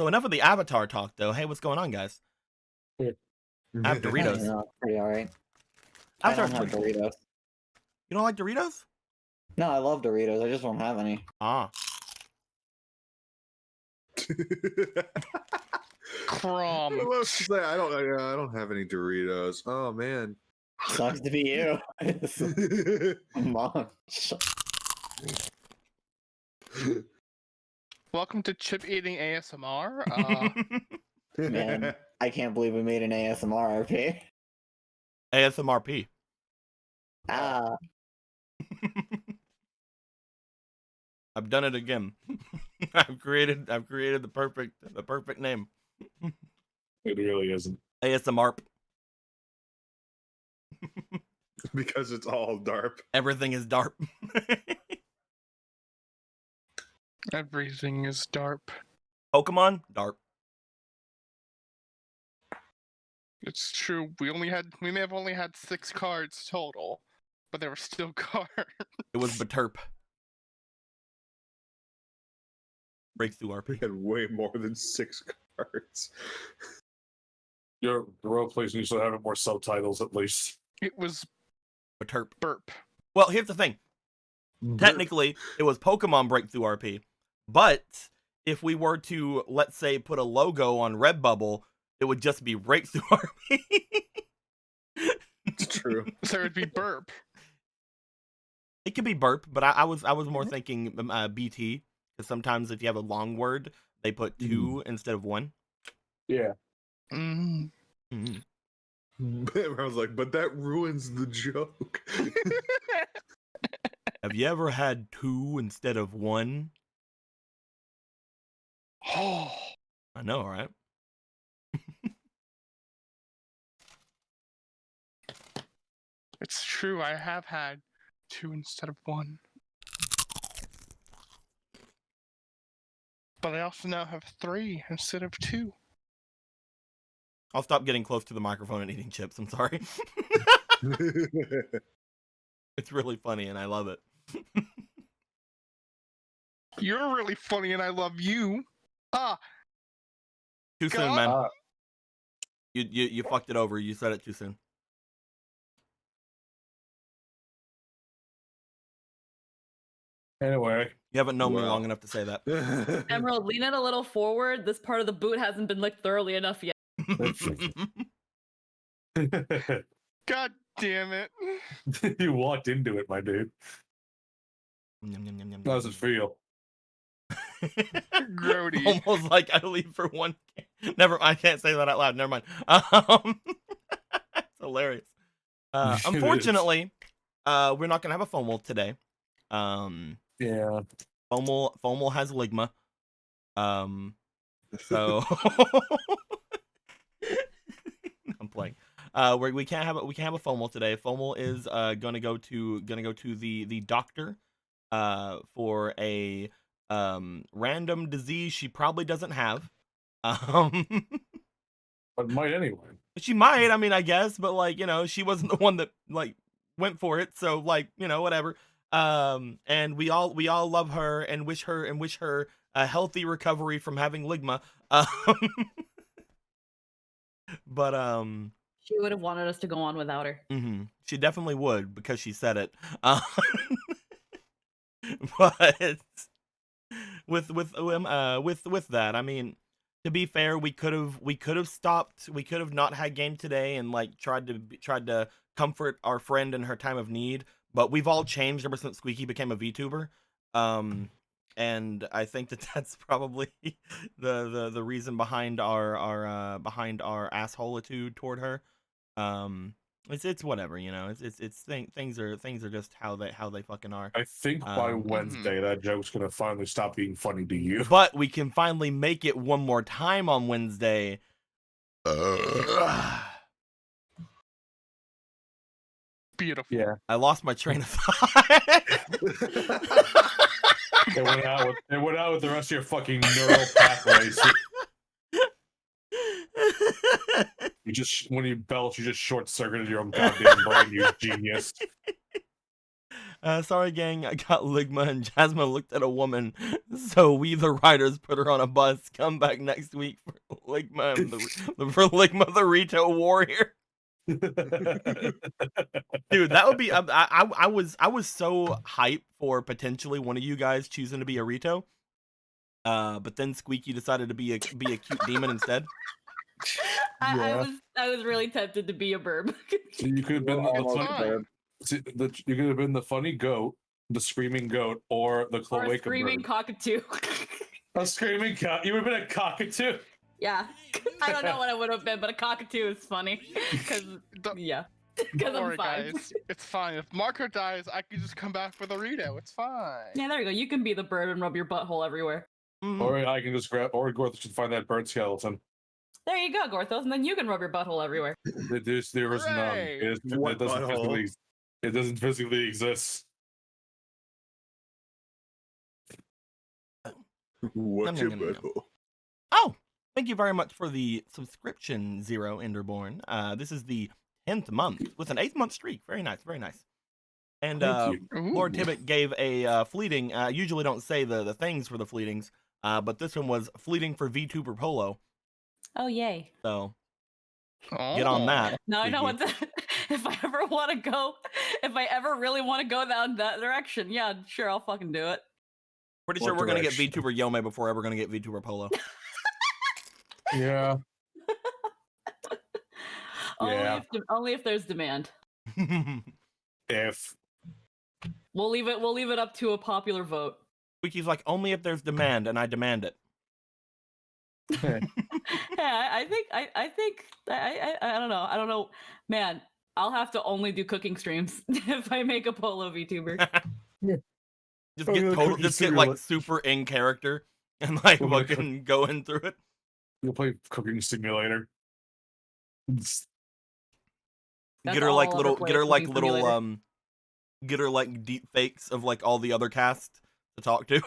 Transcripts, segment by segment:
So enough of the Avatar talk, though. Hey, what's going on, guys? I have Doritos. Pretty alright. I Avatar's don't have pretty cool. Doritos. You don't like Doritos? No, I love Doritos. I just don't have any. Ah. Crom. I don't have any Doritos. Oh man. Sucks to be you. Come on. Welcome to chip eating ASMR. Man, I can't believe we made an ASMR RP. ASMRP. Ah. I've done it again. I've created the perfect name. It really isn't. ASMRP. Because it's all DARP. Everything is DARP. Everything is DARP. Pokemon, DARP. It's true. We may have only had 6 cards total, but there were still cards. It was Baterp. Breakthrough RP. We had way more than 6 cards. The role plays needs to have more subtitles at least. It was Baterp. burp. Well, here's the thing. Technically, it was Pokemon Breakthrough RP, but if we were to, let's say, put a logo on Redbubble, it would just be Breakthrough RP. It's true. So it would be burp. It could be burp, but I was more thinking BT, because sometimes if you have a long word, they put 2 instead of 1. Yeah. Mm. I was like, but that ruins the joke. Have you ever had 2 instead of 1? Oh. I know, right? It's true. I have had 2 instead of 1. But I also now have 3 instead of 2. I'll stop getting close to the microphone and eating chips. I'm sorry. It's really funny and I love it. You're really funny and I love you. Ah. Too soon, God. man. You fucked it over. You said it too soon. Anyway. You haven't known me long enough to say that. Emerald, lean it a little forward. This part of the boot hasn't been licked thoroughly enough yet. God damn it. You walked into it, my dude. How does it feel? Grody. Almost like I leave for one. I can't say that out loud. Never mind. It's hilarious. Unfortunately, we're not gonna have a FOMO today. Yeah. FOMO has Ligma. So I'm playing. We can't have a FOMO today. FOMO is gonna go to the doctor for a random disease she probably doesn't have. But might anyway. She might, I mean, I guess, but like, you know, she wasn't the one that like went for it, so like, you know, whatever. And we all love her and wish her a healthy recovery from having Ligma. But She would have wanted us to go on without her. she definitely would because she said it. But with that, I mean, to be fair, we could have stopped. We could have not had game today and like tried to comfort our friend in her time of need. But we've all changed ever since Squeaky became a VTuber. And I think that's probably the reason behind our assholeitude toward her. It's whatever, you know. Things are just how they fucking are. I think by Wednesday that joke's gonna finally stop being funny to you. But we can finally make it one more time on Wednesday. Beautiful. Yeah. I lost my train of thought. It went out with the rest of your fucking neural pathways. You just, when you belch, you just short-circuited your own goddamn brain, you genius. Sorry, gang, I got Ligma and Jasmine looked at a woman, so we the writers put her on a bus. Come back next week for Ligma and for Ligma the retail warrior. Dude, that would be. I was so hyped for potentially one of you guys choosing to be a Rito. But then Squeaky decided to be a cute demon instead. I was really tempted to be a burb. So you could have been We're the almost funny. there. See, you could have been the funny goat, the screaming goat, or the Or a cloaca screaming bird. cockatoo. A screaming cock. You would have been a cockatoo. Yeah. I don't know what I would have been, but a cockatoo is funny. Cause Don't- yeah. Don't Because I'm worry, fine. guys. It's fine. If Marco dies, I can just come back for the Rito. It's fine. Yeah, there you go. You can be the bird and rub your butthole everywhere. Mhm. Or I can just grab. Or Gorth should find that bird skeleton. There you go, Gorthos, and then you can rub your butthole everywhere. There is none. Hooray! What butthole? It doesn't physically exist. What's your Nom, nom, nom, nom. butthole? Oh, thank you very much for the subscription, Zero Enderborn. This is the 10th month with an 8th month streak. Very nice, very nice. And Thank you. Lord Ooh. Tibbet gave a fleeting. Usually don't say the things for the fleetings, but this one was fleeting for VTuber Polo. Oh yay. So get on Oh. that. Now I know Squeaky. what if I ever want to go, if I ever really want to go down that direction, yeah, sure, I'll fucking do it. Pretty What sure we're gonna get direction? VTuber Yome before we're ever gonna get VTuber Polo. Yeah. Only only if there's demand. If. We'll leave it up to a popular vote. Wiki's like only if there's demand, and I demand it. Yeah, I don't know. I don't know. Man, I'll have to only do cooking streams if I make a Polo VTuber. Just Oh, get yeah, total, cookie just get cereal. like super in character and like Oh, yeah, fucking going through it. You'll play Cooking Simulator. That's Get her all like I'll ever little, play, get her like Cooking little, Simulator. get her like deep fakes of like all the other cast to talk to.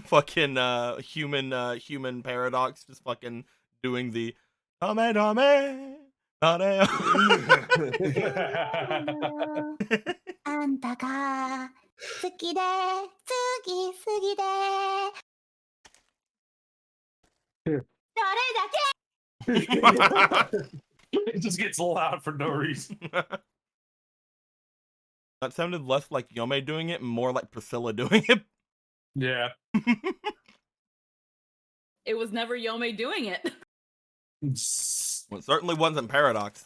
Fucking human paradox, just fucking doing the dame dame. あんたが好きで好きすぎでどれだけ It just gets loud for no reason. That sounded less like Yome doing it and more like Priscilla doing it. Yeah. It was never Yome doing it. Well, it certainly wasn't Paradox.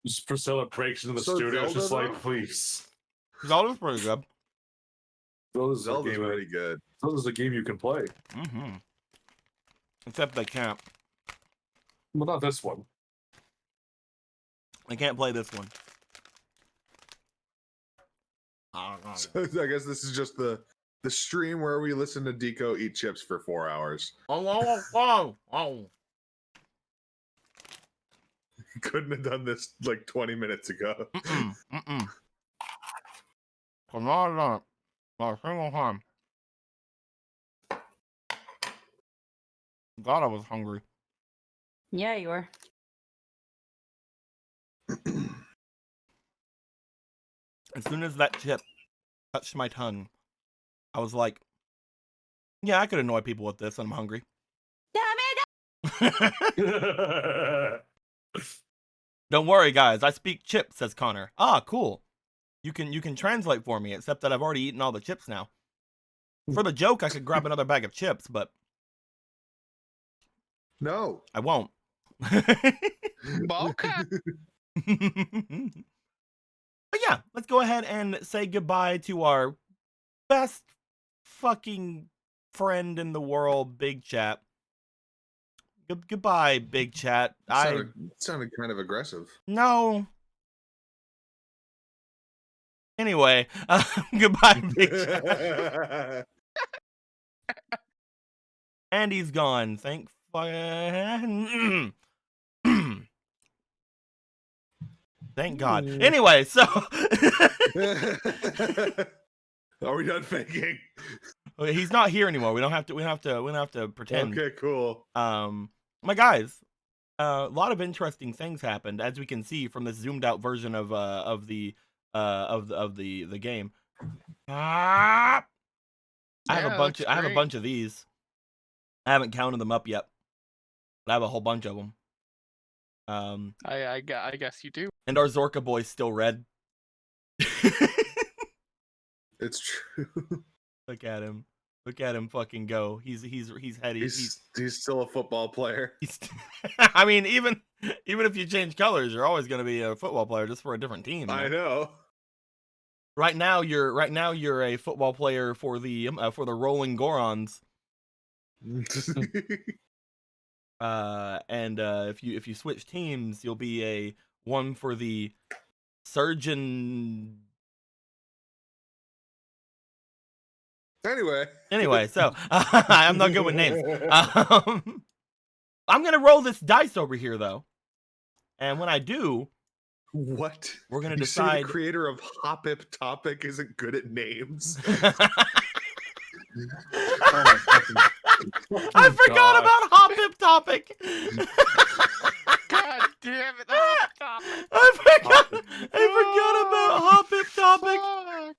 Just Priscilla breaks into the So studio. It's just Zelda, like, please. Zelda's pretty good. Zelda's a Zelda's game. pretty good. Zelda's a game you can play. Mm-hmm. Except they can't. Well, not this one. They can't play this one. So I guess this is just the stream where we listen to Deco eat chips for 4 hours. Couldn't have done this like 20 minutes ago. Mm-mm. Not a single time. God, I was hungry. Yeah, you were. As soon as that chip touched my tongue, I was like, yeah, I could annoy people with this, and I'm hungry. Don't worry, guys. I speak chip, says Connor. Ah, cool. You can translate for me, except that I've already eaten all the chips now. For the joke, I could grab another bag of chips, but No. I won't. Okay. But yeah, let's go ahead and say goodbye to our best fucking friend in the world, Big Chat. Goodbye, Big Chat. Sounded kind of aggressive. No. Anyway, goodbye, Big Chat. And he's gone. Thank Thank God. Anyway, so Are we done faking? He's not here anymore. We don't have to pretend. Okay, cool. My guys, a lot of interesting things happened, as we can see from this zoomed out version of the game. I have a Yeah, bunch. looks I have a great. bunch of these. I haven't counted them up yet, but I have a whole bunch of them. I guess you do. And our Zorka boy's still red. It's true. Look at him. Look at him fucking go. He's heady. He's still a football player. He's I mean, even if you change colors, you're always going to be a football player, just for a different team. I know. Right now, you're a football player for the Rolling Gorons. And if you switch teams, you'll be a one for the Surgeon. Anyway, so I'm not good with names. I'm gonna roll this dice over here though, and when I do, What? we're gonna You say decide. the creator of Hopip Topic isn't good at names. I forgot about Hopip Topic. God damn it! Hop Topic. I forgot about Hopip Topic. Fuck.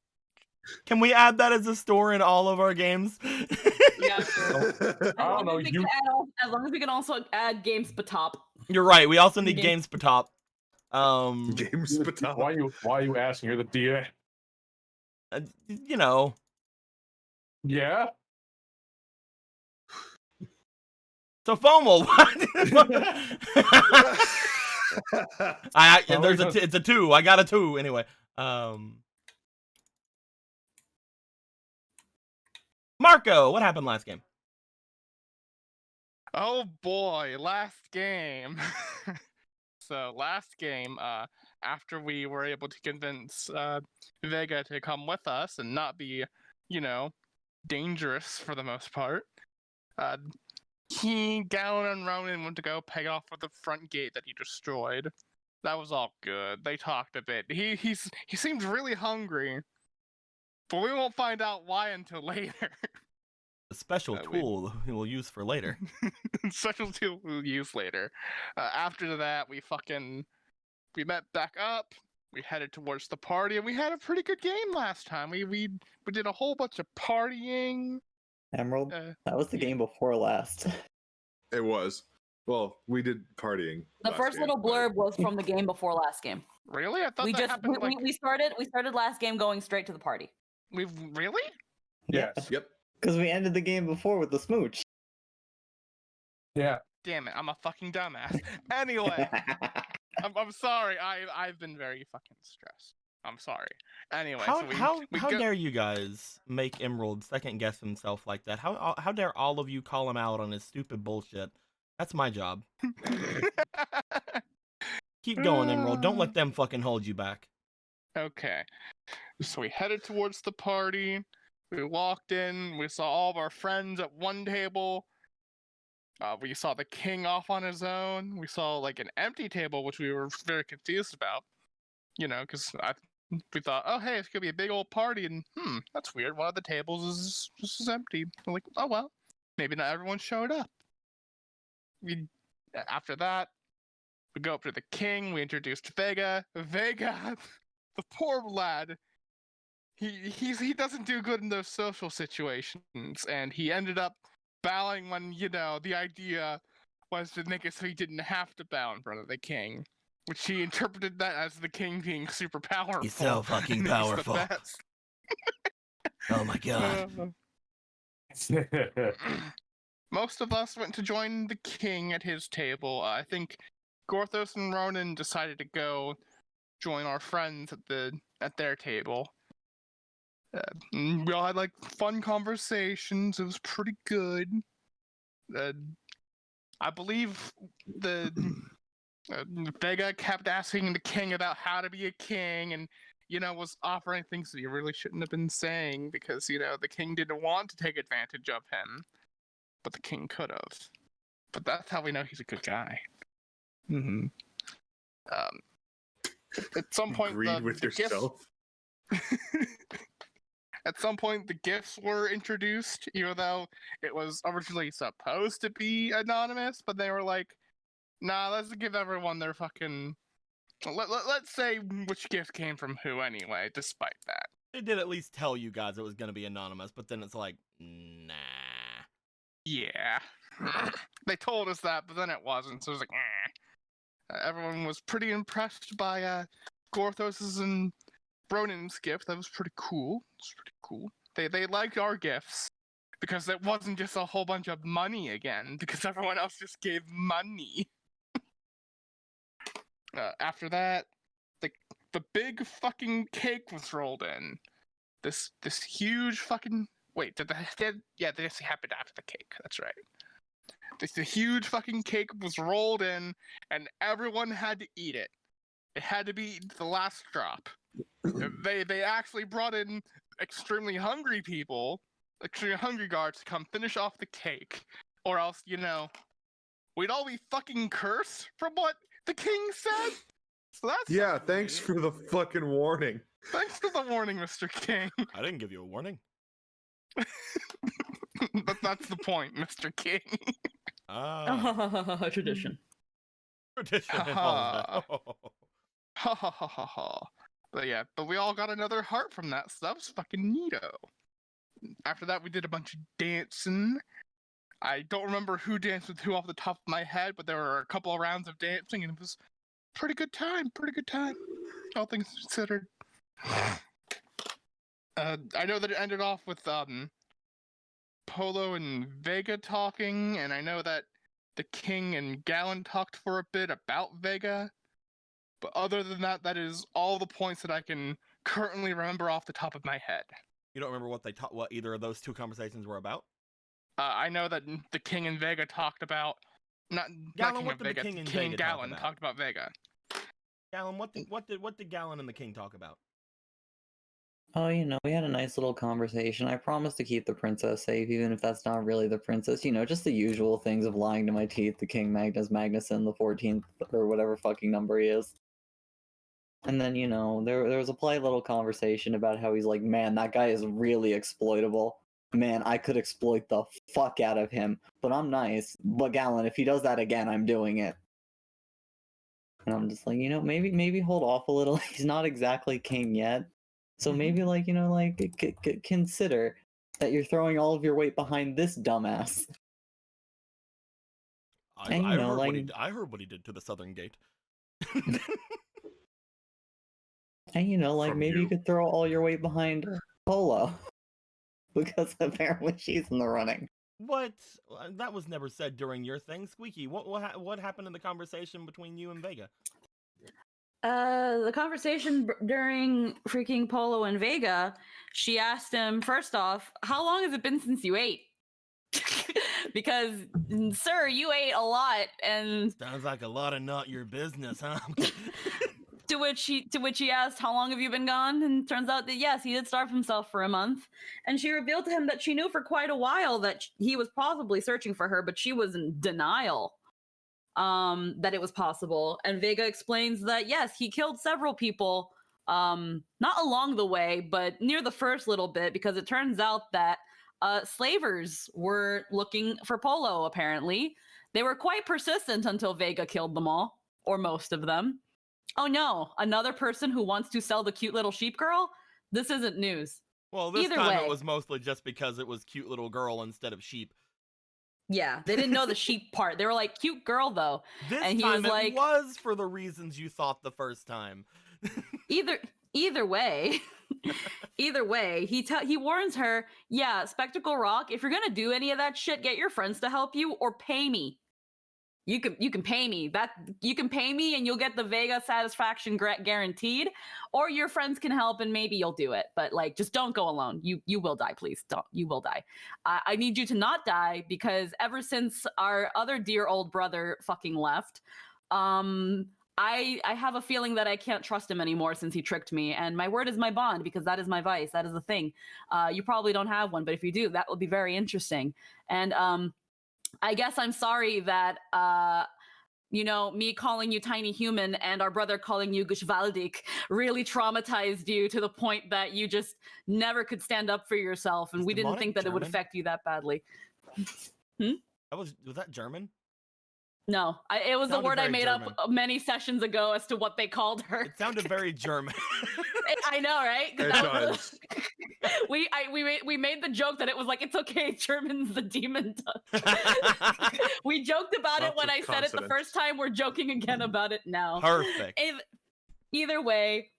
Can we add that as a store in all of our games? Yeah, sure. I don't know. As long as we can also add games Patop. You're right. We also need Games- games Patop. Games Patop. Why are you asking? You're the DA. You know, Yeah. so FOMO. It's a 2. I got a 2 anyway. Marco, what happened last game? Oh boy, last game. So last game, after we were able to convince Vega to come with us and not be, dangerous for the most part, Gallon and Ronan went to go pay off for the front gate that he destroyed. That was all good. They talked a bit. He seemed really hungry, but we won't find out why until later. A special tool we'll use for later. Special tool we'll use later. After that, we met back up. We headed towards the party, and we had a pretty good game last time. We did a whole bunch of partying. Emerald, that was the game before last. It was. Well, we did partying. The last first game, little but- blurb was from the game before last game. Really? I thought We that just happened. we started last game going straight to the party. We've really? Yes. Yep. Because we ended the game before with the smooch. Yeah. Damn it! I'm a fucking dumbass. Anyway, I'm sorry. I've been very fucking stressed. I'm sorry. Anyway, How so we how go- dare you guys make Emerald second guess himself like that? How dare all of you call him out on his stupid bullshit? That's my job. Keep going, Emerald. Don't let them fucking hold you back. Okay. So we headed towards the party. We walked in. We saw all of our friends at one table. We saw the king off on his own. We saw like an empty table, which we were very confused about. Because we thought, oh hey, it's gonna be a big old party, and that's weird. One of the tables is just empty. We're like, oh well, maybe not everyone showed up. After that, we go up to the king. We introduced Vega. Vega, the poor lad. He doesn't do good in those social situations, and he ended up bowing when the idea was to make it so he didn't have to bow in front of the king, which he interpreted that as the king being super powerful. He's so fucking and he's the powerful. best. Oh my god. Most of us went to join the king at his table. I think Gorthos and Ronan decided to go join our friends at their table. We all had like fun conversations. It was pretty good. I believe the Vega kept asking the king about how to be a king, and was offering things that he really shouldn't have been saying because the king didn't want to take advantage of him, but the king could have. But that's how we know he's a good guy. Mm-hmm. At some point, Agreed with the gift- yourself. At some point, the gifts were introduced, even though it was originally supposed to be anonymous. But they were like, "Nah, let's give everyone their fucking. Let's say which gift came from who anyway." Despite that, They did at least tell you guys it was going to be anonymous, but then it's like, nah. yeah, they told us that, but then it wasn't. So it was like, everyone was pretty impressed by Gorthos's and Bronin's gift. That was pretty cool. It's pretty cool. They liked our gifts because it wasn't just a whole bunch of money again, because everyone else just gave money. After that, the big fucking cake was rolled in. This huge fucking yeah, this happened after the cake. That's right. The huge fucking cake was rolled in, and everyone had to eat it. It had to be the last drop. They actually brought in extremely hungry people, extremely hungry guards to come finish off the cake, or else, we'd all be fucking cursed from what the king said. So that's Yeah, thanks for the fucking warning. Thanks for the warning, Mr. King. I didn't give you a warning. But that's the point, Mr. King. Tradition. Tradition involved. Ha ha ha ha ha. But we all got another heart from that, so that was fucking neato. After that, we did a bunch of dancing. I don't remember who danced with who off the top of my head, but there were a couple of rounds of dancing, and it was pretty good time. All things considered. I know that it ended off with Polo and Vega talking, and I know that the King and Gallon talked for a bit about Vega. But other than that, that is all the points that I can currently remember off the top of my head. You don't remember what either of those two conversations were about? I know that the King and Vega talked about not Gallon, King what and did the Vega. King and King Vega talk Gallon about? talked about Vega. Gallon, what did Gallon and the King talk about? Oh, we had a nice little conversation. I promised to keep the princess safe, even if that's not really the princess. Just the usual things of lying to my teeth, the King Magnus Magnuson, the 14th, or whatever fucking number he is. And then, there was a polite little conversation about how he's like, man, that guy is really exploitable. Man, I could exploit the fuck out of him. But I'm nice. But Gallon, if he does that again, I'm doing it. And I'm just like, maybe hold off a little. He's not exactly king yet. So maybe, consider that you're throwing all of your weight behind this dumbass. I heard what he did to the Southern Gate. And maybe you could throw all your weight behind Polo. Because apparently she's in the running. What? That was never said during your thing, Squeaky. What happened in the conversation between you and Vega? The conversation during freaking Polo and Vega, she asked him, first off, how long has it been since you ate? Because, sir, you ate a lot, and sounds like a lot of not your business, huh? to which he asked, how long have you been gone? And turns out that yes, he did starve himself for a month. And she revealed to him that she knew for quite a while that he was possibly searching for her, but she was in denial that it was possible. And Vega explains that yes, he killed several people, not along the way, but near the first little bit, because it turns out that slavers were looking for Polo, apparently. They were quite persistent until Vega killed them all, or most of them. Oh no, another person who wants to sell the cute little sheep girl? This isn't news. Well, this Either time way, it was mostly just because it was cute little girl instead of sheep. Yeah, they didn't know the sheep part. They were like, cute girl though. This and he time was like, it was for the reasons you thought the first time. either way, he warns her, yeah, Spectacle Rock, if you're gonna do any of that shit, get your friends to help you or pay me. You can pay me. You can pay me and you'll get the Vega satisfaction guaranteed, or your friends can help and maybe you'll do it. But just don't go alone. You will die, please. Don't. You will die. I need you to not die, because ever since our other dear old brother fucking left, I have a feeling that I can't trust him anymore since he tricked me. And my word is my bond, because that is my vice. That is the thing. You probably don't have one, but if you do, that would be very interesting. And I guess I'm sorry that you know, me calling you tiny human and our brother calling you Geschwaldig really traumatized you to the point that you just never could stand up for yourself, and Is we didn't demonic think that it would German? affect you that badly. Was that German? No, it was a Sounded word I very made German. up many sessions ago as to what they called her. It sounded very German. I know, right? 'Cause It that was does. we made the joke that it was like, it's okay, German's the demon tongue. We joked about it Lots when of I said it the consonants. first time. We're joking again about it now. Perfect. Either way,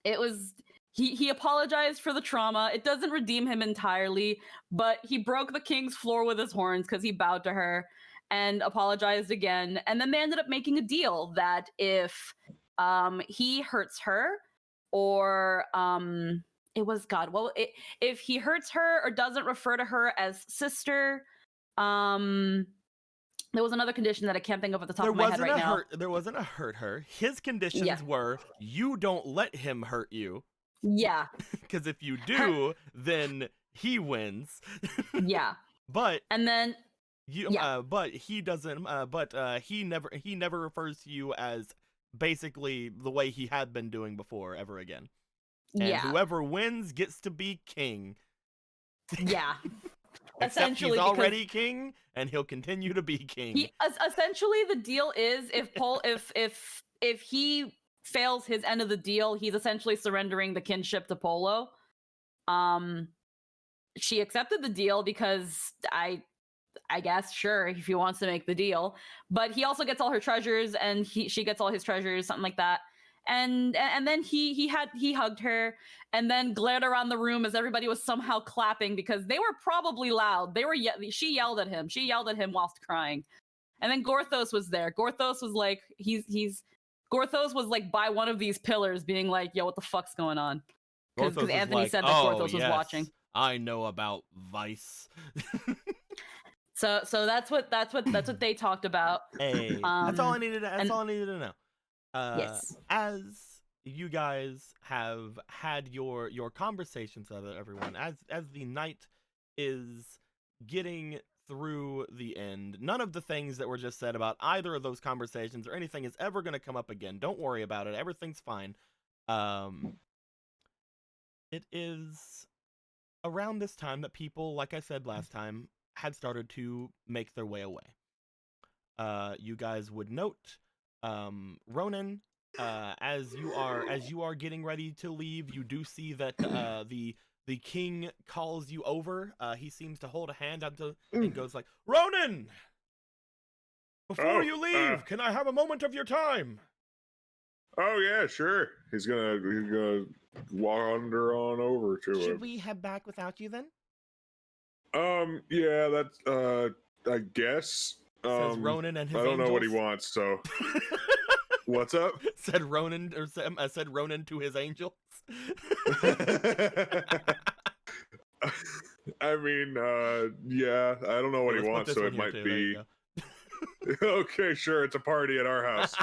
it was he apologized for the trauma. It doesn't redeem him entirely, but he broke the king's floor with his horns because he bowed to her and apologized again. And then they ended up making a deal that if he hurts her, or it was God. Well, if he hurts her or doesn't refer to her as sister, there was another condition that I can't think of at the top of my head right now. There wasn't a hurt her. His conditions Yeah. were you don't let him hurt you. Yeah, Because if you do, then he wins. yeah. But And then but he doesn't. He never refers to you as basically the way he had been doing before ever again. And yeah, whoever wins gets to be king. yeah. Except Essentially, he's because already king, and he'll continue to be king. essentially the deal is if he fails his end of the deal, he's essentially surrendering the kinship to Polo. She accepted the deal because I guess, sure, if he wants to make the deal, but he also gets all her treasures, and she gets all his treasures, something like that. And then he hugged her and then glared around the room as everybody was somehow clapping because they were probably loud. She yelled at him. She yelled at him whilst crying. And then Gorthos was there. Gorthos was like Gorthos was like by one of these pillars being like, yo, what the fuck's going on? Because Gorthos is Anthony like, said that "Oh, Gorthos was yes, watching. I know about Vice." So that's what they talked about. Hey, that's all I needed. That's and- all I needed to know. Yes. As you guys have had your conversations with everyone, as the night is getting through the end, none of the things that were just said about either of those conversations or anything is ever going to come up again. Don't worry about it. Everything's fine. It is around this time that people, like I said last time, had started to make their way away. You guys would note, Ronan, as you are getting ready to leave, you do see that the king calls you over. He seems to hold a hand out to and goes like, "Ronan, before you leave, can I have a moment of your time?" Oh yeah, sure. He's gonna wander on over to Should him. we head back without you then? Yeah, that's I guess. Says Ronan and his I don't know what he angels. wants, so what's up? said Ronan to his angels. I mean, yeah, I don't know what Let's he put wants, this so one it here might too. There you be. go. Okay, sure, it's a party at our house.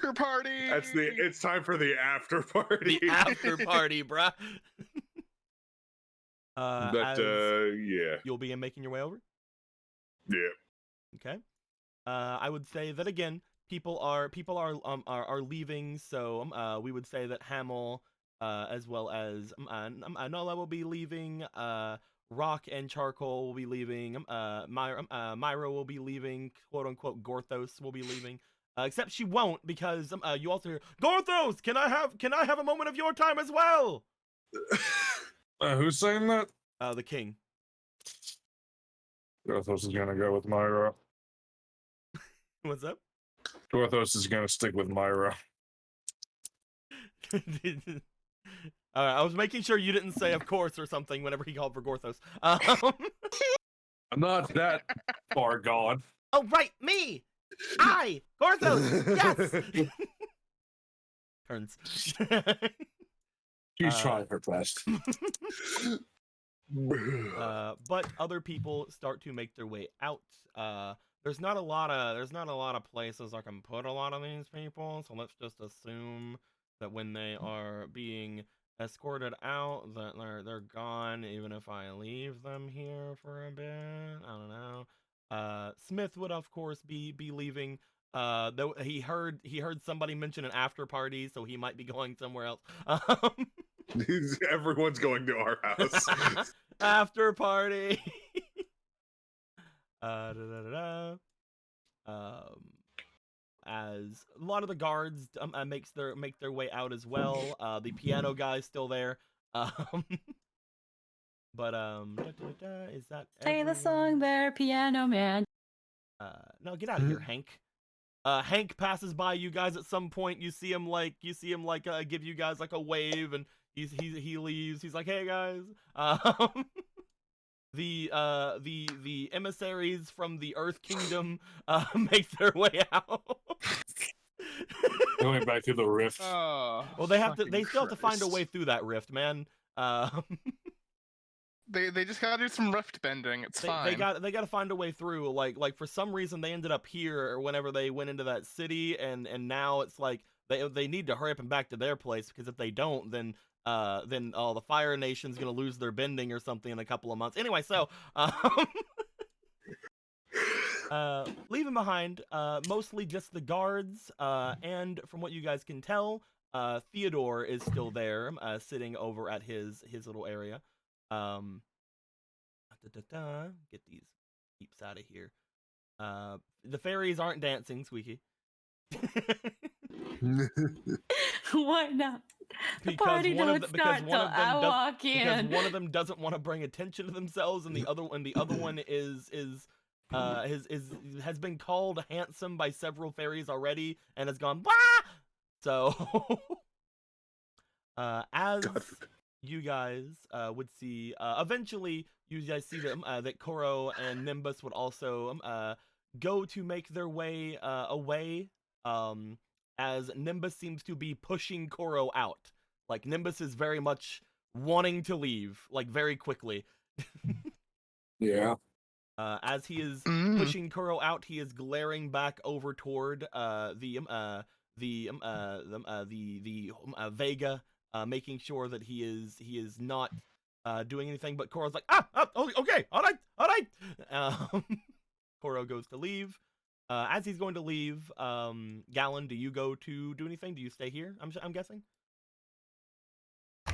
Your party. It's time for the after party. The after party, bruh. Yeah. You'll be making your way over? Yeah. Okay. I would say that again, people are leaving, so we would say that Hamel, as well as Nola will be leaving. Rock and Charcoal will be leaving. Myra will be leaving. "Quote unquote," Gorthos will be leaving. Except she won't, because you also hear, "Gorthos, can I have a moment of your time as well?" Who's saying that? The king. Gorthos is gonna go with Myra. What's up? Gorthos is gonna stick with Myra. I was making sure you didn't say "of course" or something whenever he called for Gorthos. I'm not that far gone. Oh, right, me! Gorthos! Yes! Turns. She's trying her best. But other people start to make their way out. There's not a lot of places I can put a lot of these people, so let's just assume that when they are being escorted out, that they're gone, even if I leave them here for a bit. I don't know. Smith would of course be leaving. Though he heard somebody mention an after party, so he might be going somewhere else. Everyone's going to our house. After party. Da, da, da, da. As a lot of the guards make their way out as well. The piano guy's still there. But is that Play the everyone? song there, piano man. No, get out of here, Hank. Hank passes by you guys at some point. You see him like give you guys like a wave, and he leaves. He's like, hey guys. The emissaries from the Earth Kingdom make their way out. Going back through the rift. Oh, Well, they fucking still have to find a Christ. way through that rift, man. They just gotta do some rift bending. It's fine. They got to find a way through. Like for some reason they ended up here whenever they went into that city, and now it's like they need to hurry up and back to their place, because if they don't, then the Fire Nation's gonna lose their bending or something in a couple of months. Anyway, so leaving behind mostly just the guards, and from what you guys can tell, Theodore is still there, sitting over at his little area. Get these peeps out of here. The fairies aren't dancing, Squeaky. Why not? The party don't start till I walk in. Because one of them doesn't want to bring attention to themselves, and the other one has been called handsome by several fairies already and has gone bah! So as you guys would see, eventually you guys see them that Koro and Nimbus would also go to make their way away, as Nimbus seems to be pushing Koro out. Like, Nimbus is very much wanting to leave, like, very quickly. Yeah. As he is pushing Kuro out, he is glaring back over toward the Vega, making sure that he is not doing anything. But Kuro's like, okay, all right. Kuro goes to leave. As he's going to leave, Gallon, do you go to do anything? Do you stay here? I'm guessing.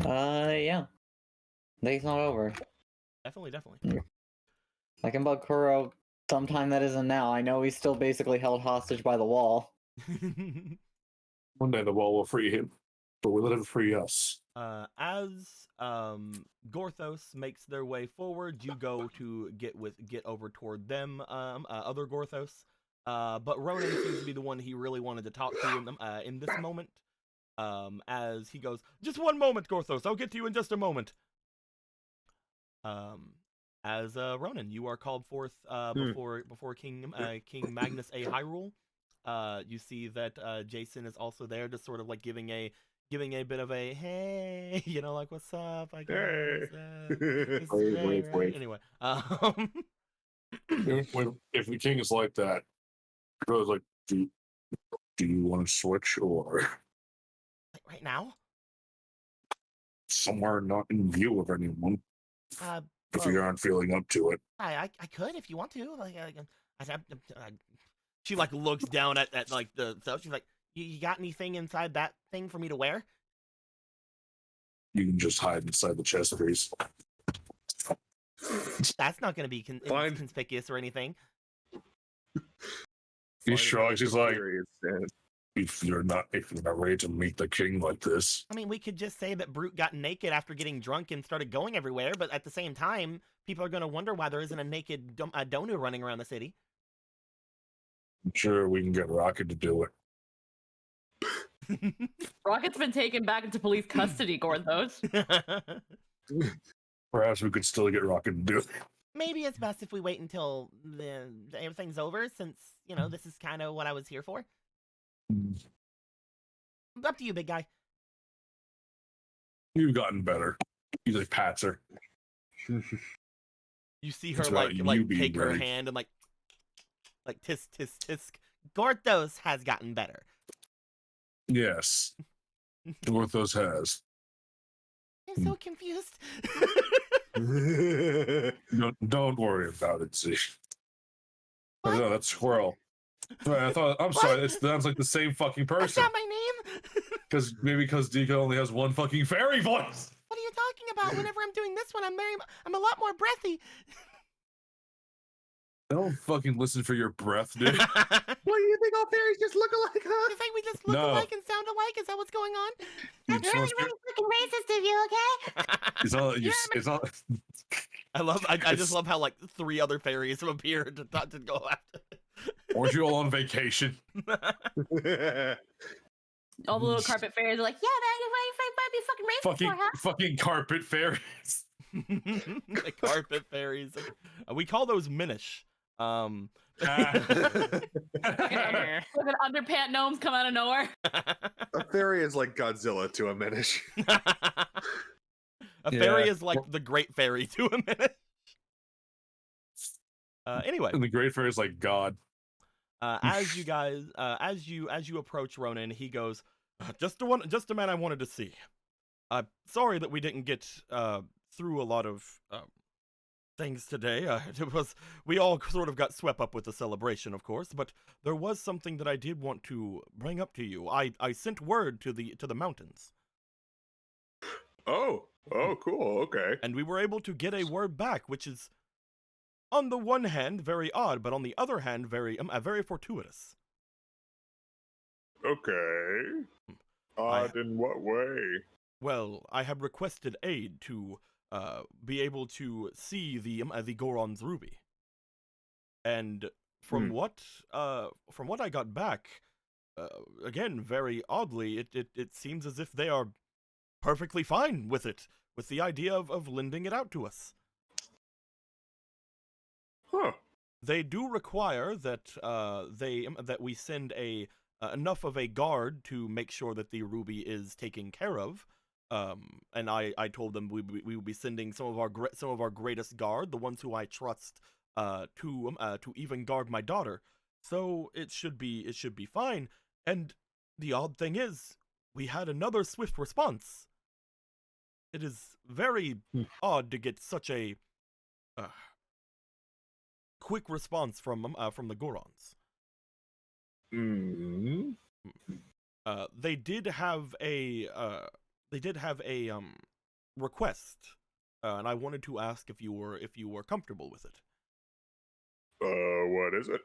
Yeah. Day's not over. Definitely. I can bug Kuro sometime that isn't now. I know he's still basically held hostage by the wall. One day the wall will free him, but will it free us? As Gorthos makes their way forward, you go to get over toward them, other Gorthos. But Ronan seems to be the one he really wanted to talk to in this moment. As he goes, just one moment, Gorthos, I'll get to you in just a moment. As Ronan, you are called forth before King Magnus A. Hyrule. You see that Jason is also there, just sort of like giving a bit of a hey, like what's up? I guess. Wait. Anyway, if the king is like that, I was like, do you want to switch, or right now? Somewhere not in view of anyone. If you aren't feeling up to it, I could if you want to. She like looks down at like the stuff. She's like, you got anything inside that thing for me to wear? You can just hide inside the chest piece. That's not going to be conspicuous or anything. He shrugs. He's like, if you're not ready to meet the king like this. I mean, we could just say that Brute got naked after getting drunk and started going everywhere, but at the same time, people are going to wonder why there isn't a naked Donu running around the city. I'm sure we can get Rocket to do it. Rocket's been taken back into police custody, Gorthos. Perhaps we could still get Rocket to do it. Maybe it's best if we wait until everything's over, since, this is kind of what I was here for. Up to you, big guy. You've gotten better. He like pats her. You see her take her hand and like tisk tisk tisk. Gorthos has gotten better. Yes, Gorthos has. I'm so confused. Don't worry about it, Z. Oh, no, that's Squirrel. Sorry, I'm sorry. It sounds like the same fucking That's person. not my name. Because Deco only has one fucking fairy voice. What are you talking about? Whenever I'm doing this one, I'm a lot more breathy. I don't fucking listen for your breath, dude. What do you think all fairies just look alike, huh? You think we just look No. alike and sound alike? Is that what's going on? Dude, That's really, really fucking racist of you, okay? It's not. It's not. I just love how like 3 other fairies have appeared to go after. Aren't you all on vacation? All the little carpet fairies are like, yeah, man, why be fucking racist for, huh? Fucking carpet fairies. The carpet fairies. We call those Minish. Fucking underpant gnomes come out of nowhere. A fairy is like Godzilla to a Minish. A fairy is like the great fairy to a Minish. Anyway, And the great fairy is like God. as you guys, as you approach Ronan, he goes, just a man I wanted to see. Sorry that we didn't get through a lot of things today. We all sort of got swept up with the celebration, of course, but there was something that I did want to bring up to you. I sent word to the mountains. Oh, cool. Okay. And we were able to get a word back, which is, on the one hand, very odd, but on the other hand, very fortuitous. Okay. Odd in what way? Well, I have requested aid to be able to see the Goron's ruby, and from what I got back, again, very oddly, it seems as if they are perfectly fine with it, with the idea of lending it out to us. Huh. They do require that that we send enough of a guard to make sure that the ruby is taken care of. And I told them we will be sending some of our greatest guard, the ones who I trust, to even guard my daughter. So it should be fine. And the odd thing is, we had another swift response. It is very odd to get such a quick response from the Gorons. Mm-hmm. They did have a request, and I wanted to ask if you were comfortable with it. What is it?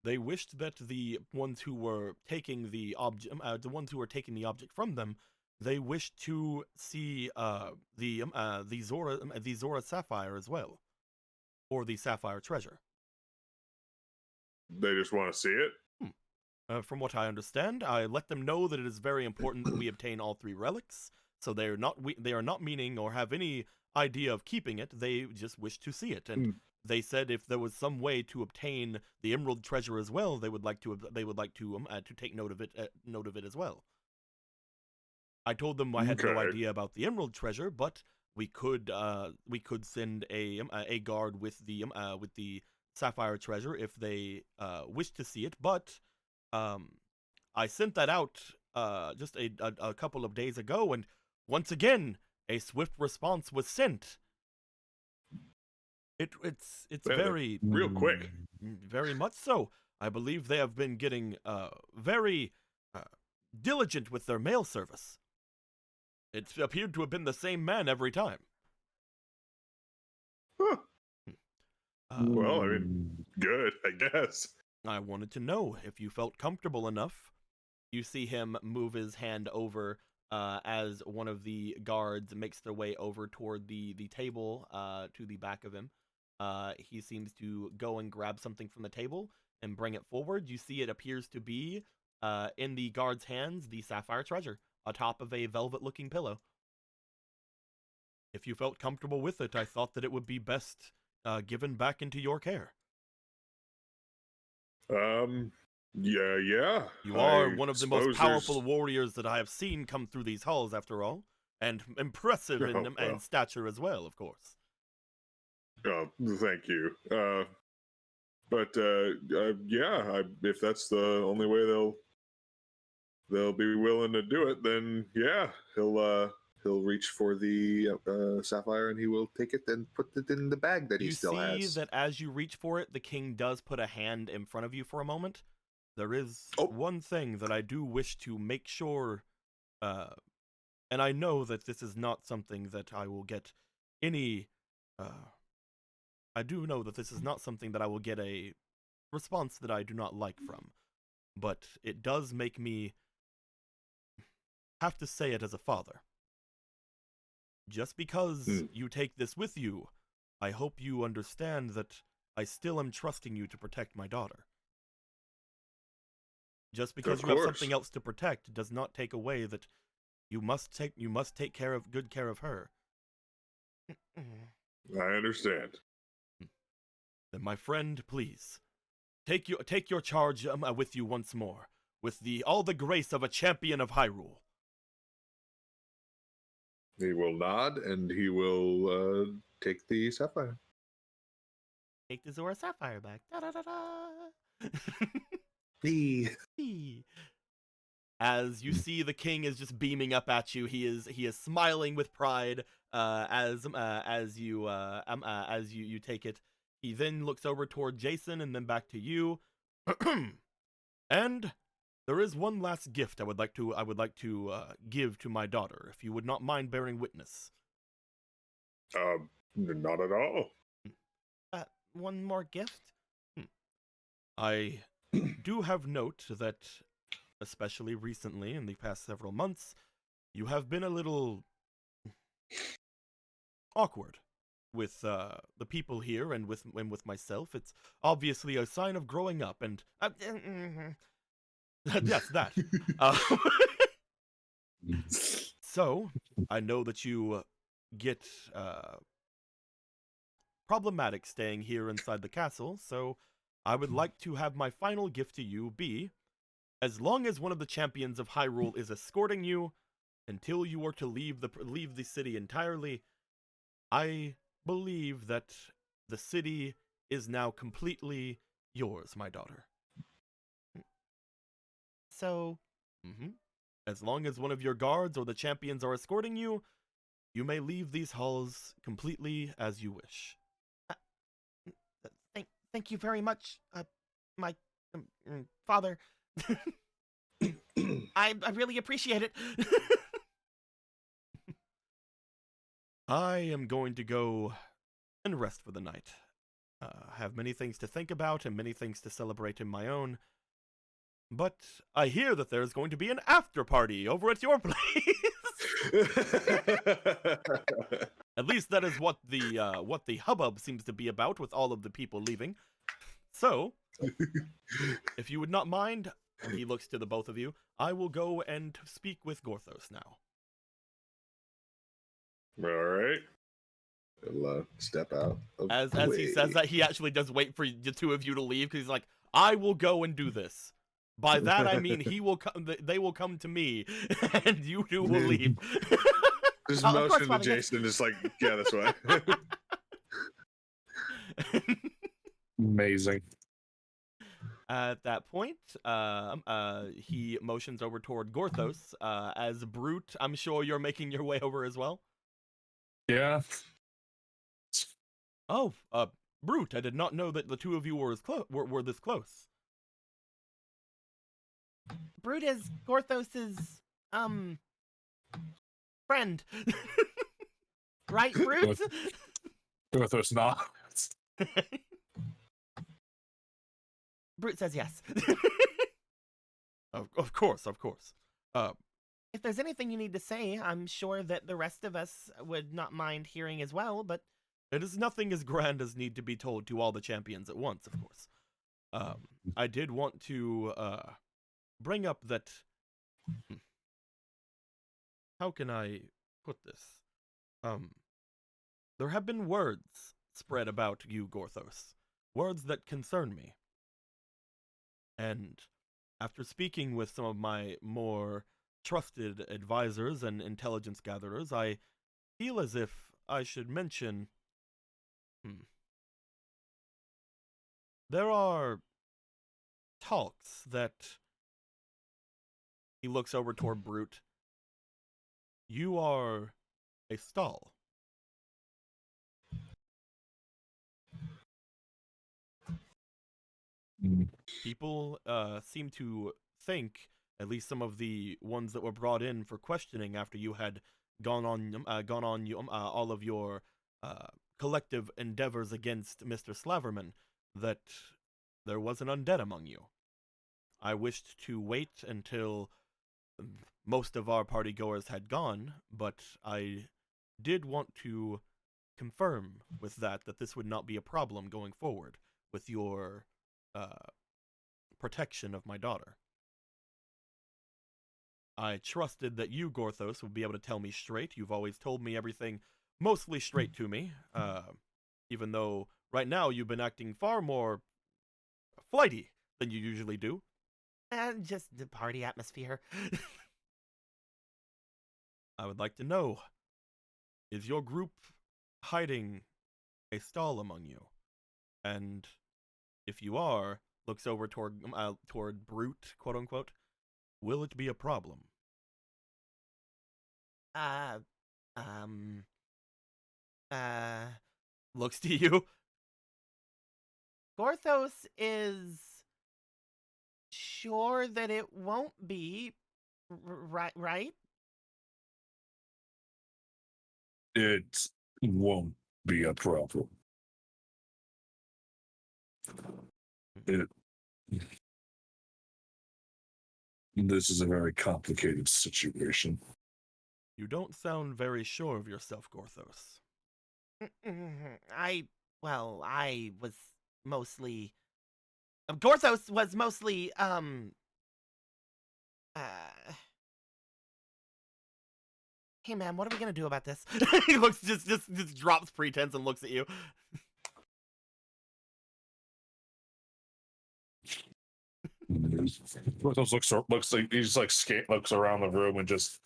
They wished that the ones who were taking the object from them, they wished to see the Zora sapphire as well, or the sapphire treasure. They just want to see it? From what I understand, I let them know that it is very important that we obtain all 3 relics. So they are not meaning or have any idea of keeping it. They just wish to see it, and they said if there was some way to obtain the emerald treasure as well, they would like to take note of it as well. I told them I had no idea about the emerald treasure, but we could send a guard with the sapphire treasure if they wish to see it. But I sent that out just a couple of days ago, and once again, a swift response was sent. It's very real quick. Very much so. I believe they have been getting very diligent with their mail service. It appeared to have been the same man every time. Huh. Well, I mean, good, I guess. I wanted to know if you felt comfortable enough. You see him move his hand over as one of the guards makes their way over toward the table to the back of him. He seems to go and grab something from the table and bring it forward. You see it appears to be, in the guard's hands, the sapphire treasure atop of a velvet-looking pillow. If you felt comfortable with it, I thought that it would be best given back into your care. Yeah. You are one of the most powerful warriors that I have seen come through these halls, after all, and impressive in stature as well, of course. Oh, thank you. But yeah, if that's the only way they'll be willing to do it, then yeah, he'll he'll reach for the sapphire and he will take it and put it in the bag that he You still see has. that as you reach for it, the king does put a hand in front of you for a moment. There is Oh. one thing that I do wish to make sure, and I know that this is not something that I will get any, I do know that this is not something that I will get a response that I do not like from, but it does make me have to say it as a father. Just because you take this with you, I hope you understand that I still am trusting you to protect my daughter. Just because Of you have course. something else to protect does not take away that you must take good care of her. I understand. Then, my friend, please take your charge with you once more, with all the grace of a champion of Hyrule. He will nod and he will take the sapphire. Take the Zora Sapphire back. Da da da da. The As you see, the king is just beaming up at you. He is smiling with pride as you take it. He then looks over toward Jason and then back to you. And there is one last gift I would like to give to my daughter, if you would not mind bearing witness. Not at all. One more gift? I do have note that, especially recently, in the past several months, you have been a little awkward with the people here and with myself. It's obviously a sign of growing up, and yes, that. So I know that you get problematic staying here inside the castle, so I would like to have my final gift to you be, as long as one of the champions of Hyrule is escorting you until you are to leave the city entirely, I believe that the city is now completely yours, my daughter. So, as long as one of your guards or the champions are escorting you, you may leave these halls completely as you wish. Thank you very much, my father. I really appreciate it. I am going to go and rest for the night. I have many things to think about and many things to celebrate in my own. But I hear that there's going to be an after party over at your place. At least that is what the hubbub seems to be about, with all of the people leaving. So, if you would not mind, and he looks to the both of you, I will go and speak with Gorthos now. All right. He'll step out. As he says that, he actually does wait for the two of you to leave, because he's like, I will go and do this. By that I mean he will come. They will come to me, and you two will leave. Just Of motion course, to Father, yes. Jason, just like, yeah, this way. Amazing. At that point, he motions over toward Gorthos. As Brute, I'm sure you're making your way over as well. Yeah. Oh, Brute, I did not know that the two of you were were this close. Brute is Gorthos's friend. Right, Brute? Gorthos not. Brute says yes. Of course. If there's anything you need to say, I'm sure that the rest of us would not mind hearing as well, but it is nothing as grand as need to be told to all the champions at once, of course. I did want to bring up that... How can I put this? There have been words spread about you, Gorthos. Words that concern me. And after speaking with some of my more trusted advisors and intelligence gatherers, I feel as if I should mention... There are talks that... He looks over toward Brute. You are a stall. Mm. People seem to think, at least some of the ones that were brought in for questioning after you had gone on all of your collective endeavors against Mr. Slaverman, that there was an undead among you. I wished to wait until most of our partygoers had gone, but I did want to confirm with that this would not be a problem going forward with your protection of my daughter. I trusted that you, Gorthos, would be able to tell me straight. You've always told me everything mostly straight to me, even though right now you've been acting far more flighty than you usually do. And just the party atmosphere. I would like to know, is your group hiding a stall among you? And if you are, looks over toward Brute, quote unquote, will it be a problem? Uh, looks to you. Gorthos is sure that it won't be, right? It won't be a problem. It, this is a very complicated situation. You don't sound very sure of yourself, Gorthos. I was mostly... Gorthos was mostly, hey man, what are we gonna do about this? He looks, just drops pretense and looks at you. Porthos looks like he's like looks around the room and just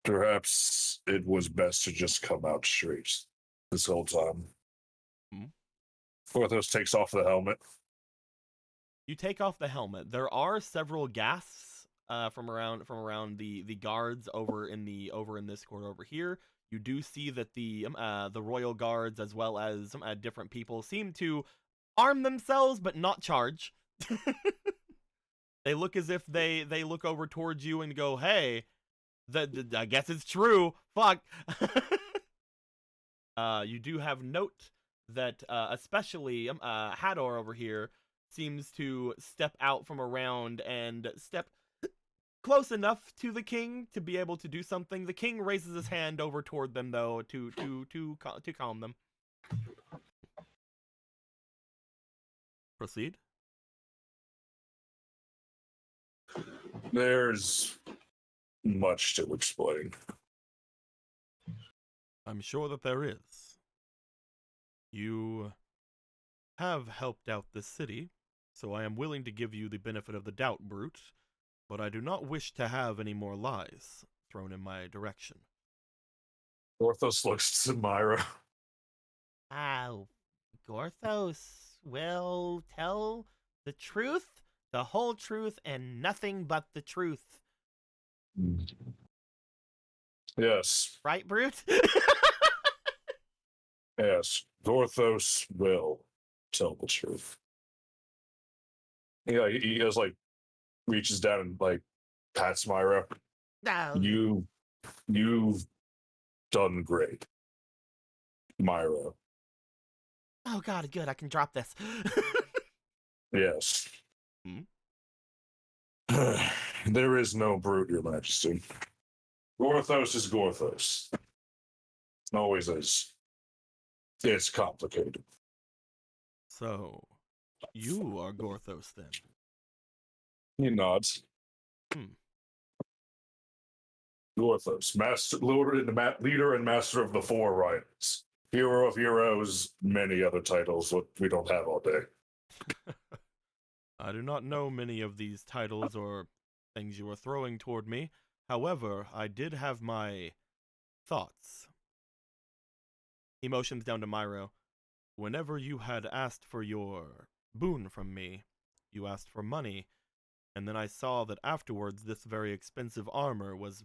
perhaps it was best to just come out straight this whole time. Hmm? Porthos takes off the helmet. You take off the helmet. There are several gasps from around the guards over in this corner over here. You do see that the royal guards as well as different people seem to arm themselves but not charge. They look as if they look over towards you and go, "Hey, I guess it's true. Fuck." You do have note that especially Hador over here seems to step out from around and step close enough to the king to be able to do something. The king raises his hand over toward them though to calm them. Proceed. There's much to explain. I'm sure that there is. You have helped out this city, so I am willing to give you the benefit of the doubt, Brute, but I do not wish to have any more lies thrown in my direction. Porthos looks to Myra. Gorthos will tell the truth, the whole truth, and nothing but the truth. Yes. Right, Brute? Yes. Porthos will tell the truth. Yeah, he just like reaches down and like pats Myra. No. You've done great, Myra. Oh god, good, I can drop this. Yes. Hmm? There is no Brute, Your Majesty. Gorthos is Gorthos. Always is. It's complicated. So, you are Gorthos then? He nods. Hmm. Gorthos, leader and master of the Four Riders. Hero of heroes, many other titles that we don't have all day. I do not know many of these titles or things you are throwing toward me. However, I did have my thoughts. He motions down to Myro. Whenever you had asked for your boon from me, you asked for money. And then I saw that afterwards this very expensive armor was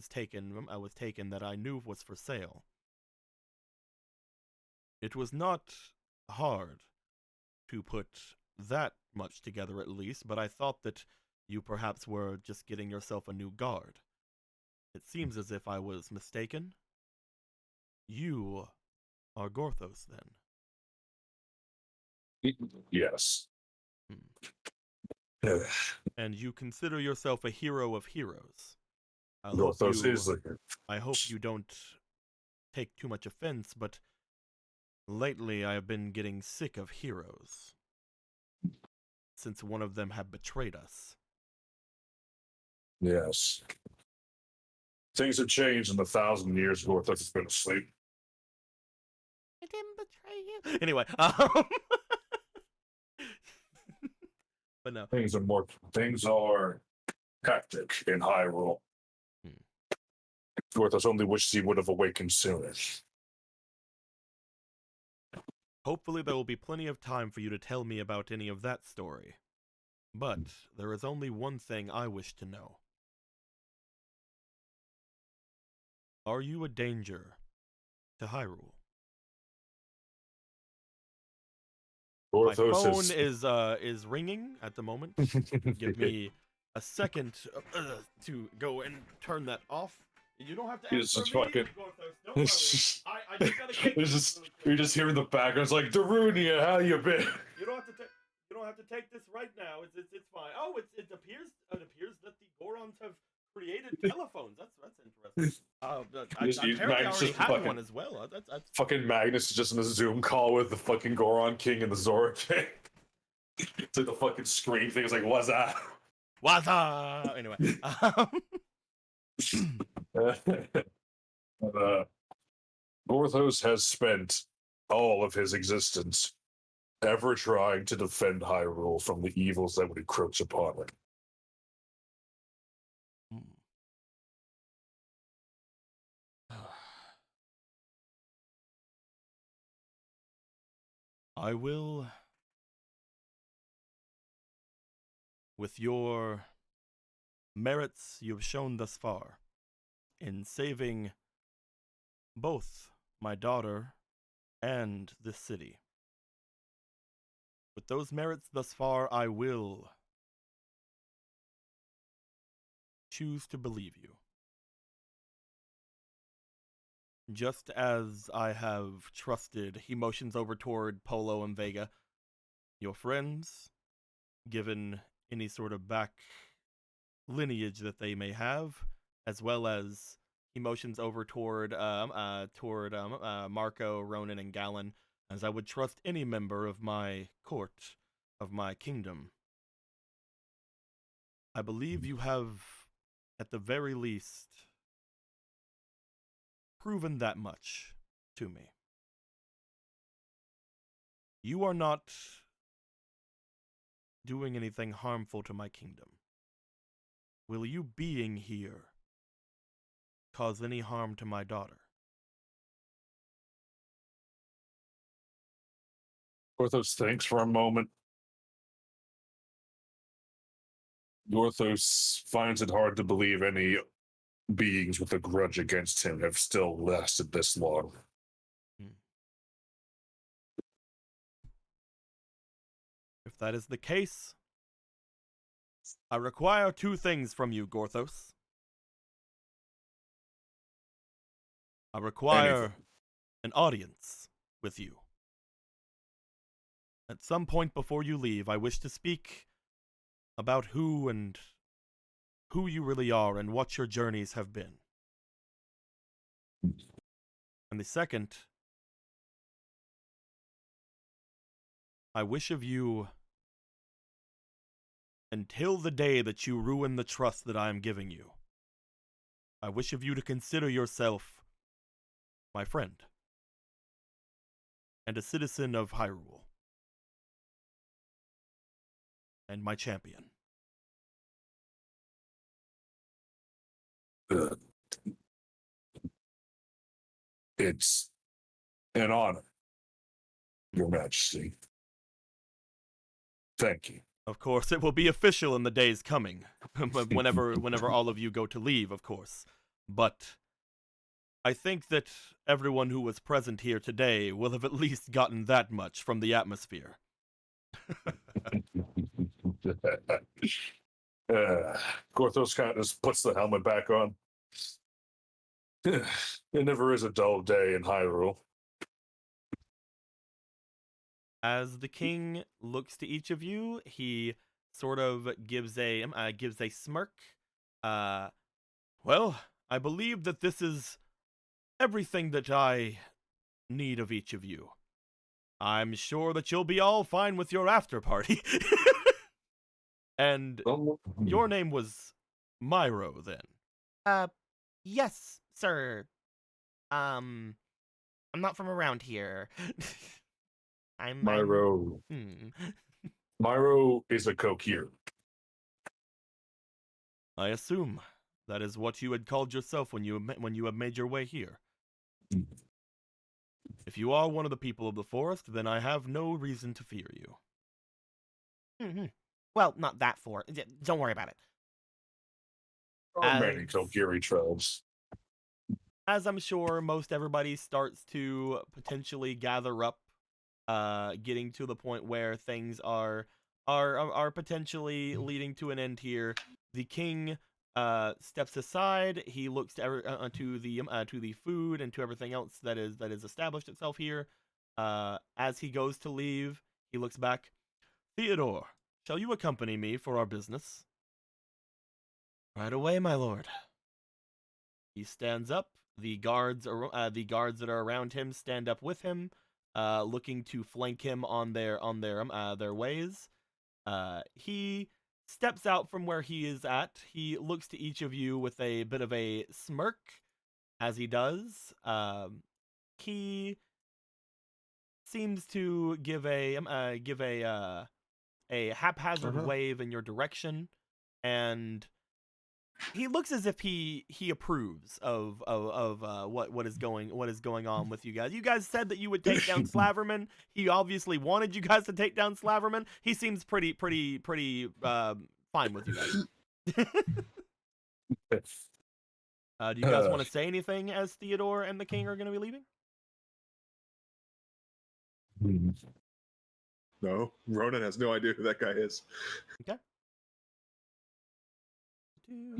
taken that I knew was for sale. It was not hard to put that much together at least, but I thought that you perhaps were just getting yourself a new guard. It seems as if I was mistaken. You are Gorthos, then. Yes. And you consider yourself a hero of heroes. Gorthos is the I hope you don't take too much offense, but lately I have been getting sick of heroes, since one of them have betrayed us. Yes. Things have changed in the 1,000 years Gorthos has been asleep. I didn't betray you. Anyway, but no. Things are hectic in Hyrule. Gorthos only wishes he would have awakened sooner. Hopefully there will be plenty of time for you to tell me about any of that story. But there is only one thing I wish to know. Are you a danger to Hyrule? My phone is ringing at the moment. Give me a second to go and turn that off. You don't have to It's ask just for me, fucking- Gorthos, don't worry. I just gotta take You're just hearing the background. It's like, Darunia, how you been? You don't have to take this right now. It's fine. Oh, it appears that the Gorons have created telephones. That's interesting. Apparently I Magnus already just had fucking- one as well. That's Fucking Magnus is just in a Zoom call with the fucking Goron King and the Zora King. It's like the fucking screen thing. It's like, what's that? what's up? Anyway, Gorthos has spent all of his existence ever trying to defend Hyrule from the evils that would encroach upon it. I will, with your merits you've shown thus far in saving both my daughter and this city. With those merits thus far, I will choose to believe you. Just as I have trusted, he motions over toward Polo and Vega, your friends, given any sort of back lineage that they may have, as well as he motions over toward Marco, Ronan, and Galen, as I would trust any member of my court, of my kingdom. I believe you have, at the very least, proven that much to me. You are not doing anything harmful to my kingdom. Will you being here cause any harm to my daughter? Gorthos thinks for a moment. Gorthos finds it hard to believe any beings with a grudge against him have still lasted this long. If that is the case, I require two things from you, Gorthos. I require an audience with you. At some point before you leave, I wish to speak about who you really are and what your journeys have been. And the second, I wish of you, until the day that you ruin the trust that I am giving you, I wish of you to consider yourself my friend and a citizen of Hyrule and my champion. It's an honor, Your Majesty. Thank you. Of course, it will be official in the days coming, whenever all of you go to leave, of course. But I think that everyone who was present here today will have at least gotten that much from the atmosphere. Gorthos kind of just puts the helmet back on. It never is a dull day in Hyrule. As the king looks to each of you, he sort of gives a smirk. Well, I believe that this is everything that I need of each of you. I'm sure that you'll be all fine with your after party. And your name was Myro, then? Yes, sir. I'm not from around here. Myro. Myro is a coqueur. I assume that is what you had called yourself when you had made your way here. If you are one of the people of the forest, then I have no reason to fear you. Well, not that for. Don't worry about it. Many coqueur trolls. As I'm sure most everybody starts to potentially gather up, getting to the point where things are potentially leading to an end here. The king steps aside. He looks to the food and to everything else that is established itself here. As he goes to leave, he looks back. Theodore, shall you accompany me for our business? Right away, my lord. He stands up. The guards that are around him stand up with him, looking to flank him on their ways. He steps out from where he is at. He looks to each of you with a bit of a smirk. As he does, he seems to give a haphazard wave in your direction, and he looks as if he approves of what is going on with you guys. You guys said that you would take down Slaverman. He obviously wanted you guys to take down Slaverman. He seems pretty fine with you guys. Do you guys want to say anything as Theodore and the king are going to be leaving? No, Ronan has no idea who that guy is. Okay.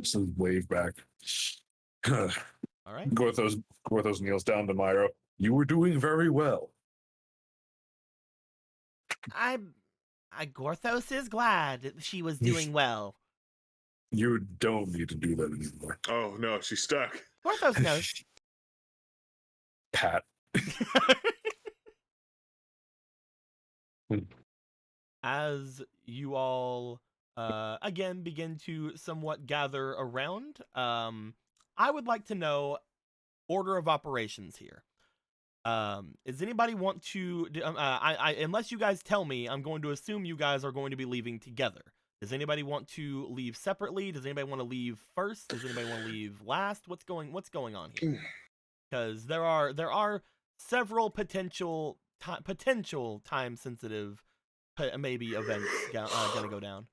Just wave back. All right. Gorthos kneels down to Myro. You were doing very well. Gorthos is glad that she was doing well. You don't need to do that anymore. Oh no, she's stuck. Gorthos knows. Pat. As you all again begin to somewhat gather around, I would like to know order of operations here. Does anybody want to? Unless you guys tell me, I'm going to assume you guys are going to be leaving together. Does anybody want to leave separately? Does anybody want to leave first? Does anybody want to leave last? What's going on here? Because there are several potential time sensitive maybe events gonna go down.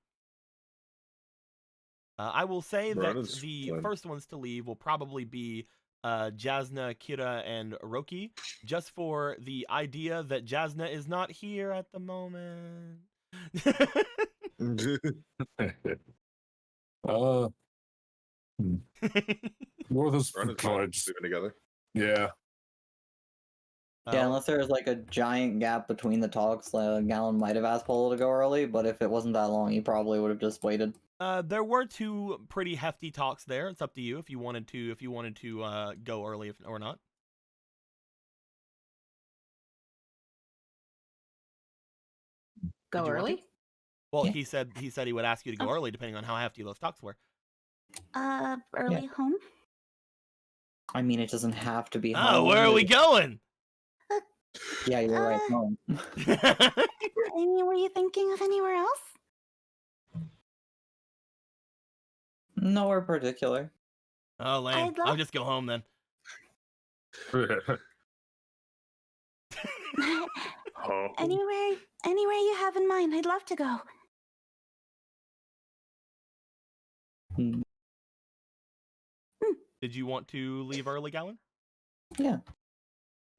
I will say that the first ones to leave will probably be Jasna, Kira, and Roki, just for the idea that Jasna is not here at the moment. More of those Sleeping together. Yeah. Yeah, unless there was like a giant gap between the talks, Gallon might have asked Polo to go early, but if it wasn't that long, he probably would have just waited. There were two pretty hefty talks there. It's up to you if you wanted to go early or not. Go early? Well, Yeah. he said he would ask you to go early depending on how hefty those talks were. Early home? I mean, it doesn't have to be home. Oh, where are we going? Yeah, you're right. Home. I mean, were you thinking of anywhere else? Nowhere particular. Oh, lame. I'd love- I'll just go home then. Oh. Anywhere you have in mind, I'd love to go. Mm, Did you want to leave early, Gallon? Yeah.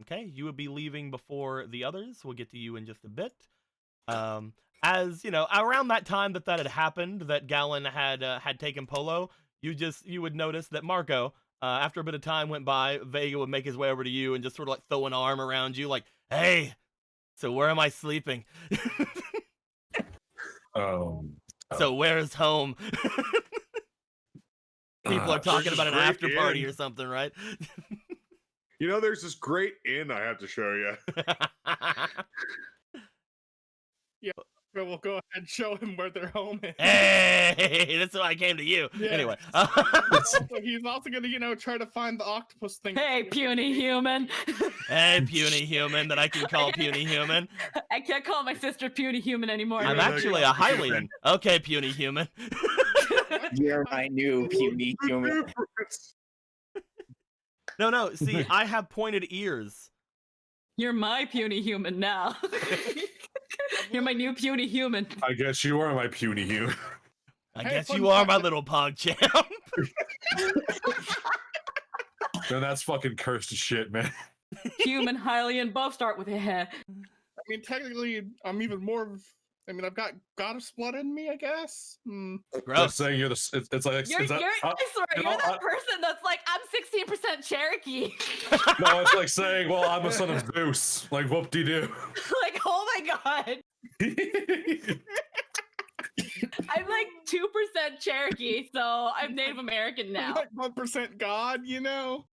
Okay, you would be leaving before the others. We'll get to you in just a bit. As you know, around that time that had happened, that Gallon had taken Polo, you would notice that Marco, after a bit of time went by, Vega would make his way over to you and just sort of like throw an arm around you, like, "Hey, so where am I sleeping? Um, So where's home?" People are talking There's about an this after great party inn. or something, right? You know, there's this great inn I have to show you. But we'll go ahead and show him where their home is. Hey, that's why I came to you. Yeah. Anyway. He's also gonna, try to find the octopus thing. Hey, puny human. Hey, puny human that I can call puny human. I can't call my sister puny human anymore. I'm Yeah, actually a Hylian. Okay, puny human. You're my new puny human. No, see, I have pointed ears. You're my puny human now. You're my new puny human. I guess you are my puny human. I Hey, guess fun you are fact my that- little pog champ. No, that's fucking cursed as shit, man. Human, Hylian, both start with a hair. I mean, technically, I'm even more of. I mean, I've got goddess blood in me, I guess. They're Gross. saying you're the. It's like. You're, is that, I swear, you you're know, that person that's like, I'm 16% Cherokee. no, it's like saying, well, I'm a son of Zeus. Like, whoop de doo. Like, oh my god. I'm like 2% Cherokee, so I'm Native American I'm now. like 1% God, you know.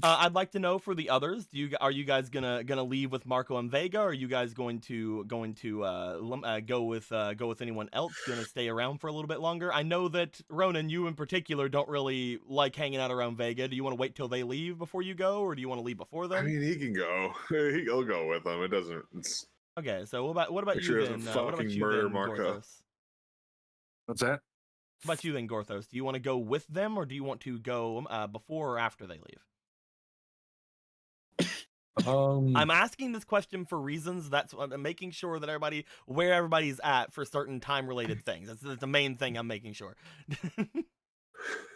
I'd like to know for the others. Are you guys gonna leave with Marco and Vega? Or are you guys go with anyone else? Gonna stay around for a little bit longer? I know that Ronan, you in particular, don't really like hanging out around Vega. Do you want to wait till they leave before you go, or do you want to leave before them? I mean, he can go. He'll go with them. It doesn't. It's Okay, so what about Make you sure he then? doesn't What about fucking you murder then, Marco. Gorthos? What's that? What about you then, Gorthos? Do you want to go with them, or do you want to go before or after they leave? I'm asking this question for reasons. That's what I'm making sure that where everybody's at for certain time-related things. That's the main thing I'm making sure.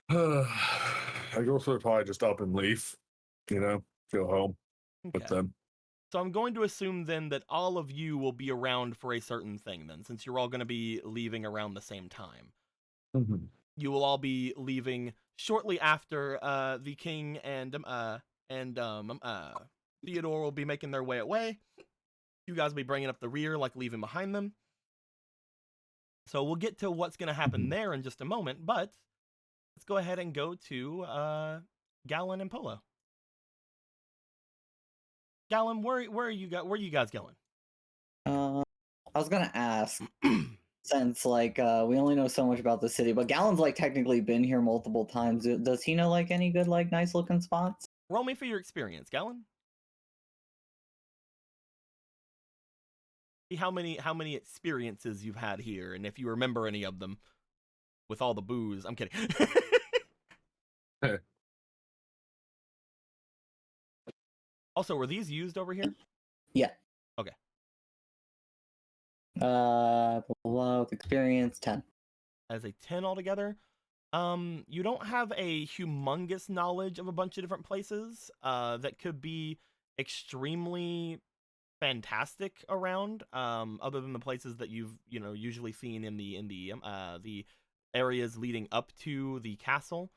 I go for probably just up and leave. You know, go home with Okay. them. So I'm going to assume then that all of you will be around for a certain thing then, since you're all going to be leaving around the same time. Mhm. You will all be leaving shortly after the king and Theodore will be making their way away. You guys will be bringing up the rear, like leaving behind them. So we'll get to what's going to happen there in just a moment, but let's go ahead and go to Gallon and Polo. Gallon, where are you guys going? I was gonna ask, since like we only know so much about the city, but Gallon's like technically been here multiple times. Does he know like any good like nice looking spots? Roll me for your experience, Gallon. See how many experiences you've had here, and if you remember any of them with all the booze. I'm kidding. Also, were these used over here? Yeah. Okay. With experience 10. As a 10 altogether. You don't have a humongous knowledge of a bunch of different places that could be extremely fantastic around, other than the places that you've usually seen in the areas leading up to the castle.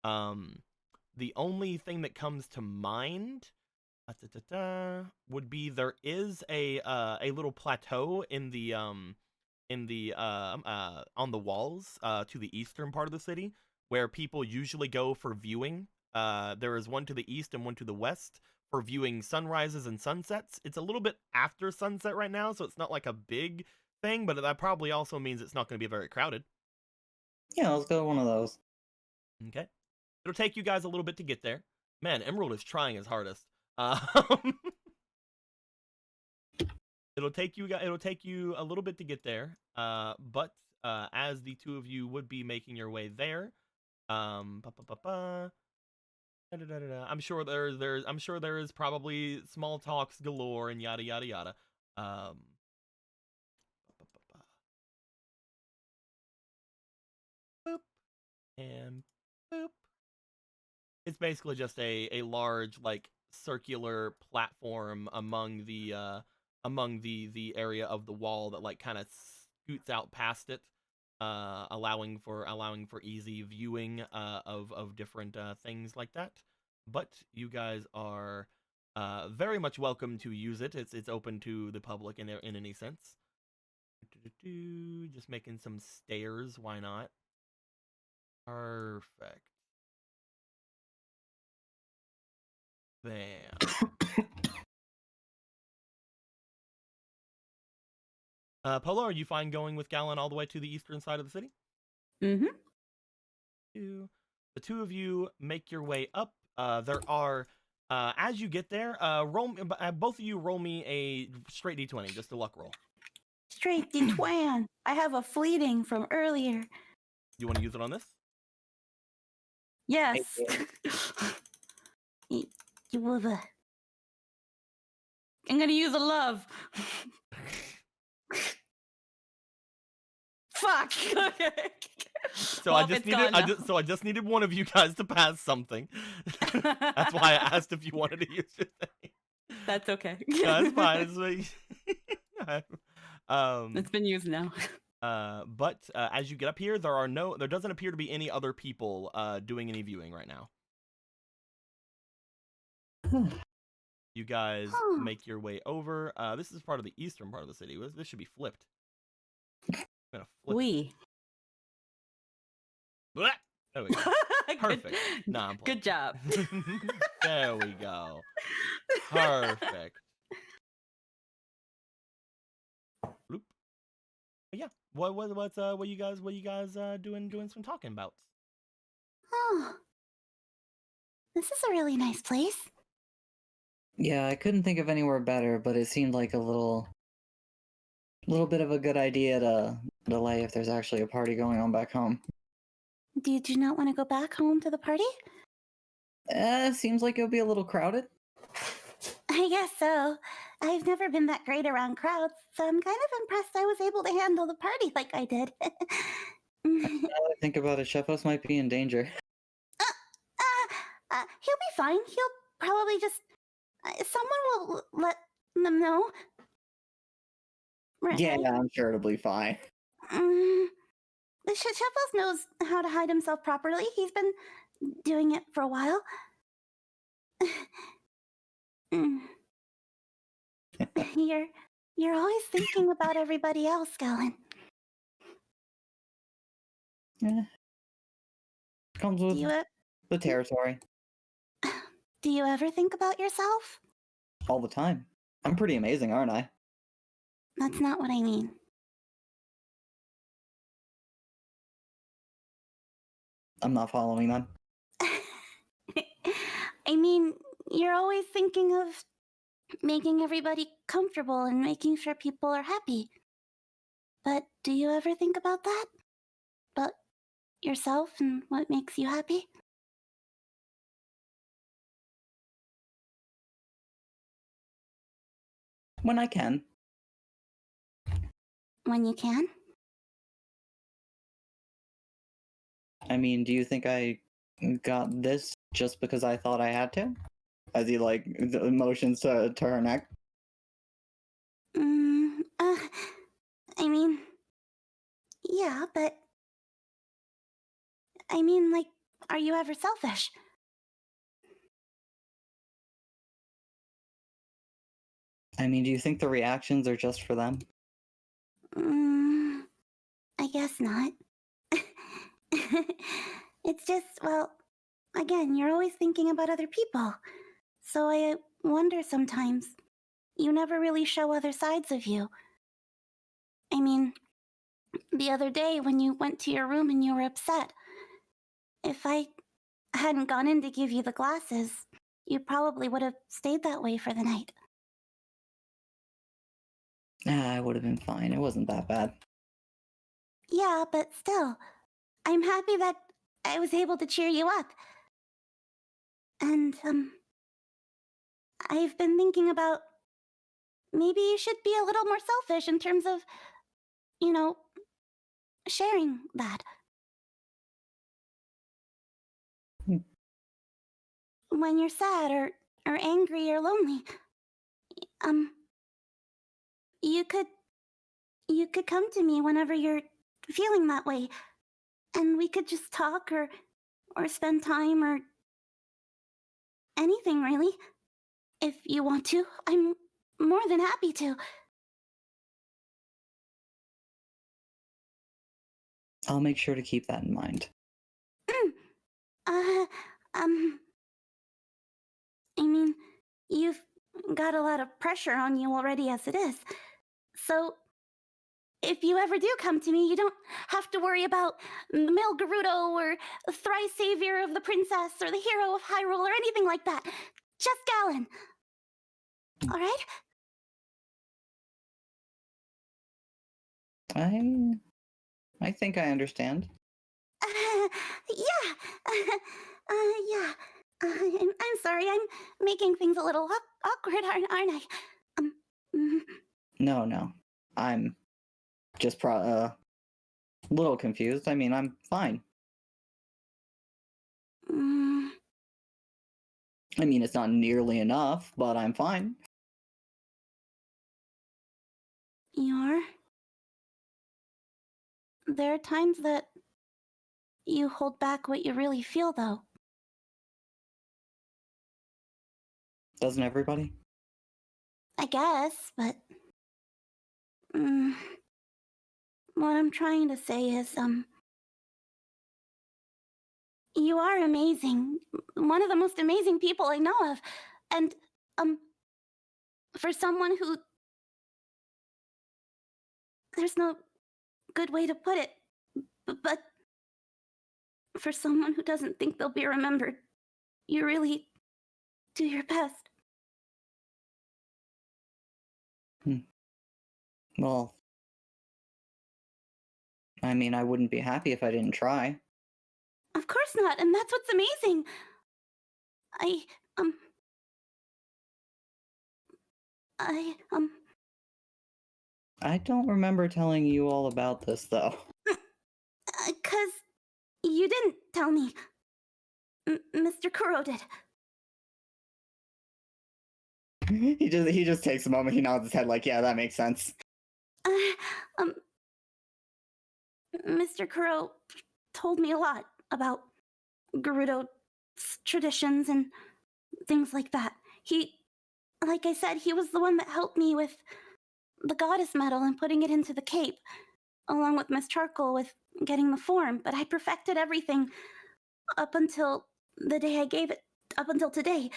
The only thing that comes to mind would be there is a little plateau in the on the walls to the eastern part of the city where people usually go for viewing. There is one to the east and one to the west for viewing sunrises and sunsets. It's a little bit after sunset right now, so it's not like a big thing, but that probably also means it's not going to be very crowded. Yeah, let's go to one of those. Okay. It'll take you guys a little bit to get there. Man, Emerald is trying his hardest. It'll take you a little bit to get there. But as the two of you would be making your way there, I'm sure there is probably small talks galore and yada yada yada. Boop. And boop. It's basically just a large like circular platform among the area of the wall that like kind of scoots out past it, allowing for easy viewing of different things like that. But you guys are very much welcome to use it. It's open to the public in any sense. Just making some stairs. Why not? Perfect. Bam. Polo, are you fine going with Gallon all the way to the eastern side of the city? Mm-hmm. The two of you make your way up. There are, as you get there, both of you roll me a straight d20, just a luck roll. Straight D-Twan. I have a fleeting from earlier. You want to use it on this? Yes. You will the. I'm gonna use a love. Fuck. Okay. So Well, I if just it's needed, gone now. I just needed one of you guys to pass something. That's why I asked if you wanted to use your thing. That's okay. No, it's fine. It's been used now. But as you get up here, there doesn't appear to be any other people doing any viewing right now. You guys make your way over. This is part of the eastern part of the city. This should be flipped. I'm gonna flip. Blah! There we go. Perfect. Nah, I'm playing. Good job. There we go. Perfect. Bloop. Yeah. What you guys doing some talking about? Oh. This is a really nice place. Yeah, I couldn't think of anywhere better, but it seemed like a little bit of a good idea to delay if there's actually a party going on back home. Did you not want to go back home to the party? Seems like it'll be a little crowded. I guess so. I've never been that great around crowds, so I'm kind of impressed I was able to handle the party like I did. Now that I think about it, Shepos might be in danger. He'll be fine. He'll probably just. Someone will let them know. Right? Yeah, I'm sure it'll be fine. Shepos knows how to hide himself properly. He's been doing it for a while. You're always thinking about everybody else, Galen. Yeah. Comes with Do the territory. you ever think about yourself? All the time. I'm pretty amazing, aren't I? That's not what I mean. I'm not following them. I mean, you're always thinking of making everybody comfortable and making sure people are happy. But do you ever think about that? About yourself and what makes you happy? When I can. When you can? I mean, do you think I got this just because I thought I had to? As he, like, the motions to her neck? I mean, yeah, but I mean, like, are you ever selfish? I mean, do you think the reactions are just for them? I guess not. It's just, well, again, you're always thinking about other people. So I wonder sometimes, you never really show other sides of you. I mean, the other day when you went to your room and you were upset, if I hadn't gone in to give you the glasses, you probably would have stayed that way for the night. I would have been fine. It wasn't that bad. Yeah, but still, I'm happy that I was able to cheer you up. And, I've been thinking about maybe you should be a little more selfish in terms of, sharing that. when you're sad or angry or lonely, um, you could come to me whenever you're feeling that way, and we could just talk or spend time or anything really. If you want to, I'm more than happy to. I'll make sure to keep that in mind. uh, um, I mean, you've got a lot of pressure on you already as it is. So, if you ever do come to me, you don't have to worry about Mil Gerudo or thrice savior of the princess or the hero of Hyrule or anything like that. Just Galen. Alright? I think I understand. Yeah. Yeah. I'm sorry. I'm making things a little awkward, aren't I? Mm, No. I'm just a little confused. I mean, I'm fine. mm, I mean, it's not nearly enough, but I'm fine. you're. There are times that you hold back what you really feel, though. Doesn't everybody? I guess, but. Mm, what I'm trying to say is, you are amazing. One of the most amazing people I know of. And, for someone who. There's no good way to put it, but for someone who doesn't think they'll be remembered, you really do your best. Well, I mean, I wouldn't be happy if I didn't try. Of course not, and that's what's amazing. I, um, I, um, I don't remember telling you all about this, though. 'cause you didn't tell me. Mr. Kuro did. He just takes a moment. He nods his head like, yeah, that makes sense. Uh, um, Mr. Kuro told me a lot about Gerudo traditions and things like that. Like I said, he was the one that helped me with the goddess medal and putting it into the cape, along with Miss Charcoal with getting the form, but I perfected everything up until the day I gave it, up until today.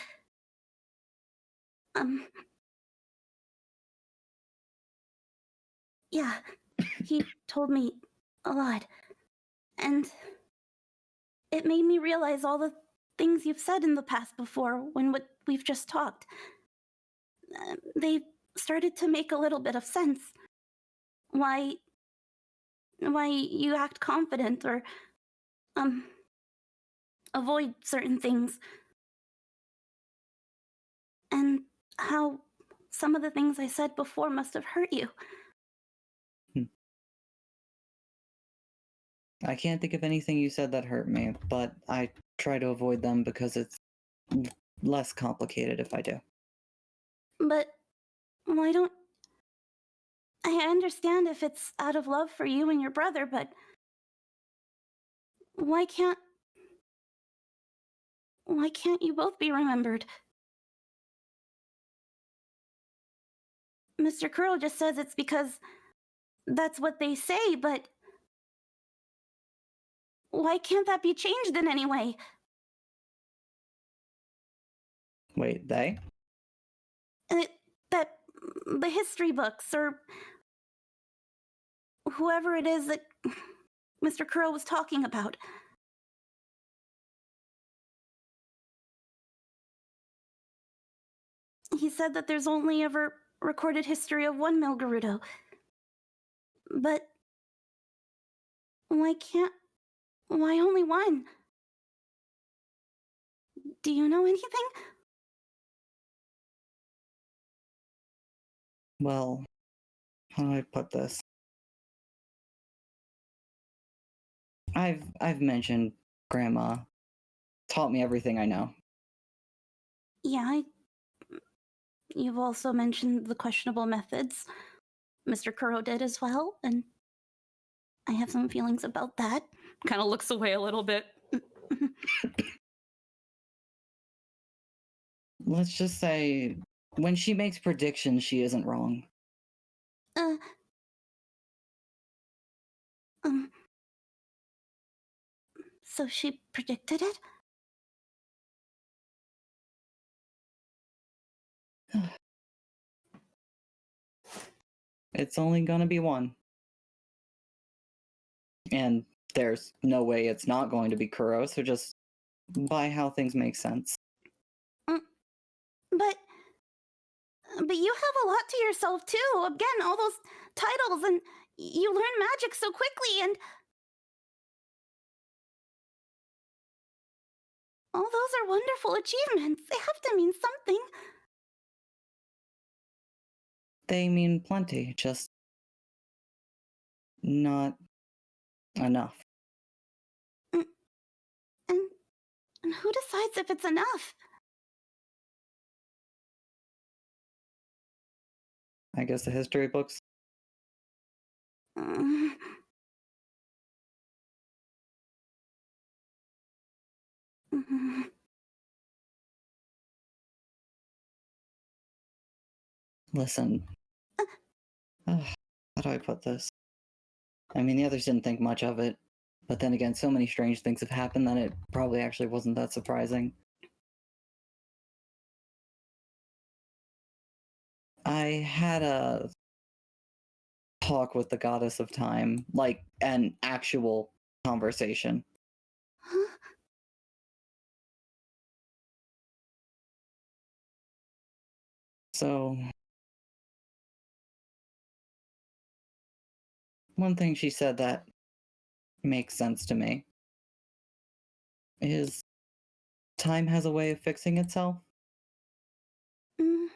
Yeah, he told me a lot, and it made me realize all the things you've said in the past before when we've just talked. They started to make a little bit of sense. Why you act confident or, avoid certain things. And how some of the things I said before must have hurt you. I can't think of anything you said that hurt me, but I try to avoid them because it's less complicated if I do. But why don't... I understand if it's out of love for you and your brother, but why can't you both be remembered? Mr. Curl just says it's because that's what they say, but why can't that be changed in any way? Wait, they? That the history books or whoever it is that Mr. Curl was talking about. He said that there's only ever recorded history of one Mil Gerudo. But why only one? Do you know anything? Well, how do I put this? I've mentioned Grandma taught me everything I know. Yeah, you've also mentioned the questionable methods. Mr. Kuro did as well, and I have some feelings about that. Kind of looks away a little bit. Let's just say when she makes predictions, she isn't wrong. Uh, um, so she predicted it? It's only gonna be one. And there's no way it's not going to be Kuro, so just buy how things make sense. But you have a lot to yourself too. Again, all those titles, and you learn magic so quickly, and all those are wonderful achievements. They have to mean something. They mean plenty, just not enough. And who decides if it's enough? I guess the history books. Mm. Mhm. Listen. How do I put this? I mean, the others didn't think much of it, but then again, so many strange things have happened that it probably actually wasn't that surprising. I had a talk with the goddess of time, like an actual conversation. Huh? So, one thing she said that makes sense to me is time has a way of fixing itself. Mm.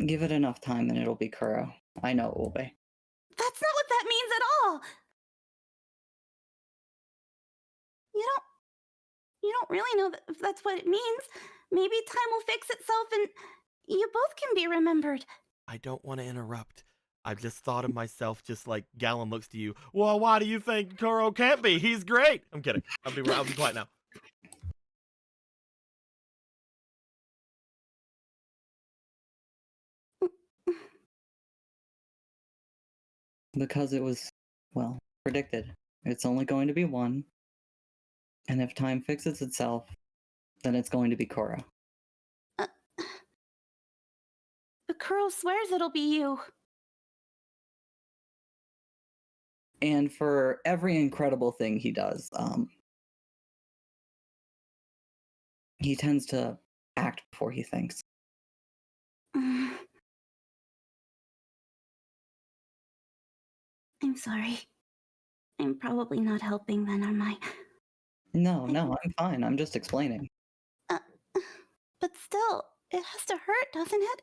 Give it enough time and it'll be Kuro. I know it will be. That's not what that means at all. You don't really know if that's what it means. Maybe time will fix itself and you both can be remembered. I don't want to interrupt. I've just thought of myself just like Gallon looks to you. Well, why do you think Kuro can't be? He's great. I'm kidding. I'll be quiet now. Because it was, well, predicted. It's only going to be one. And if time fixes itself, then it's going to be Kuro. But Kuro swears it'll be you. And for every incredible thing he does, he tends to act before he thinks. Mm. I'm sorry. I'm probably not helping then, am I? No, I'm fine. I'm just explaining. But still, it has to hurt, doesn't it?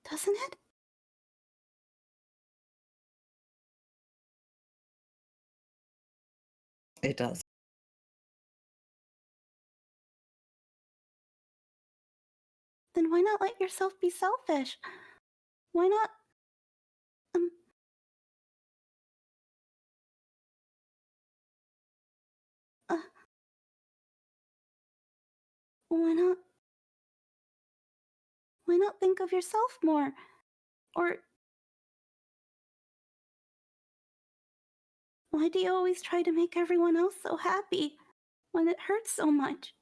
Doesn't it? It does. Then why not let yourself be selfish? Why not, um... Uh, why not... Why not think of yourself more? Or... Why do you always try to make everyone else so happy when it hurts so much?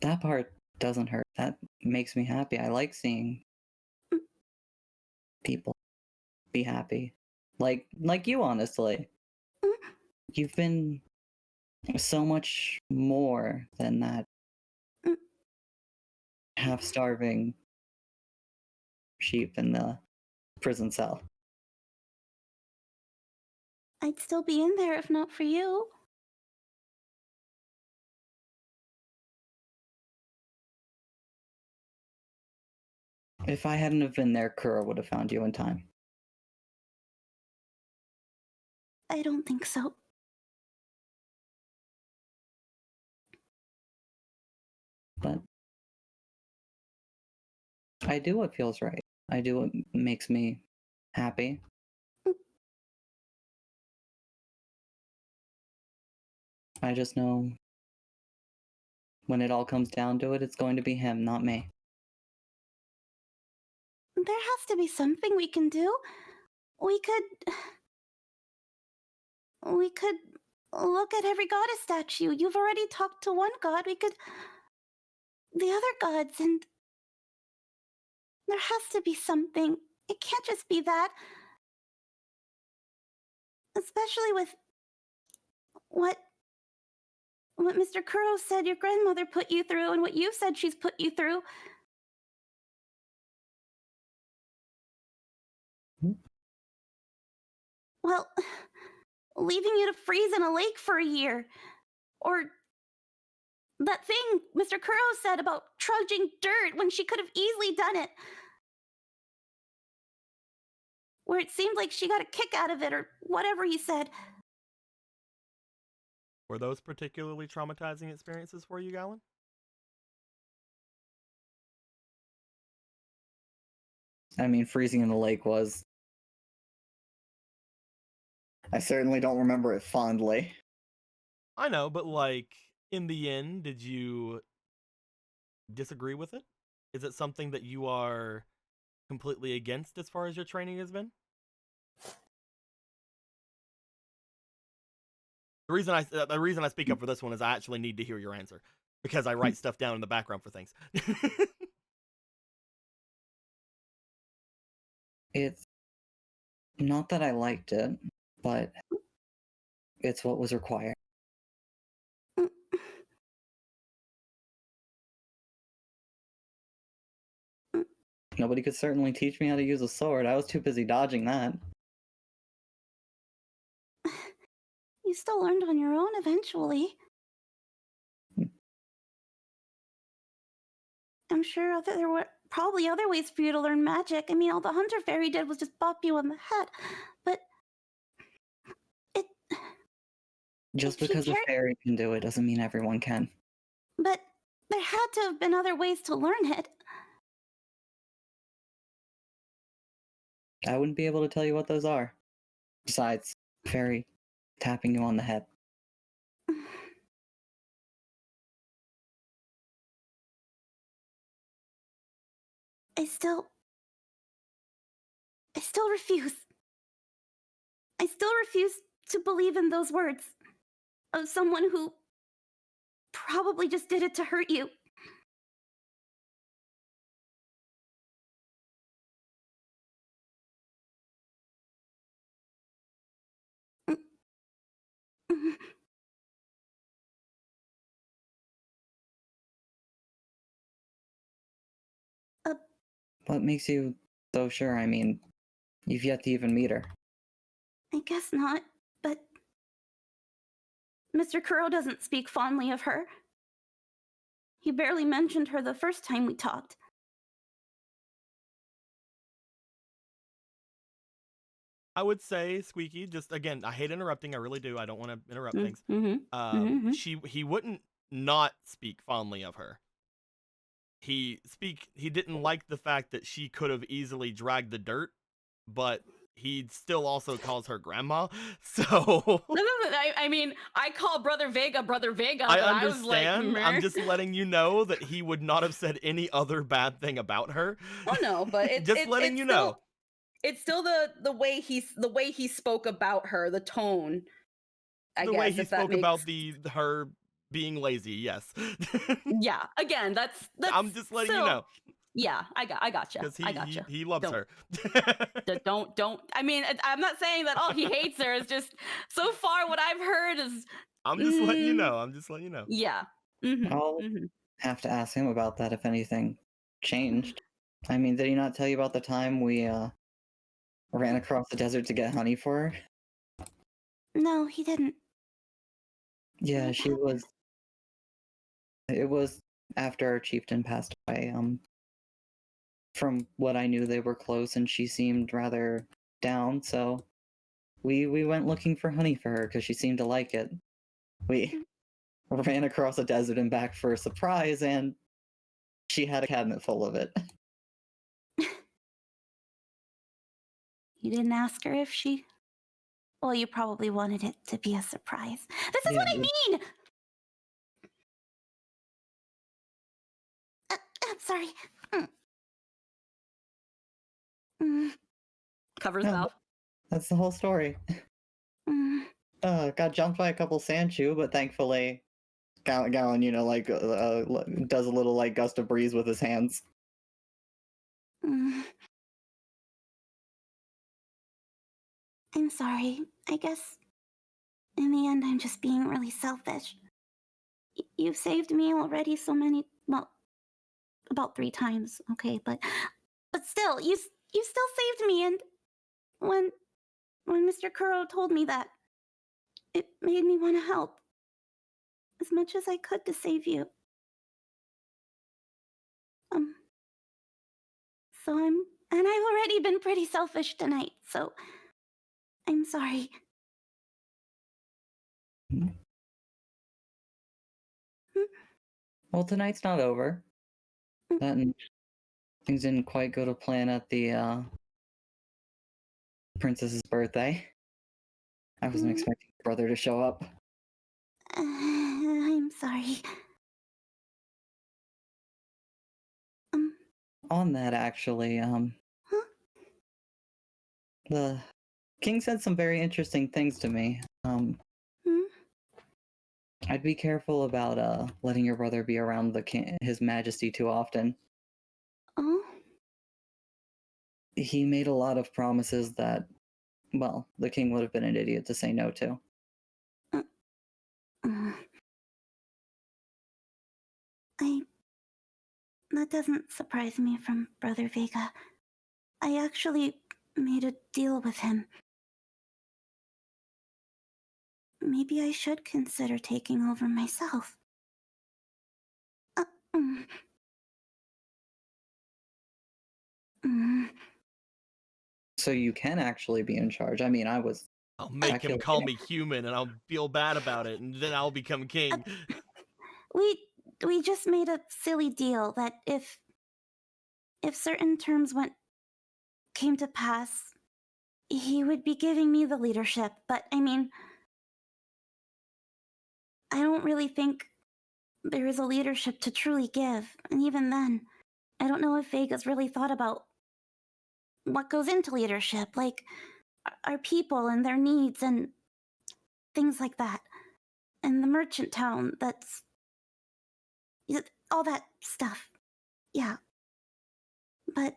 That part doesn't hurt. That makes me happy. I like seeing people be happy. Like you, honestly. Mm. You've been so much more than that Mm. half-starving sheep in the prison cell. I'd still be in there if not for you. If I hadn't have been there, Kuro would have found you in time. I don't think so. But I do what feels right. I do what makes me happy. I just know when it all comes down to it, it's going to be him, not me. There has to be something we can do. We could look at every goddess statue. You've already talked to one god. We could the other gods, and there has to be something. It can't just be that. Especially with what Mr. Kuro said your grandmother put you through and what you said she's put you through. Well, leaving you to freeze in a lake for a year. Or that thing Mr. Kuro said about trudging dirt when she could have easily done it. Where it seemed like she got a kick out of it, or whatever he said. Were those particularly traumatizing experiences for you, Galen? I mean, freezing in the lake was. I certainly don't remember it fondly. I know, but like, in the end, did you disagree with it? Is it something that you are completely against as far as your training has been? The reason I speak up for this one is I actually need to hear your answer because I write stuff down in the background for things. It's not that I liked it, but it's what was required. Nobody could certainly teach me how to use a sword. I was too busy dodging that. You still learned on your own eventually. I'm sure there were probably other ways for you to learn magic. I mean, all the Hunter Fairy did was just bop you on the head. But it... Just if she because a cared- fairy can do it doesn't mean everyone can. But there had to have been other ways to learn it. I wouldn't be able to tell you what those are. Besides, fairy tapping you on the head. I still refuse. I still refuse to believe in those words of someone who probably just did it to hurt you. What makes you so sure? I mean, you've yet to even meet her. I guess not, but Mr. Kuro doesn't speak fondly of her. He barely mentioned her the first time we talked. I would say, Squeaky, just again, I hate interrupting. I really do. I don't want to interrupt things. He wouldn't not speak fondly of her. He didn't like the fact that she could have easily dragged the dirt, but he still also calls her grandma. So I mean, I call Brother Vega Brother Vega. I but understand. I was like, I'm just letting you know that he would not have said any other bad thing about her. Oh no, but it's just letting you know. It's still the way he spoke about her, the tone. The way he spoke about her being lazy, yes. Yeah, again, that's I'm just letting you know. Yeah, I gotcha. Because I gotcha. He loves her. Don't. I mean, I'm not saying that. Oh, he hates her. It's just so far what I've heard is. I'm just letting you know. I'm just letting you know. Yeah. I'll have to ask him about that if anything changed. I mean, did he not tell you about the time we ran across the desert to get honey for her? No, he didn't. Yeah, she was. It was after our chieftain passed away. from what I knew, they were close, and she seemed rather down. So we went looking for honey for her because she seemed to like it. We ran across a desert and back for a surprise, and she had a cabinet full of it. You didn't ask her if she. Well, you probably wanted it to be a surprise. This is Yeah, what I mean! I'm sorry. Mm. Mm, Covers No, mouth. that's the whole story. mm, Got jumped by a couple Sandshrew, but thankfully, Gallon, does a little like gust of breeze with his hands. mm. I'm sorry. I guess in the end, I'm just being really selfish. You've saved me already so many. Well, about 3 times, okay, but still, you still saved me, and when Mr. Kuro told me that, it made me want to help as much as I could to save you. So and I've already been pretty selfish tonight, so I'm sorry. Well, tonight's not over. Mm. That things didn't quite go to plan at the princess's birthday. I wasn't Mm. expecting your brother to show up. I'm sorry. On that, actually, Huh? the king said some very interesting things to me. Hmm? I'd be careful about letting your brother be around His Majesty too often. Oh? He made a lot of promises that, well, the king would have been an idiot to say no to. Mm. That doesn't surprise me from Brother Vega. I actually made a deal with him. Maybe I should consider taking over myself. Mm. Mm. So you can actually be in charge. I mean, I was. I'll make him Calculating. call me human, and I'll feel bad about it, and then I'll become king. We just made a silly deal that if certain terms came to pass, he would be giving me the leadership. But I mean, I don't really think there is a leadership to truly give, and even then, I don't know if Vega's really thought about what goes into leadership, like our people and their needs and things like that. And the merchant town, that's all that stuff. Yeah. But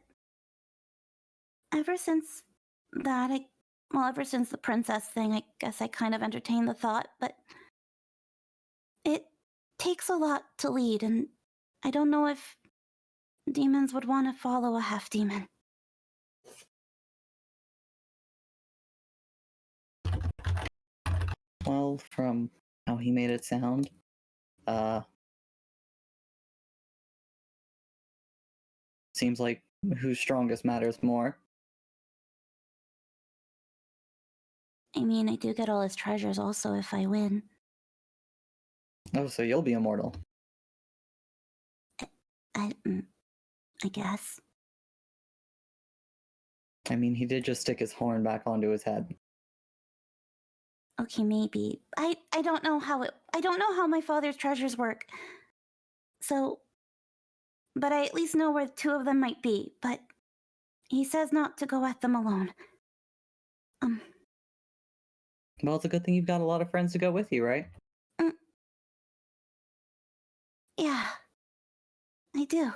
ever since that, ever since the princess thing, I guess I kind of entertained the thought, but it takes a lot to lead, and I don't know if demons would want to follow a half demon. Well, from how he made it sound, seems like who's strongest matters more. I mean, I do get all his treasures also if I win. Oh, so you'll be immortal. I guess. I mean, he did just stick his horn back onto his head. Okay, maybe. I don't know how I don't know how my father's treasures work. So, but I at least know where 2 of them might be, but he says not to go at them alone. Well, it's a good thing you've got a lot of friends to go with you, right? Yeah. I do.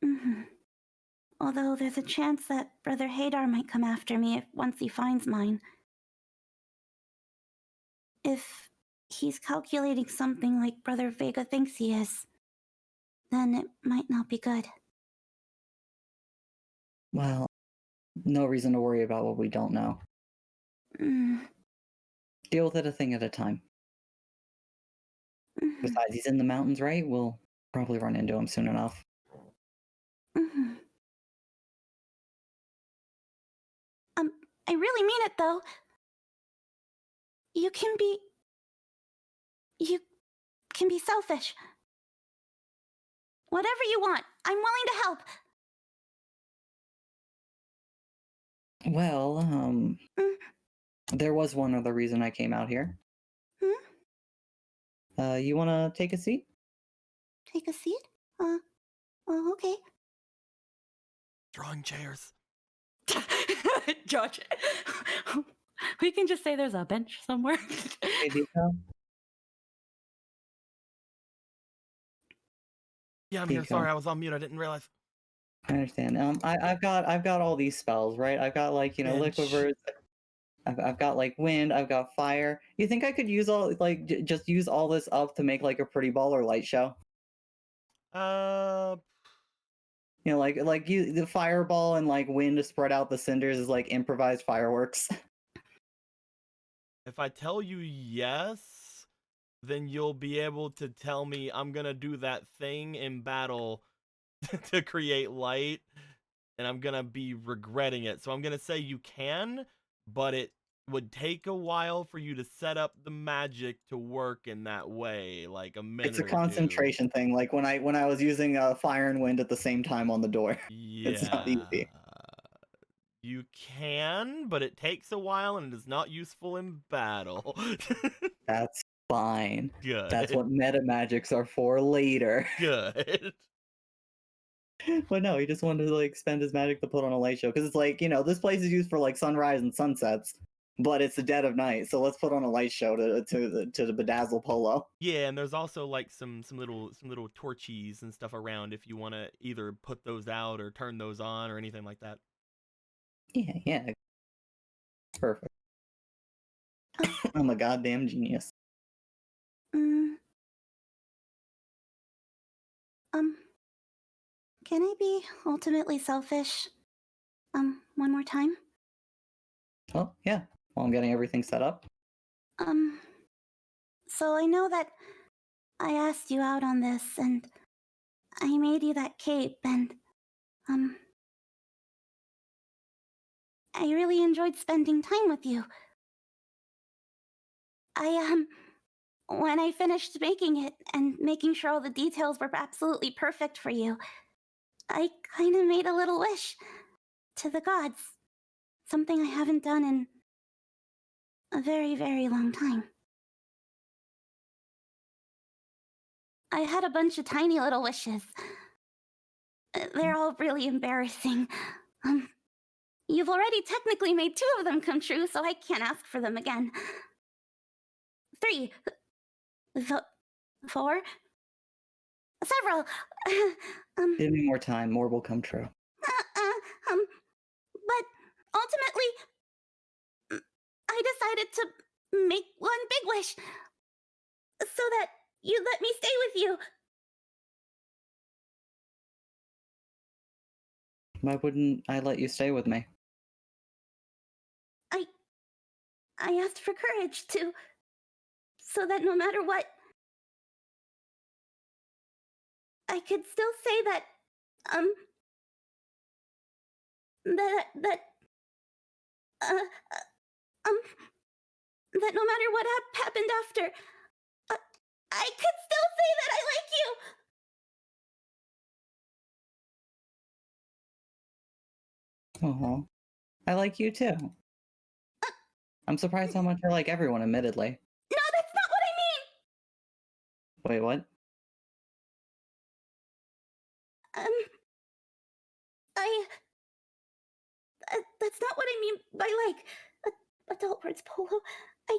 Mhm. Although there's a chance that Brother Hadar might come after me once he finds mine. If he's calculating something like Brother Vega thinks he is, then it might not be good. Well, no reason to worry about what we don't know. Mm. Deal with it a thing at a time. Besides, he's in the mountains, right? We'll probably run into him soon enough. Mhm. I really mean it though. You can be. You can be selfish. Whatever you want, I'm willing to help. Well, Mm. there was one other reason I came out here. You want to take a seat? Take a seat? Oh, okay. Drawing chairs. Judge. We can just say there's a bench somewhere. Hey, Deco. Yeah, I'm here. Deco. Sorry, I was on mute. I didn't realize. I understand. I've got all these spells, right? I've got like Bench. liquid. I've got like wind. I've got fire. You think I could use all just use all this up to make like a pretty ball or light show? You know, like you the fireball and like wind to spread out the cinders is like improvised fireworks. If I tell you yes, then you'll be able to tell me I'm gonna do that thing in battle to create light, and I'm gonna be regretting it. So I'm gonna say you can, but it would take a while for you to set up the magic to work in that way, like a minute It's a or two. concentration thing. Like when I was using fire and wind at the same time on the door. It's not Yeah. easy. You can, but it takes a while and it is not useful in battle. That's fine. Good. That's what meta magics are for later. Good. But no, he just wanted to like spend his magic to put on a light show because it's like this place is used for like sunrise and sunsets, but it's the dead of night, so let's put on a light show to the bedazzle polo. Yeah, and there's also like some little torchies and stuff around if you want to either put those out or turn those on or anything like that. Yeah. Perfect. I'm a goddamn genius. Can I be ultimately selfish? One more time? Oh, yeah. While I'm getting everything set up. So I know that I asked you out on this, and I made you that cape, and, I really enjoyed spending time with you. When I finished making it and making sure all the details were absolutely perfect for you, I kind of made a little wish to the gods. Something I haven't done in a very, very long time. I had a bunch of tiny little wishes. They're all really embarrassing. You've already technically made 2 of them come true, so I can't ask for them again. 3. 4. Several. Give me more time. More will come true. But ultimately, I decided to make one big wish so that you'd let me stay with you. Why wouldn't I let you stay with me? I asked for courage to, so that no matter what, I could still say that, that no matter what happened after, I could still say that I like you. Oh, I like you too. I'm surprised how much I like everyone, admittedly. No, that's not what I mean. Wait, what? That's not what I mean by like adult words, Polo. I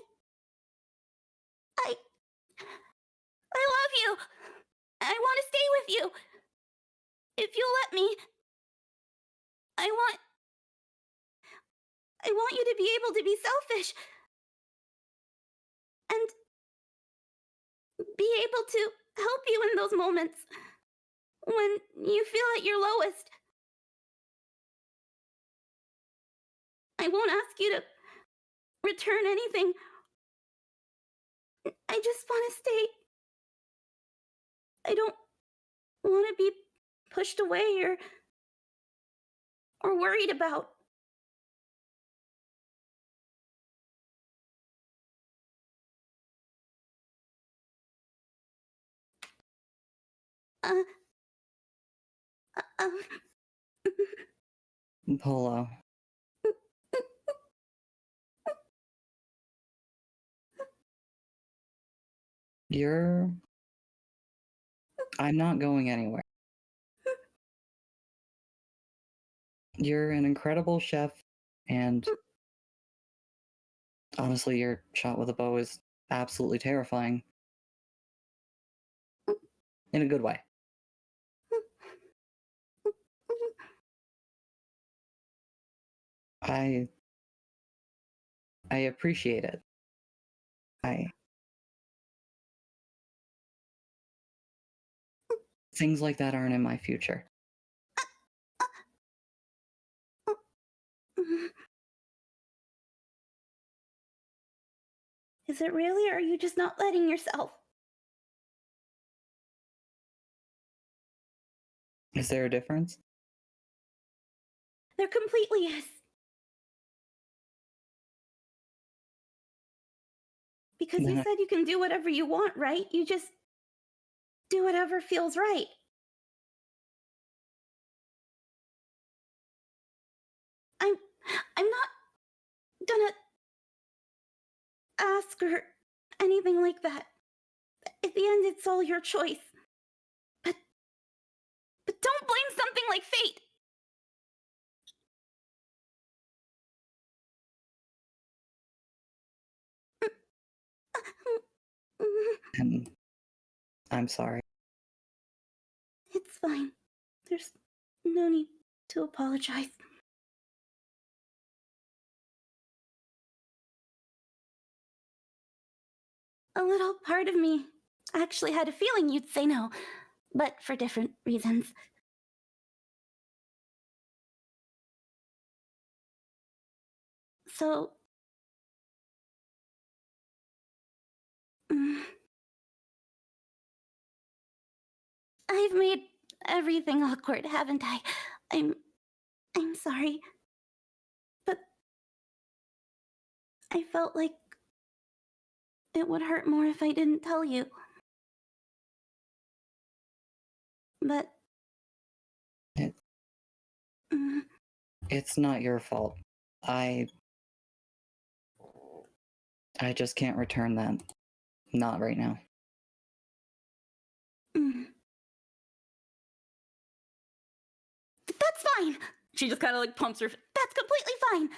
love you. I want to stay with you. If you'll let me, I want you to be able to be selfish and be able to help you in those moments when you feel at your lowest. I won't ask you to return anything. I just want to stay I don't want to be pushed away or worried about. Uh, uh, Polo, you're. I'm not going anywhere. You're an incredible chef, and honestly, your shot with a bow is absolutely terrifying. In a good way. I appreciate it. Things like that aren't in my future. Is it really, or are you just not letting yourself? Is there a difference? There completely is. Because you said you can do whatever you want, right? You just do whatever feels right. I'm not gonna ask or anything like that. At the end, it's all your choice. But don't blame something like fate. And I'm sorry. It's fine. There's no need to apologize. A little part of me actually had a feeling you'd say no, but for different reasons. So... I've made everything awkward, haven't I? I'm sorry. But I felt like it would hurt more if I didn't tell you. But... It's not your fault. I just can't return that. Not right now. That's fine. She just kind of like pumps her. That's completely fine.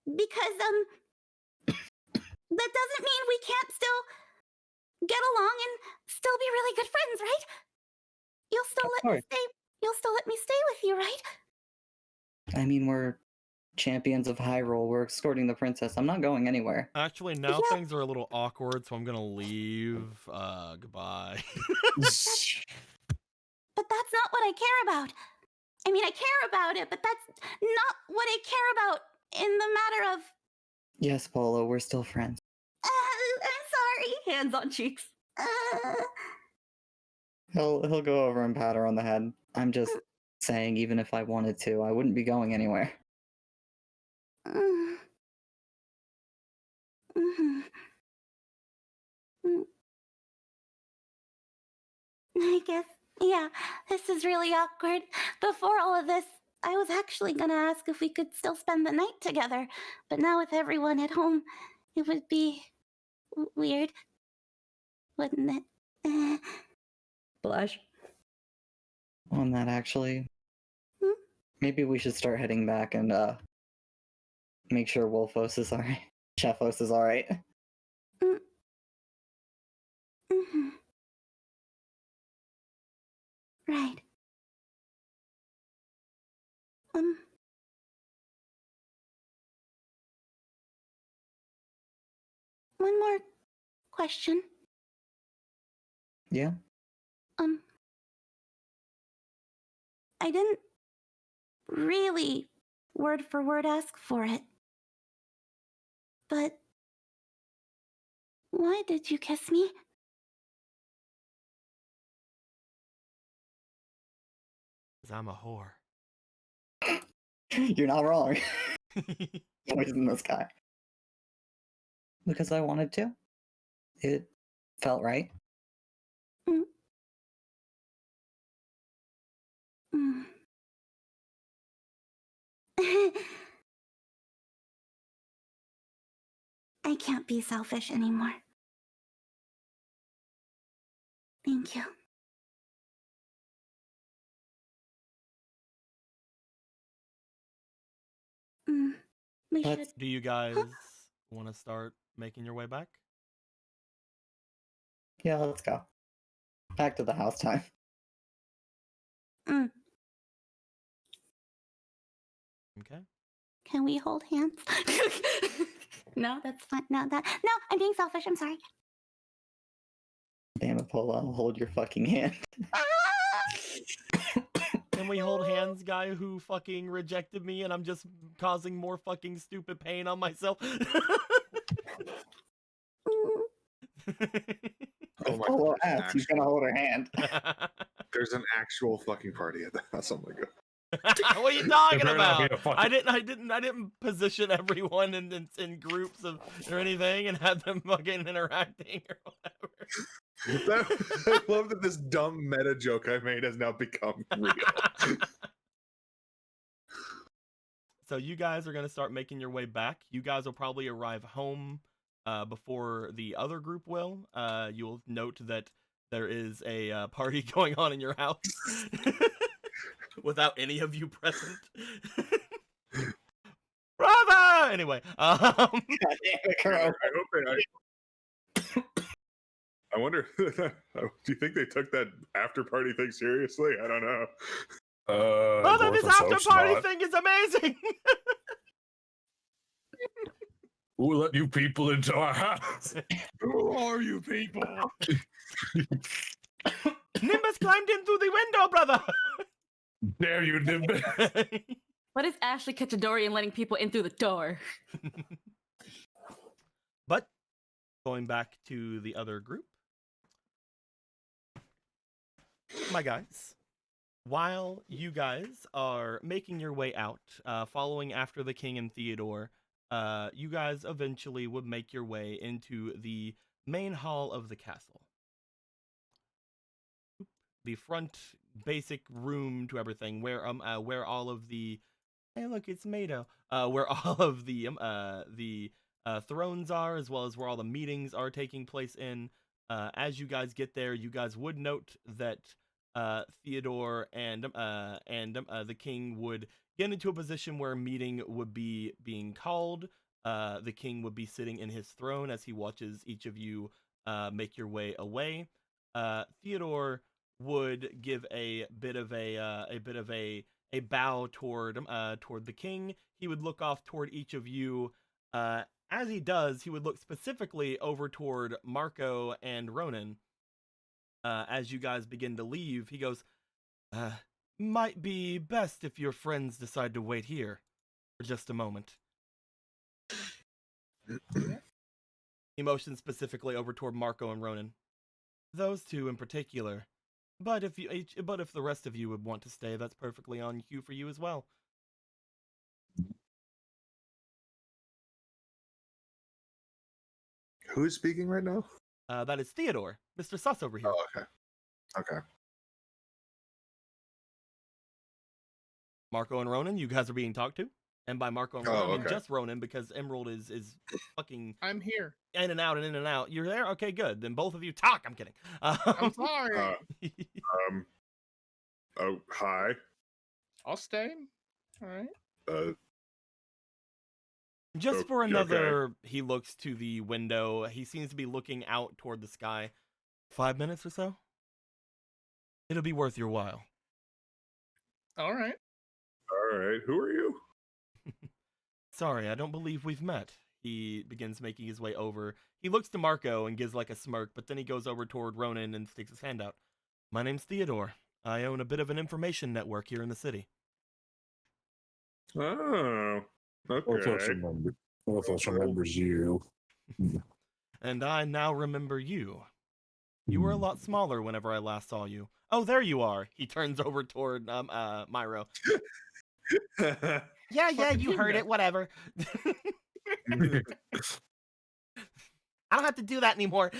Because that doesn't mean we can't still get along and still be really good friends, right? You'll still let me stay. You'll still let me stay with you, right? I mean, we're champions of Hyrule. We're escorting the princess. I'm not going anywhere. Actually, now things are a little awkward, so I'm gonna leave. Goodbye. But that's not what I care about. I mean, I care about it, but that's not what I care about in the matter of... Yes, Polo, we're still friends. I'm sorry. Hands on cheeks. He'll go over and pat her on the head. I'm just saying, even if I wanted to, I wouldn't be going anywhere. I guess, yeah, this is really awkward. Before all of this, I was actually gonna ask if we could still spend the night together, but now with everyone at home, it would be weird, wouldn't it? Blush. On that, actually, maybe we should start heading back and make sure Wolfos is alright. Chefos is alright. Right. One more question. Yeah? I didn't really word for word ask for it. But Why did you kiss me? Because I'm a whore. You're not wrong. Voice in the sky. Because I wanted to. It felt right. Mm. Mm. I can't be selfish anymore. Thank you. We should. Do you guys want to start making your way back? Yeah, let's go. Back to the house time. Okay. Can we hold hands? No, that's fine. No, I'm being selfish. I'm sorry. Damn it, Paula, I'll hold your fucking hand. Can we hold hands, guy who fucking rejected me and I'm just causing more fucking stupid pain on myself? If my Paula God, there's an asks, he's gonna hold her hand. There's an actual fucking party at the house. Oh my God. What are you talking There better not be about? a fucking- I didn't position everyone in groups of or anything and have them fucking interacting or whatever. I love that this dumb meta joke I made has now become real. So you guys are gonna start making your way back. You guys will probably arrive home before the other group will. You'll note that there is a party going on in your house without any of you present. Bravo! Anyway, God damn it, Crow. I wonder. Do you think they took that after party thing seriously? I don't know. brother, this Gorthos after hopes party not. thing is amazing. Who let you people into our house? Who are you people? Nimbus climbed in through the window, brother. Dare you, Nimbus? What is Ashley Kachadorian letting people in through the door? But going back to the other group, my guys, while you guys are making your way out, following after the king and Theodore, you guys eventually would make your way into the main hall of the castle. The front basic room to everything, where all of the hey look, it's Mado. Where all of the thrones are, as well as where all the meetings are taking place in. As you guys get there, you guys would note that Theodore and the king would get into a position where a meeting would be being called. The king would be sitting in his throne as he watches each of you make your way away. Theodore would give a bit of a bow toward the king. He would look off toward each of you. As he does, he would look specifically over toward Marco and Ronan. As you guys begin to leave, he goes, might be best if your friends decide to wait here for just a moment. He motions specifically over toward Marco and Ronan. Those two in particular. But if the rest of you would want to stay, that's perfectly on cue for you as well. Who's speaking right now? That is Theodore, Mr. Sus over here. Oh, okay. Okay. Marco and Ronan, you guys are being talked to. And by Marco and Ronan, I mean just Ronan, because Emerald is fucking I'm here. in and out and in and out. You're there? Okay, good. Then both of you talk. I'm kidding. I'm sorry. Oh, hi. I'll stay. All right. Just for Okay. another, he looks to the window. He seems to be looking out toward the sky. 5 minutes or so? It'll be worth your while. All right. All right. Who are you? Sorry, I don't believe we've met. He begins making his way over. He looks to Marco and gives like a smirk, but then he goes over toward Ronan and sticks his hand out. My name's Theodore. I own a bit of an information network here in the city. Oh, okay. Gorthos remembers you. and I now remember you. You were a lot smaller whenever I last saw you. Oh, there you are. He turns over toward Myro. Yeah, you heard it. Whatever. I don't have to do that anymore.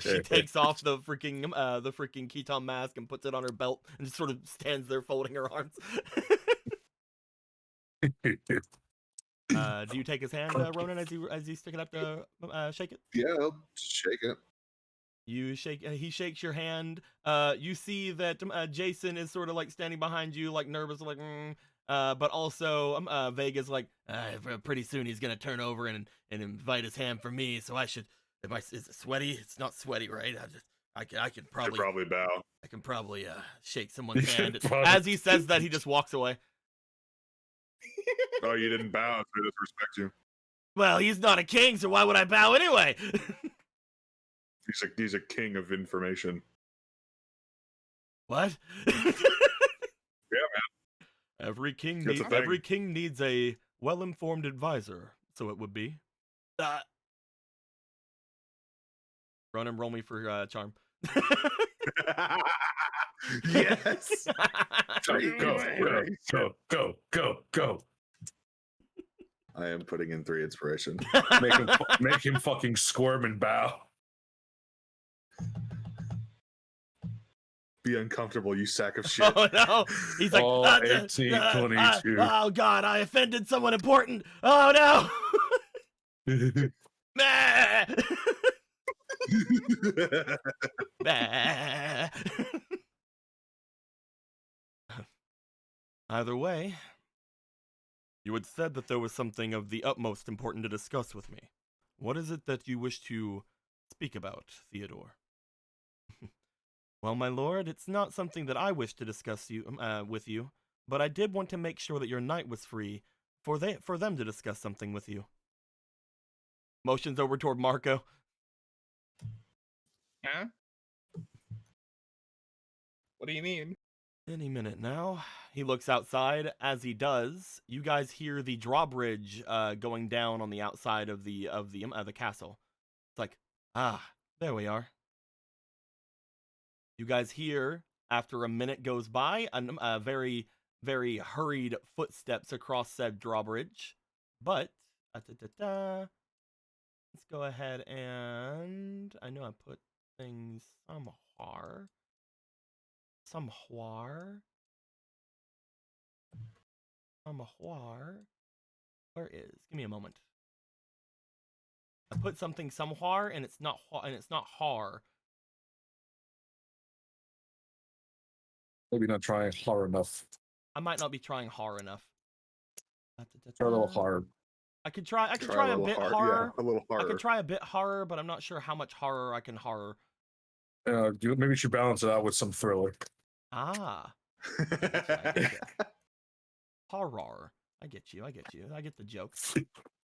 She takes off the freaking Keton mask and puts it on her belt and just sort of stands there folding her arms. Do you take his hand, Ronan, as you stick it up to shake it? Yeah, I'll shake it. You shake. He shakes your hand. You see that Jason is sort of like standing behind you, like nervous, like. But also, Vega's like, pretty soon he's gonna turn over and invite his hand for me. So I should. Is it sweaty? It's not sweaty, right? I can probably bow. I can probably shake someone's hand. As he says that, he just walks away. Oh, you didn't bow, so I disrespect you. Well, he's not a king, so why would I bow anyway? He's a king of information. What? Yeah, man. Every king That's a thing. every king needs a well-informed advisor. So it would be. Ronan, roll me for charm. Yes. Go. I am putting in 3 inspiration. Make him fucking squirm and bow. Be uncomfortable, you sack of shit. Oh no! He's like, 1822. oh god, I offended someone important. Oh no! Bah! Bah! Either way, you had said that there was something of the utmost important to discuss with me. What is it that you wish to speak about, Theodore? Well, my lord, it's not something that I wish to discuss with you, but I did want to make sure that your knight was free for them to discuss something with you. Motions over toward Marco. Huh? What do you mean? Any minute now. He looks outside. As he does, you guys hear the drawbridge going down on the outside of the castle. It's like, there we are. You guys hear, after a minute goes by, a very, very hurried footsteps across said drawbridge. But, let's go ahead and, I know I put things somewhere. Where is? Give me a moment. I put something somewhere, and it's not har. Maybe not trying hard enough. I might not be trying hard enough. Try a little hard. I could try a bit hard, horror. Yeah, a little I harder. could try a bit horror, but I'm not sure how much horror I can horror. Maybe you should balance it out with some thriller. Ah. I get you. Horror. I get you. I get the joke.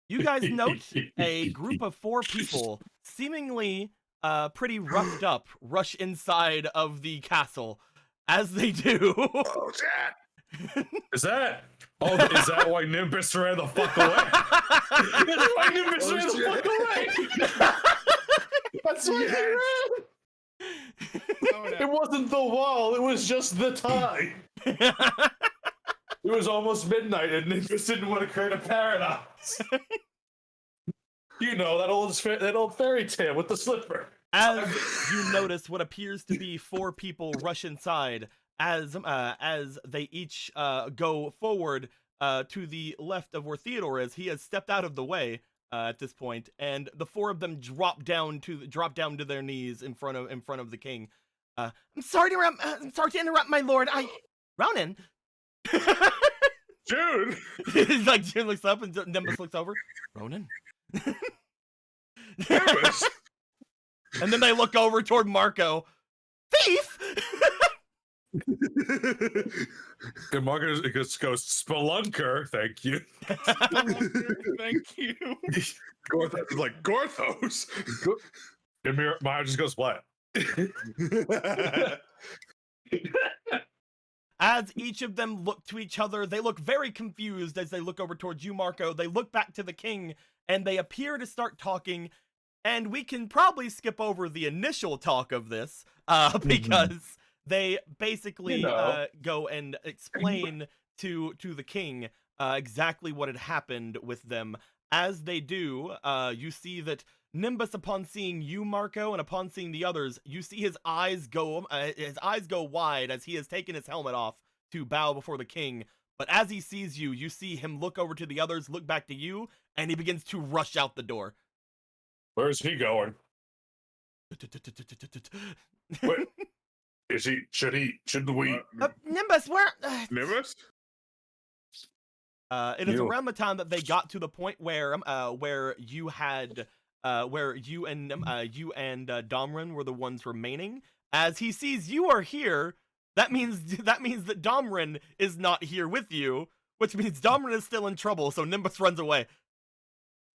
You guys note a group of 4 people, seemingly pretty roughed up, rush inside of the castle. As they do. Oh, shit. Is that why Nimbus ran the fuck away? That's why Nimbus ran the fuck away. That's why they ran. Oh, no. It wasn't the wall. It was just the time. It was almost midnight, and Nimbus didn't want to create a paradox. You know that old fairy tale with the slipper. As you notice what appears to be 4 people rush inside, as they each go forward to the left of where Theodore is. He has stepped out of the way at this point, and the 4 of them drop down to their knees in front of the king. I'm sorry to interrupt, my lord. Ronan. June. He's like, June looks up and Nimbus looks over. Ronan. Nimbus. And then they look over toward Marco. Thief! And Marco goes, Spelunker, thank you. Thank you. Gorthos is like, Gorthos? And Maya just goes, what? As each of them look to each other, they look very confused as they look over towards you, Marco. They look back to the king, and they appear to start talking. And we can probably skip over the initial talk of this, because they basically go and explain to the king exactly what had happened with them. As they do, you see that Nimbus, upon seeing you, Marco, and upon seeing the others, you see his eyes go wide as he has taken his helmet off to bow before the king. But as he sees you, you see him look over to the others, look back to you, and he begins to rush out the door. Where's he going? Wait, shouldn't we? Nimbus, where? Nimbus? It is around the time that they got to the point where you had where you and Domran were the ones remaining. As he sees you are here, that means that Domran is not here with you, which means Domran is still in trouble. So Nimbus runs away.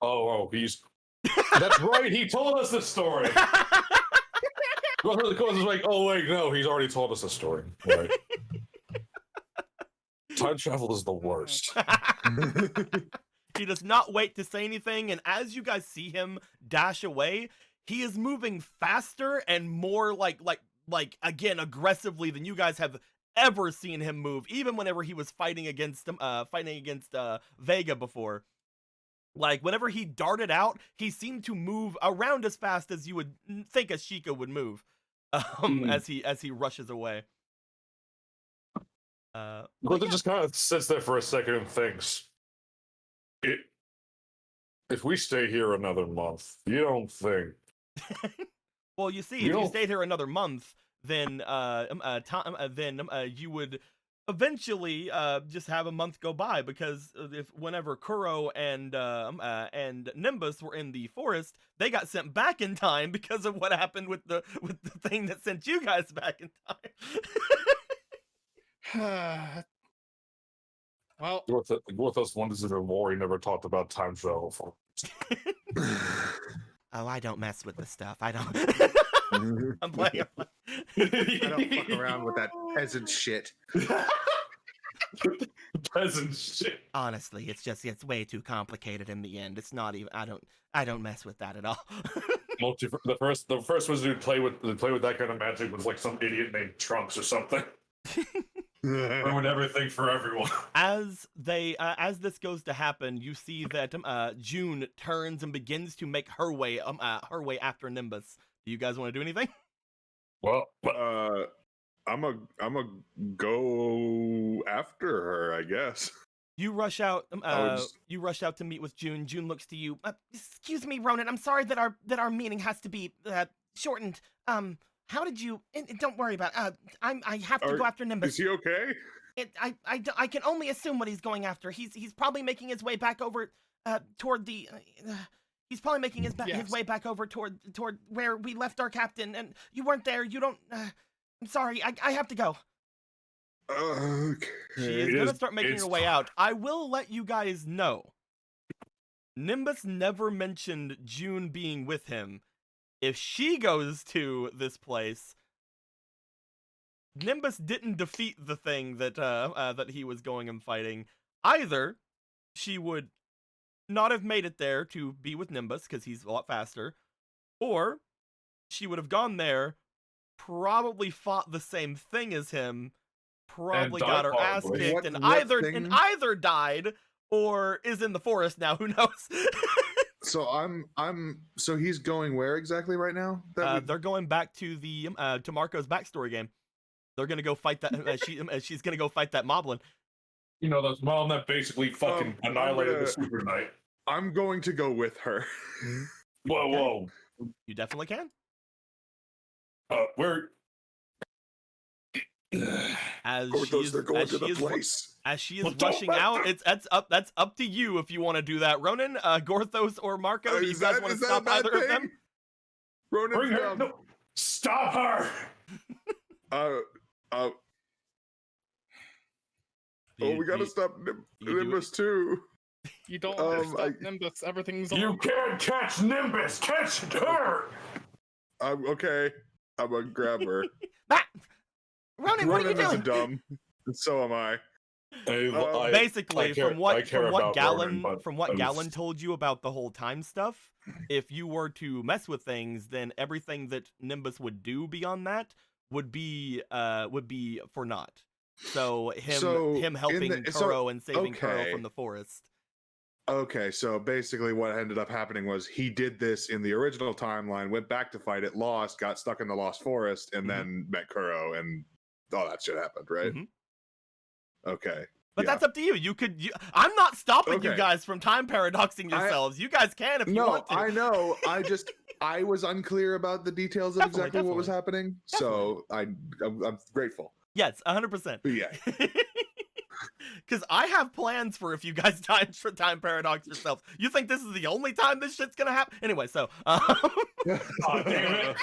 Oh, he's. That's right. He told us this story. Well, the cause is like, oh wait, no, he's already told us a story. Right. Time travel is the worst. He does not wait to say anything, and as you guys see him dash away, he is moving faster and more like again aggressively than you guys have ever seen him move, even whenever he was fighting against Vega before. Like, whenever he darted out, he seemed to move around as fast as you would think a Sheikah would move, as he rushes away. Gordon just kind of sits there for a second and thinks, if we stay here another month, you don't think... Well, you see, if you stayed here another month, then you would eventually just have a month go by, because whenever Kuro and Nimbus were in the forest, they got sent back in time because of what happened with the thing that sent you guys back in time. Well, Gorthos wonders if war he never talked about time travel. Oh, I don't mess with this stuff. I don't. I'm playing. I don't fuck around with that peasant shit. Peasant shit. Honestly, it's way too complicated in the end. It's not even. I don't mess with that at all. The first ones who play with that kind of magic was like some idiot named Trunks or something. Ruined everything for everyone. As this goes to happen, you see that June turns and begins to make her way after Nimbus. Do you guys want to do anything? Well, I'm a go after her, I guess. You rush out. You rush out to meet with June. June looks to you. Excuse me, Ronan. I'm sorry that our meeting has to be shortened. How did you? Don't worry about it. I have to go after Nimbus. Is he okay? I can only assume what he's going after. He's probably making his way back over toward the. He's probably making his way back over toward where we left our captain, and you weren't there. You don't. I'm sorry. I have to go. Okay. She is gonna start making her way out. I will let you guys know. Nimbus never mentioned June being with him. If she goes to this place, Nimbus didn't defeat the thing that he was going and fighting. Either she would not have made it there to be with Nimbus because he's a lot faster, or she would have gone there, probably fought the same thing as him, probably got her ass kicked, and either died or is in the forest now. Who knows? So so he's going where exactly right now? They're going back to the to Marco's backstory game. They're gonna go fight that. She's gonna go fight that moblin. You know, those mom that basically fucking annihilated the Super Knight. I'm going to go with her. Whoa. You definitely can. Where? As she is Well, rushing out, that's up to you if you want to do that. Ronan, Gorthos, or Marco, do you guys want to stop either of them? Ronan, bring her. No, stop her. We gotta stop Nimbus too. You don't have to stop Nimbus. Everything's on. You can't catch Nimbus. Catch her. Okay. I'm gonna grab her. Ronan, what are you doing? Dumb. So am I. Basically, from what Ronan, Gallon told you about the whole time stuff, if you were to mess with things, then everything that Nimbus would do beyond that would be for naught. So him helping Kuro and saving Kuro from the forest. Okay, so basically what ended up happening was he did this in the original timeline, went back to fight it, lost, got stuck in the Lost Forest, and then met Kuro, and all that shit happened, right? Okay. But that's up to you. I'm not stopping you guys from time paradoxing yourselves. You guys can if you want to. I know. I was unclear about the details of exactly what was happening, so I'm grateful. Yes, 100%. Yeah. Because I have plans for if you guys time paradox yourselves. You think this is the only time this shit's gonna happen? Anyway, so damn it.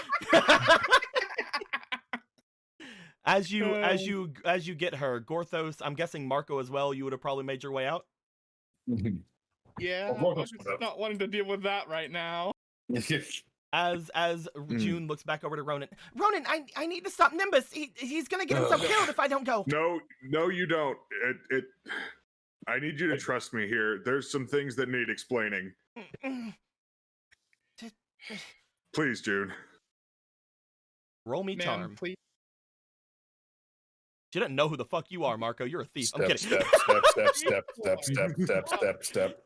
as you get her, Gorthos, I'm guessing Marco as well, you would have probably made your way out. Yeah, I'm just not wanting to deal with that right now. As June looks back over to Ronan. Ronan, I need to stop Nimbus. He's gonna get himself killed if I don't go. No, you don't. I need you to trust me here. There's some things that need explaining. Please, June. Roll me charm. Please. She doesn't know who the fuck you are, Marco. You're a thief. I'm kidding. Step.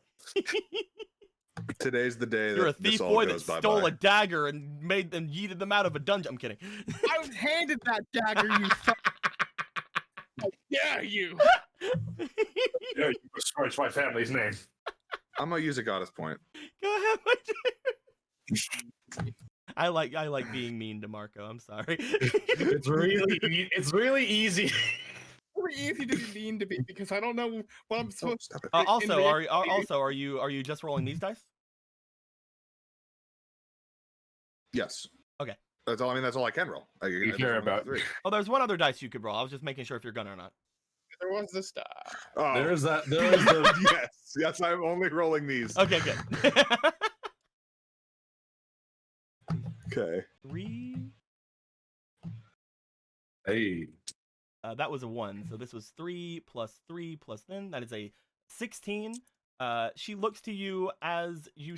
Today's the day that you're a thief boy that stole bye-bye. a dagger and yeeted them out of a dungeon. I'm kidding. I was handed that dagger, you How dare you! Yeah, you besmirch my family's name. I'm gonna use a goddess point. Go ahead, my dear. I like being mean to Marco. I'm sorry. It's really easy. Very easy to be mean to me because I don't know what I'm supposed to. Are you just rolling these dice? Yes. Okay. That's all. I mean, that's all I can roll. You care about. Oh, there's one other dice you could roll. I was just making sure if you're gonna or not. There was this die. Oh. There is the yes. I'm only rolling these. Okay, good. Okay. 3. Hey. That was a 1, so this was 3 plus 3 plus then. That is a 16. She looks to you as you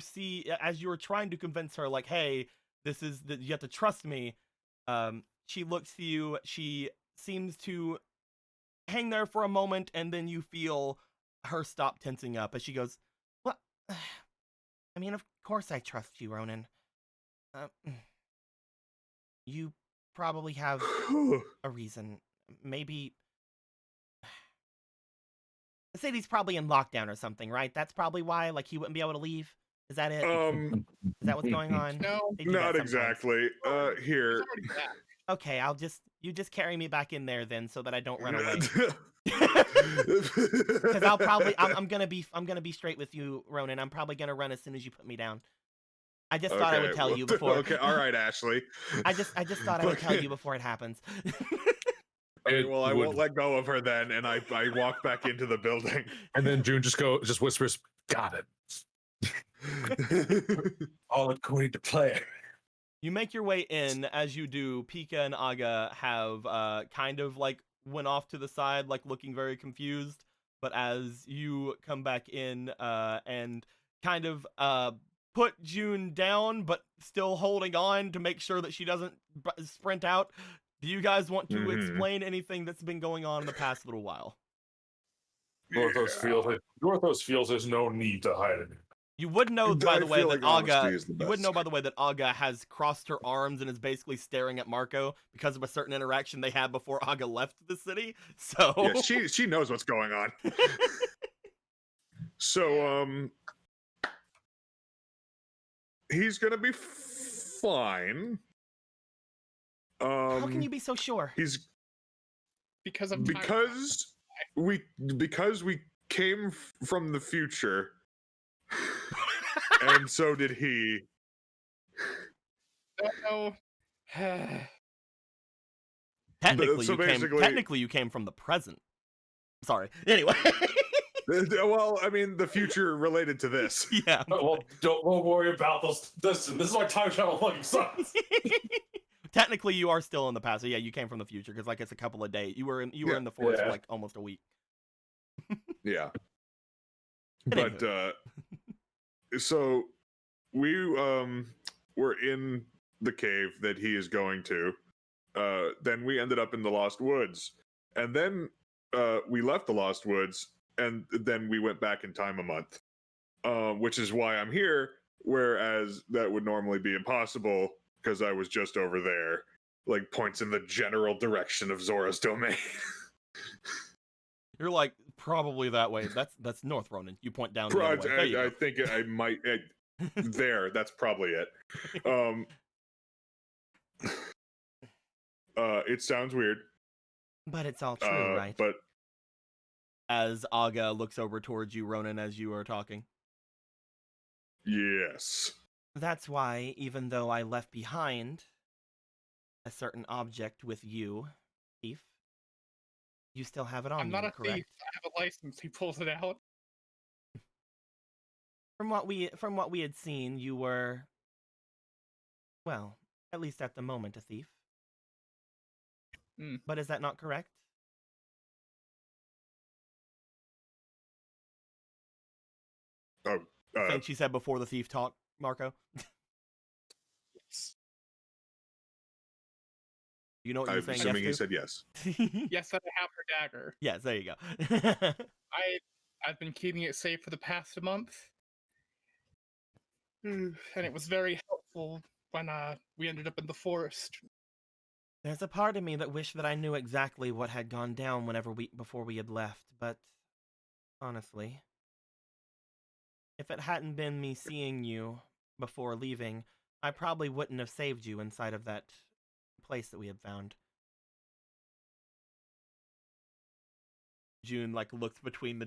were trying to convince her, like, hey, you have to trust me. She looks to you. She seems to hang there for a moment, and then you feel her stop tensing up as she goes, "What? I mean, of course I trust you, Ronan. You probably have a reason. Maybe the city's probably in lockdown or something, right? That's probably why, like, he wouldn't be able to leave. Is that it? Is that what's going on? No, not exactly. Here. Okay, you just carry me back in there then, so that I don't run away. Because I'm gonna be straight with you, Ronan. I'm probably gonna run as soon as you put me down. I just thought I would tell you before. Okay, all right, Ashley. I just thought I would tell you before it happens. Okay, well, I won't let go of her then, and I walk back into the building. And then June just whispers, "Got it." All according to plan. You make your way in. As you do, Pika and Aga have kind of like went off to the side, like looking very confused. But as you come back in and kind of put June down, but still holding on to make sure that she doesn't sprint out, do you guys want to explain anything that's been going on in the past little while? Gorthos feels there's no need to hide it. You would know, by the way, that Aga. You would know, by the way, that Aga has crossed her arms and is basically staring at Marco because of a certain interaction they had before Aga left the city. So yeah, she knows what's going on. So he's gonna be fine. How can you be so sure? He's because we came from the future. And so did he. No. Technically, you came from the present. Sorry. Anyway. Well, I mean, the future related to this. Yeah. Well, don't worry about those. This is why time travel fucking sucks. technically you are still in the past. So yeah, you came from the future because like it's a couple of days. You were in the forest for like almost a week. Yeah. Anywho. But so we were in the cave that he is going to. Then we ended up in the Lost Woods, and then we left the Lost Woods, and then we went back in time a month, which is why I'm here. Whereas that would normally be impossible because I was just over there, like points in the general direction of Zora's domain. You're like probably that way. That's North Ronan. You point down the other way. There you I go. think I might there. That's probably it. It sounds weird, But it's all true, right? But As Aga looks over towards you, Ronan, as you are talking. yes. That's why, even though I left behind a certain object with you, thief, you still have it on I'm you, not a correct? thief. I have a license. He pulls it out. From what we had seen, you were, well, at least at the moment, a thief. Mm. But is that not correct? Oh, Thing she said before the thief talk, Marco. You know what you're I'm saying? assuming he Yes said yes. to? Yes, that I have her dagger. Yes, there you go. I've been keeping it safe for the past month, and it was very helpful when we ended up in the forest. There's a part of me that wished that I knew exactly what had gone down before we had left, but honestly, if it hadn't been me seeing you before leaving, I probably wouldn't have saved you inside of that place that we had found. June like looks between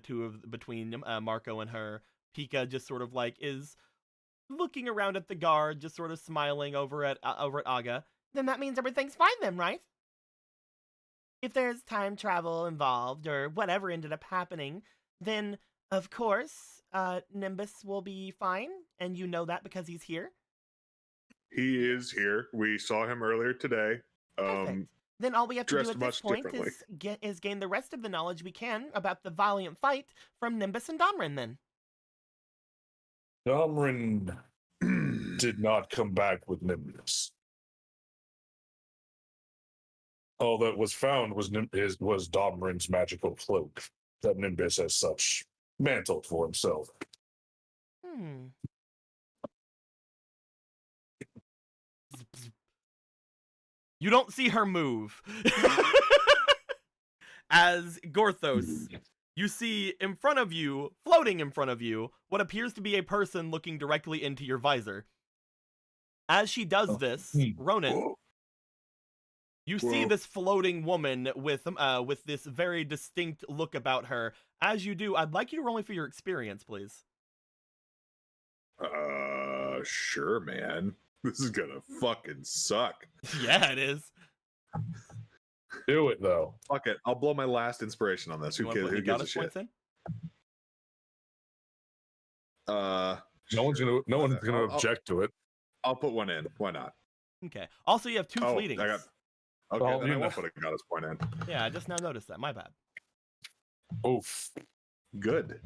Marco and her. Pika just sort of like is looking around at the guard, just sort of smiling over at Aga. Then that means everything's fine then, right? If there's time travel involved or whatever ended up happening, then of course, Nimbus will be fine, and you know that because he's here. He is here. We saw him earlier today. Perfect. Then all we have to do dressed at this much point differently. is gain the rest of the knowledge we can about the valiant fight from Nimbus and Domrin then. Domrin did not come back with Nimbus. All that was found was Domrin's magical cloak that Nimbus, as such, mantled for himself. You don't see her move. As Gorthos, you see in front of you, floating in front of you, what appears to be a person looking directly into your visor. As she does this, Ronan, you see this floating woman with this very distinct look about her. As you do, I'd like you to roll me for your experience, please. Sure, man. This is gonna fucking suck. Yeah, it is. Do it though. Fuck it. I'll blow my last inspiration on this. Who gives a Goddess shit? points in? No one's gonna object to it. I'll put one in. Why not? Okay. Also, you have two fleetings. Okay, then I won't put a goddess point in. Yeah, I just now noticed that. My bad. Oof. Good.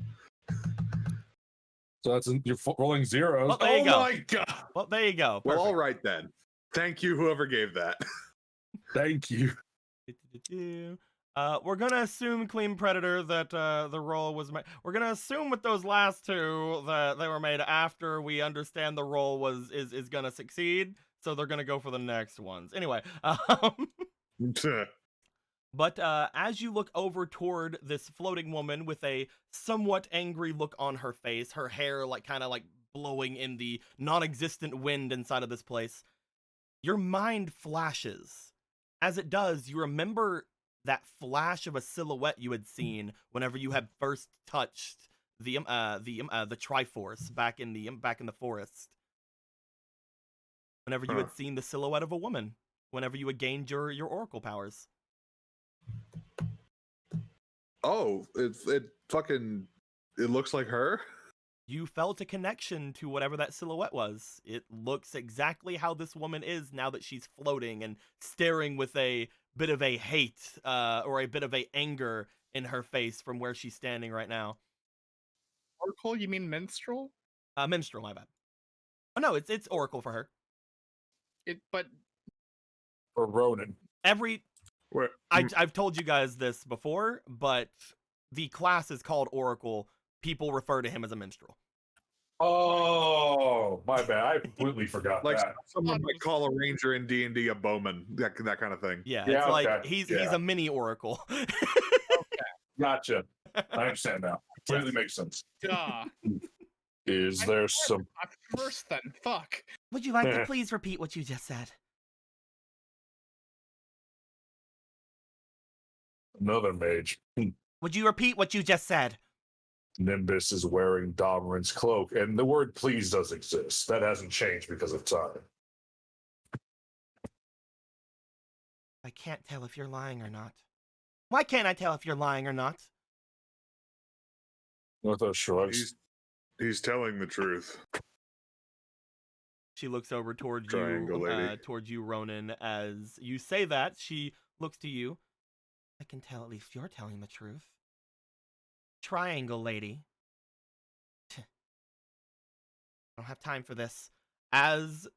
So that's you're rolling zeros. Well, there you go. My god. Well, there you go. Well, Perfect. all right then. Thank you, whoever gave that. Thank you. We're gonna assume, Clean Predator, that the roll was made. We're gonna assume with those last two that they were made after we understand the roll is gonna succeed. So they're gonna go for the next ones. Anyway, but as you look over toward this floating woman with a somewhat angry look on her face, her hair like kind of like blowing in the non-existent wind inside of this place, your mind flashes. As it does, you remember that flash of a silhouette you had seen whenever you had first touched the Triforce back in the forest. Whenever you had seen the silhouette of a woman, whenever you had gained your oracle powers. Oh, it looks like her. you felt a connection to whatever that silhouette was. It looks exactly how this woman is now that she's floating and staring with a bit of a hate or a bit of a anger in her face from where she's standing right now. Oracle, you mean minstrel? Minstrel, my bad. Oh no, it's Oracle for her. But For Ronan. Where, I've told you guys this before, but the class is called Oracle. People refer to him as a minstrel. Oh, my bad. I completely forgot like that. someone might call a ranger in D&D a bowman, that kind of thing. Yeah, Yeah, it's like okay. he's Yeah. a mini Oracle. Gotcha. I understand now. Completely makes sense. duh. Is there some... Worse then. Fuck. Would you like to please repeat what you just said? Another mage. Would you repeat what you just said? Nimbus is wearing Dominant's cloak, and the word please does exist. That hasn't changed because of time. I can't tell if you're lying or not. Why can't I tell if you're lying or not? Northos shrugs. He's telling the truth. She looks over towards Triangle lady. towards you, Ronan. As you say that, she looks to you. I can tell at least you're telling the truth. Triangle lady. I don't have time for this. As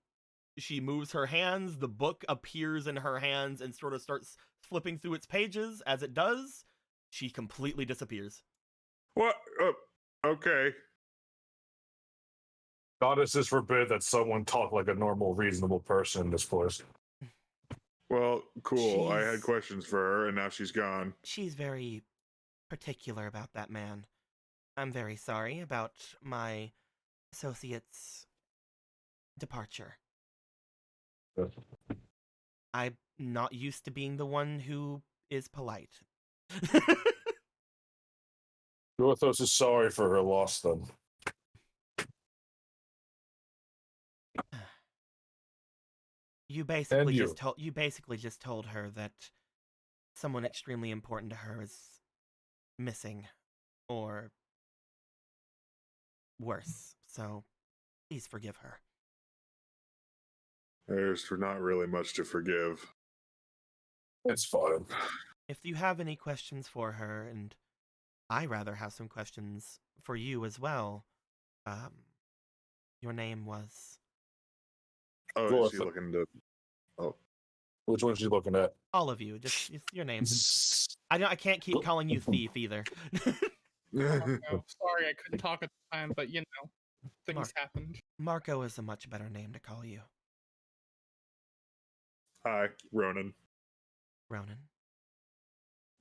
she moves her hands, the book appears in her hands and sort of starts flipping through its pages. As it does, she completely disappears. What? Okay. Goddesses forbid that someone talk like a normal, reasonable person in this place. Well, cool. I had She's- questions for her, and now she's gone. She's very particular about that man. I'm very sorry about my associate's departure. I'm not used to being the one who is polite. Northos is sorry for her loss, then. You basically you. just told her that someone extremely important to her is missing, or worse. So please forgive her. There's not really much to forgive. It's fine. If you have any questions for her, and I rather have some questions for you as well. Your name was Oh, Go is she with it. looking to... Oh. Which one's she looking at? all of you. Just your name. I can't keep calling you thief either. Oh, sorry, I couldn't talk at the time, but you know, things Mark. happened. Marco is a much better name to call you. Hi, Ronan. Ronan.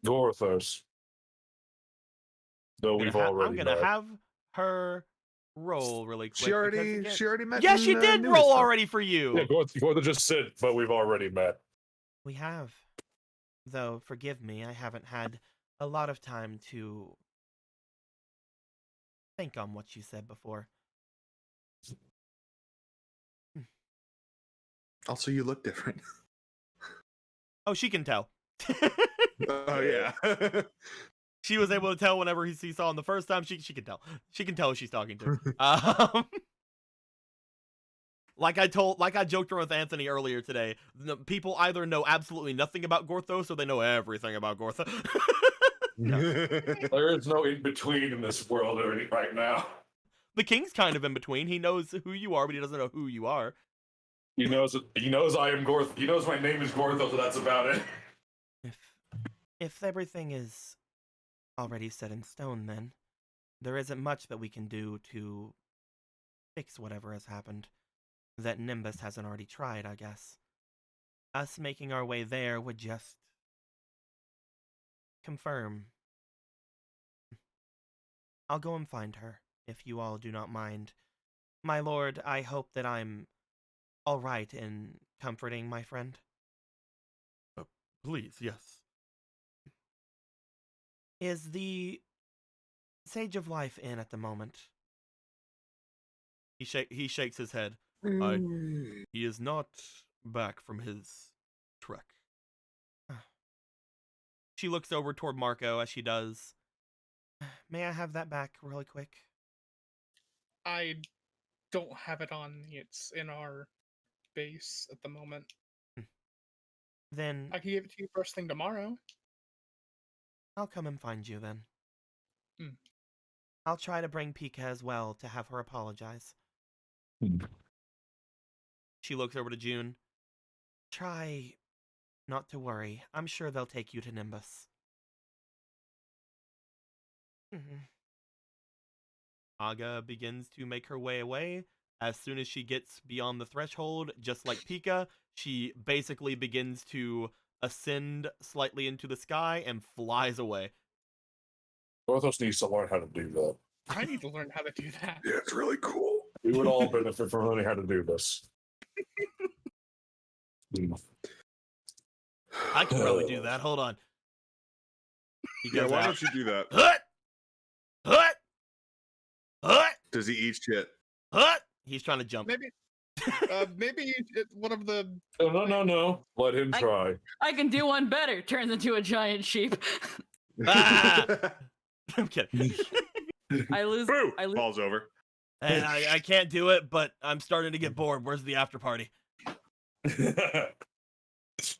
Northos. Though we've already I'm gonna met. have her roll really quick. She already met. Yeah, she in, did New roll Stuff. already for you. Yeah, Gortha just said, but we've already met. We have. Though, forgive me, I haven't had a lot of time to think on what you said before. Also, you look different. Oh, she can tell. Oh yeah. She was able to tell whenever he saw him the first time. She can tell. She can tell who she's talking to. Like I joked around with Anthony earlier today. People either know absolutely nothing about Gorthos or they know everything about Gortha. There is no in between in this world right now. The king's kind of in between. He knows who you are, but he doesn't know who you are. He knows I am Gortha. He knows my name is Gortha, so that's about it. If everything is already set in stone, then there isn't much that we can do to fix whatever has happened that Nimbus hasn't already tried, I guess. Us making our way there would just confirm. I'll go and find her, if you all do not mind. My lord, I hope that I'm all right in comforting my friend. Please, yes. Is the Sage of Life in at the moment? He shakes his head. He is not back from his trek. She looks over toward Marco as she does. May I have that back really quick? I don't have it on me. It's in our base at the moment. Then I can give it to you first thing tomorrow. I'll come and find you then. Hmm. I'll try to bring Pika as well to have her apologize. She looks over to June. Try not to worry. I'm sure they'll take you to Nimbus. Aga begins to make her way away. As soon as she gets beyond the threshold, just like Pika, she basically begins to ascend slightly into the sky and flies away. Porthos needs to learn how to do that. I need to learn how to do that. Yeah, it's really cool. We would all benefit from learning how to do this. I could probably do that. Hold on. He Yeah, goes why out. don't you do that? Hut! Hut! Hut! Does he eat shit? Hut! He's trying to jump. Maybe, maybe one of the. No. Let him try. I can do one better. Turns into a giant sheep. Ah! I'm kidding. I lose. Boo! I lose. Falls over. And I can't do it, but I'm starting to get bored. Where's the after party?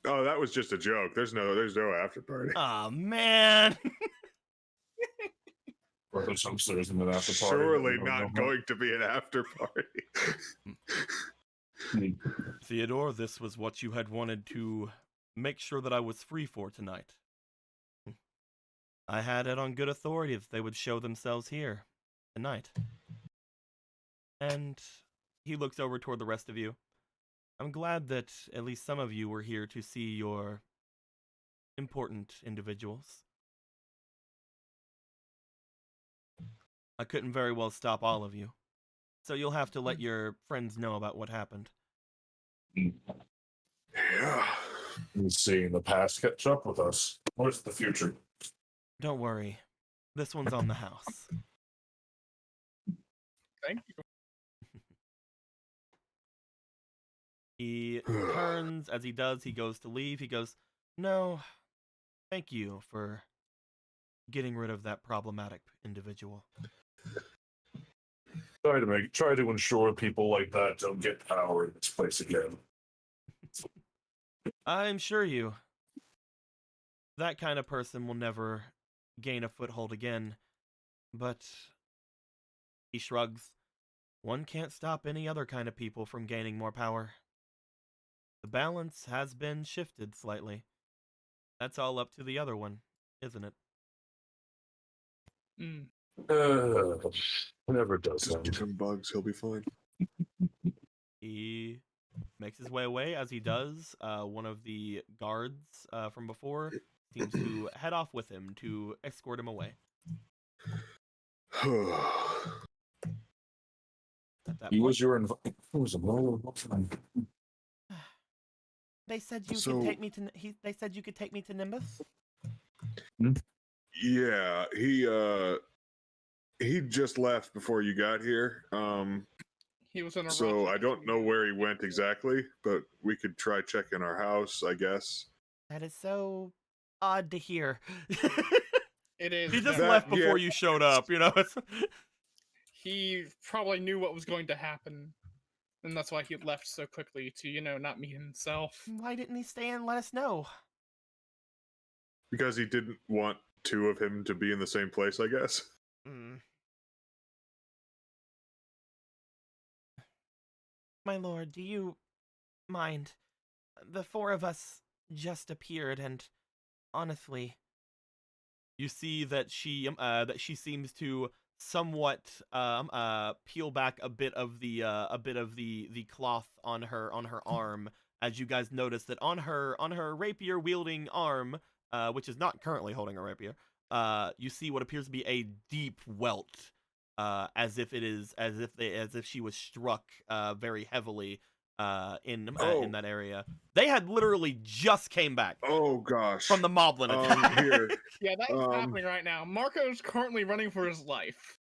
Oh, that was just a joke. There's no after party. Oh man. Porthos upstairs in an after party. Surely not going to be an after party. Theodore, this was what you had wanted to make sure that I was free for tonight. I had it on good authority that they would show themselves here tonight. And he looks over toward the rest of you. I'm glad that at least some of you were here to see your important individuals. I couldn't very well stop all of you, so you'll have to let your friends know about what happened. Yeah. Seeing the past catch up with us. What's the future? Don't worry. This one's on the house. Thank you. He turns. As he does, he goes to leave. He goes, no, thank you for getting rid of that problematic individual. Try to ensure people like that don't get power in this place again. I'm sure you. That kind of person will never gain a foothold again. But he shrugs. One can't stop any other kind of people from gaining more power. The balance has been shifted slightly. That's all up to the other one, isn't it? Never does Just give that. him bugs. He'll be fine. He makes his way away. As he does, one of the guards from before seems to head off with him to escort him away. At that He point, was your He was a they said you So- could take me to. They said you could take me to Nimbus. Yeah, he just left before you got here. He was in a So rush. I don't know where he went exactly, but we could try checking our house, I guess. That is so odd to hear. It is. He just that- left before yeah. you showed up, you know? He probably knew what was going to happen, and that's why he left so quickly to, not meet himself. Why didn't he stay and let us know? Because he didn't want two of him to be in the same place, I guess. My lord, do you mind? The four of us just appeared, and honestly, you see that she seems to somewhat peel back a bit of the cloth on her arm, as you guys notice that on her rapier wielding arm, which is not currently holding a rapier, you see what appears to be a deep welt, as if she was struck very heavily in that area. They had literally just came back Oh gosh. from the moblin attack. Here. Yeah, that is happening right now. Marco's currently running for his life.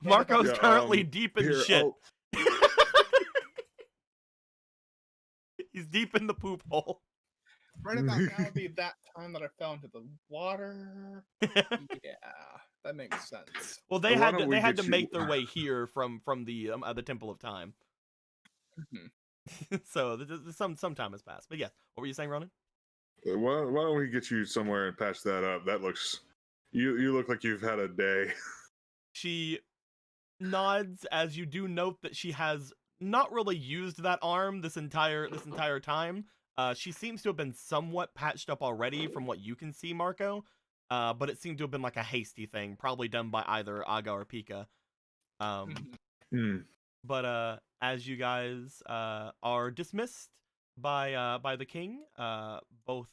Marco's Yeah, currently deep in here, shit. oh, He's deep in the poop hole. Right about now would be that time that I fell into the water. Yeah, That makes sense. Well, they Why had don't to we they had get to you- make their way here from the Temple of Time. So some time has passed. But yes, what were you saying, Ronan? Why don't we get you somewhere and patch that up? That looks. You look like you've had a day. She nods as you do note that she has not really used that arm this entire time. She seems to have been somewhat patched up already from what you can see, Marco. But it seemed to have been like a hasty thing, probably done by either Aga or Pika. But as you guys are dismissed by the king, both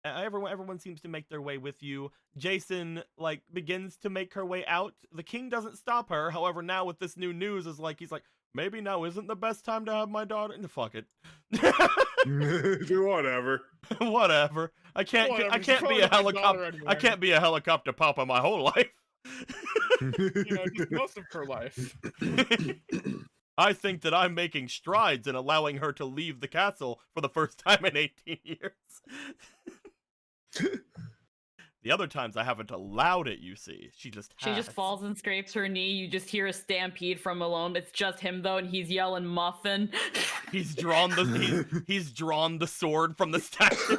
everyone seems to make their way with you. Jason begins to make her way out. The king doesn't stop her. However, now with this new news, he's like, maybe now isn't the best time to have my daughter. Fuck it. Whatever. Whatever. I can't be a helicopter. I can't be a helicopter papa my whole life. Just most of her life. I think that I'm making strides in allowing her to leave the castle for the first time in 18 years. The other times I haven't allowed it, you see. She just falls and scrapes her knee. You just hear a stampede from Malone. It's just him though, and he's yelling muffin. He's drawn the sword from the statue.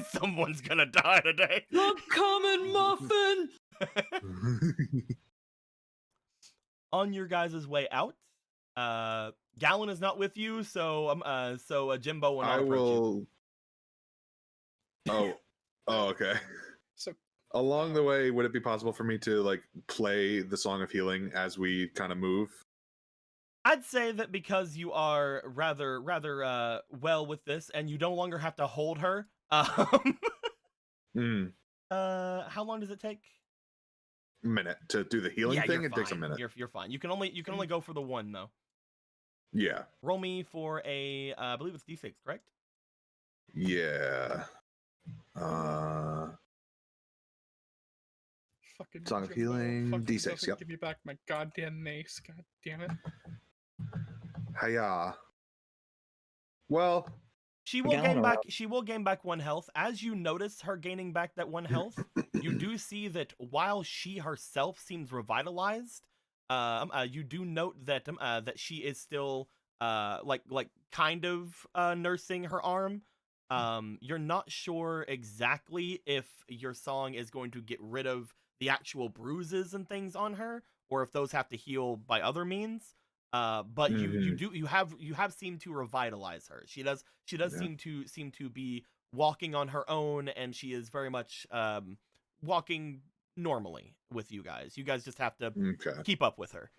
Someone's gonna die today. I'm coming, muffin. On your guys' way out, Gallon is not with you, so Jimbo will not approach you. Oh, okay. So along the way, would it be possible for me to play the Song of Healing as we kind of move? I'd say that because you are rather well with this, and you no longer have to hold her. How long does it take? A minute to do the healing thing. It takes a minute. You're fine. You can only go for the one though. Yeah. Roll me for a, I believe it's D6, correct? Yeah. Fucking Song of Jimbo Healing, fucking D6, doesn't yep. Give me back my goddamn mace. God damn it. Hiya. Well, She will gain back 1 health. As you notice her gaining back that 1 health, you do see that while she herself seems revitalized, you do note that that she is still kind of nursing her arm. You're not sure exactly if your song is going to get rid of the actual bruises and things on her, or if those have to heal by other means. But you have seemed to revitalize her. She does seem to be walking on her own, and she is very much walking normally with you guys. You guys just have to keep up with her.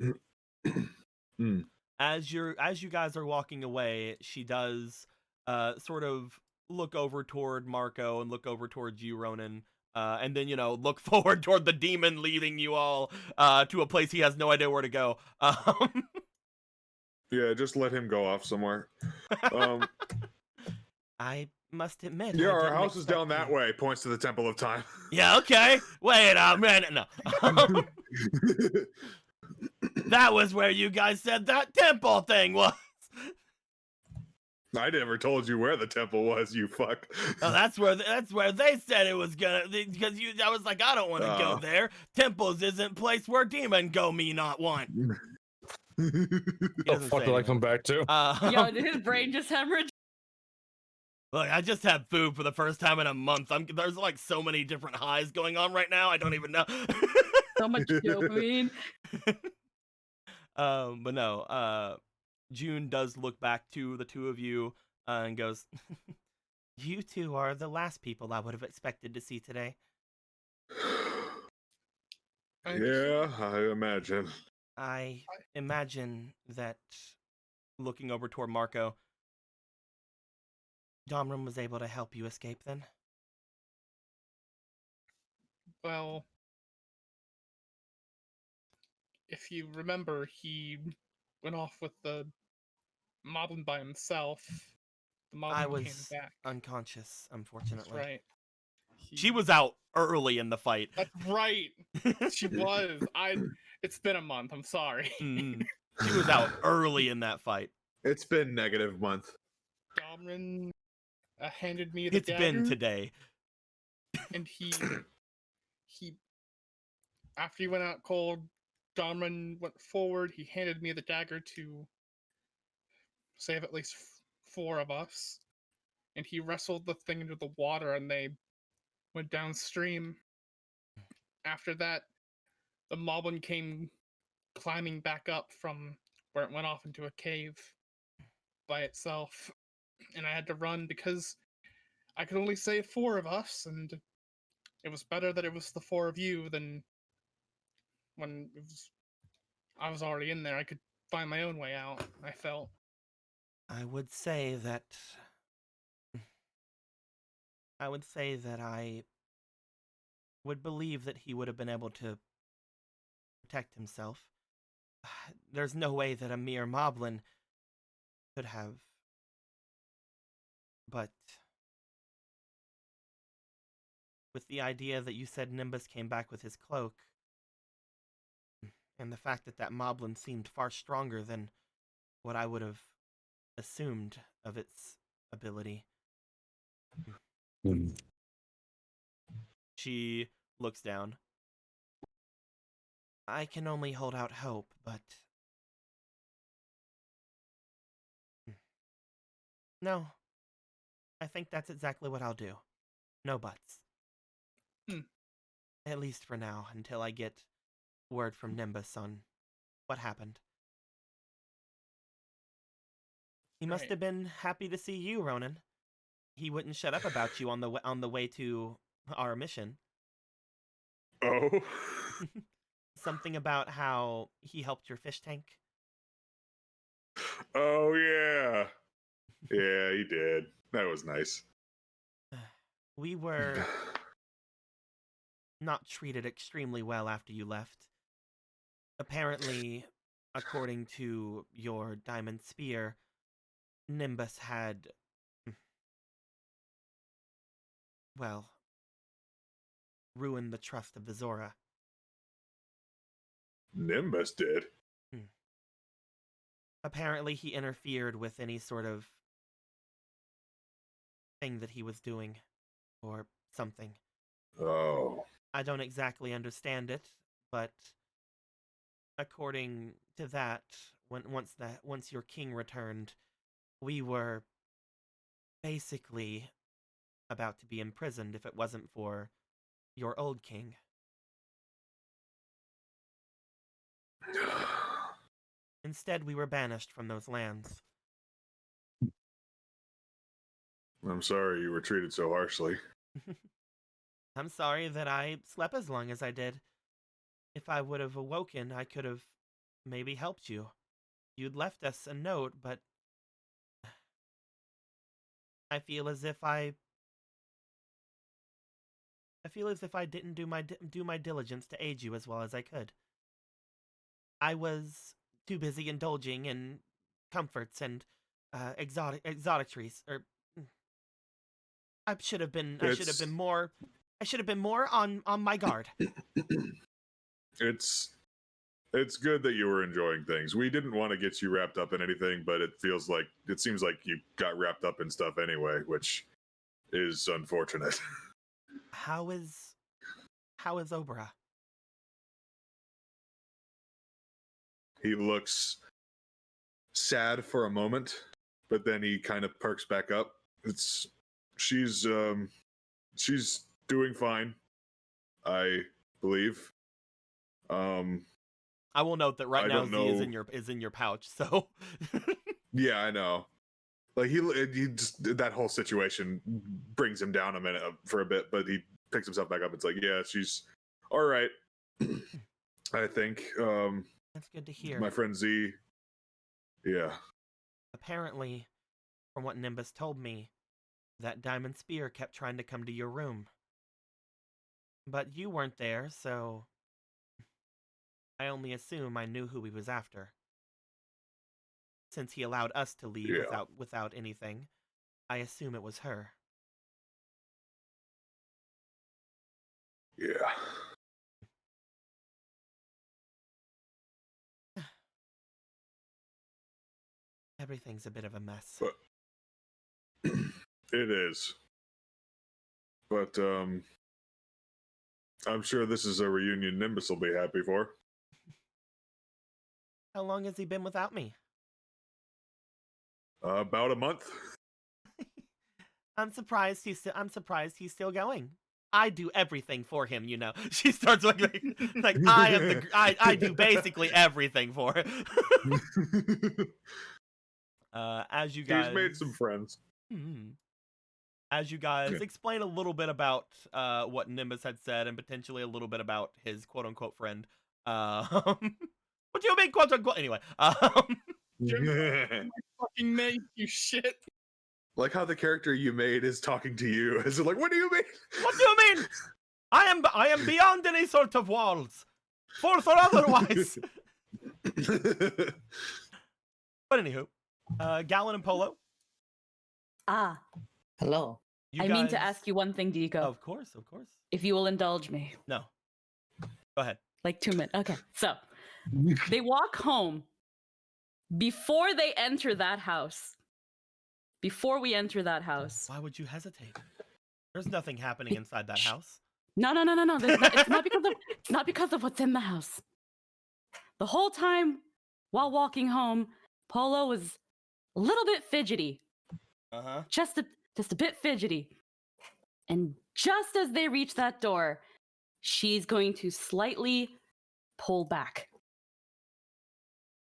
As you guys are walking away, she does sort of look over toward Marco and look over towards you, Ronan, and then look forward toward the demon leading you all to a place he has no idea where to go. Yeah, just let him go off somewhere. I must admit. Yeah, our house is down that way. Points to the Temple of Time. Yeah, okay. Wait a minute. No. That was where you guys said that temple thing was. I never told you where the temple was, you fuck. Oh, that's where they said it was gonna, because I was like, I don't want to go there. Temples isn't place where demon go me not want. The fuck did I come back to? Yo, did his brain just hemorrhage? Look, I just had food for the first time in a month. There's so many different highs going on right now. I don't even know. So much dopamine. But no, June does look back to the two of you and goes, "You two are the last people I would have expected to see today." Yeah, I imagine. I imagine that, looking over toward Marco, Domram was able to help you escape then? Well, if you remember, he went off with the Moblin by himself. The Moblin I was came back. unconscious, unfortunately. That's right. She was out early in the fight. That's right. She was. It's been a month. I'm sorry. She was out early in that fight. It's been negative month. Domran handed me the It's dagger, been today. and he after he went out cold, Darman went forward. He handed me the dagger to save at least 4 of us, and he wrestled the thing into the water, and they went downstream. After that, the moblin came climbing back up from where it went off into a cave by itself, and I had to run because I could only save 4 of us, and it was better that it was the 4 of you than when I was already in there. I could find my own way out, I felt. I would say that I would believe that he would have been able to protect himself. There's no way that a mere moblin could have. But with the idea that you said Nimbus came back with his cloak, and the fact that that moblin seemed far stronger than what I would have assumed of its ability. She looks down. I can only hold out hope, but... No. I think that's exactly what I'll do. No buts. At least for now, until I get word from Nimbus on what happened. He must have been happy to see you, Ronan. He wouldn't shut up about you on the way to our mission. Oh. Something about how he helped your fish tank. Oh yeah. Yeah, he did. That was nice. We were not treated extremely well after you left. Apparently, according to your diamond spear, Nimbus had, well, ruined the trust of the Zora. Nimbus did? Apparently he interfered with any sort of thing that he was doing, or something. Oh. I don't exactly understand it, but according to that, once your king returned, we were basically about to be imprisoned if it wasn't for your old king. Instead, we were banished from those lands. I'm sorry you were treated so harshly. I'm sorry that I slept as long as I did. If I would have awoken, I could have maybe helped you. You'd left us a note, but I feel as if I didn't do my diligence to aid you as well as I could. I was too busy indulging in comforts and exoticries. I should have been more on my guard. It's good that you were enjoying things. We didn't want to get you wrapped up in anything, but it seems like you got wrapped up in stuff anyway, which is unfortunate. How is Obra? He looks sad for a moment, but then he kind of perks back up. She's doing fine, I believe. I will note that right now Z is in your pouch, so yeah, I know. Like he just, that whole situation brings him down for a bit, but he picks himself back up. It's like, yeah, she's all right. I think. That's good to hear. My friend Z. Yeah. Apparently, from what Nimbus told me, that diamond spear kept trying to come to your room. But you weren't there, so I only assume I knew who he was after. Since he allowed us to leave without anything, I assume it was her. Yeah. Everything's a bit of a mess. But it is. But I'm sure this is a reunion Nimbus will be happy for. How long has he been without me? About a month. I'm surprised he's still going. I do everything for him, you know. She starts like I do basically everything for him. As you guys, He's made some friends. As you guys explain a little bit about what Nimbus had said, and potentially a little bit about his quote unquote friend. What do you mean quote unquote? Anyway, Fucking mate, you shit. Like how the character you made is talking to you. Is it like, what do you mean? what do you mean? I am beyond any sort of walls, fourth or otherwise. But anywho, Gallon and Polo. Ah, Hello. I mean to ask you one thing, Deeko. Of course. If you will indulge me. No. Go ahead. Like 2 minutes. Okay, so they walk home. Before they enter that house, before we enter that house. Why would you hesitate? There's nothing happening inside that house. No. It's not because of what's in the house. The whole time while walking home, Polo was a little bit fidgety. Just a bit fidgety. And just as they reach that door, she's going to slightly pull back.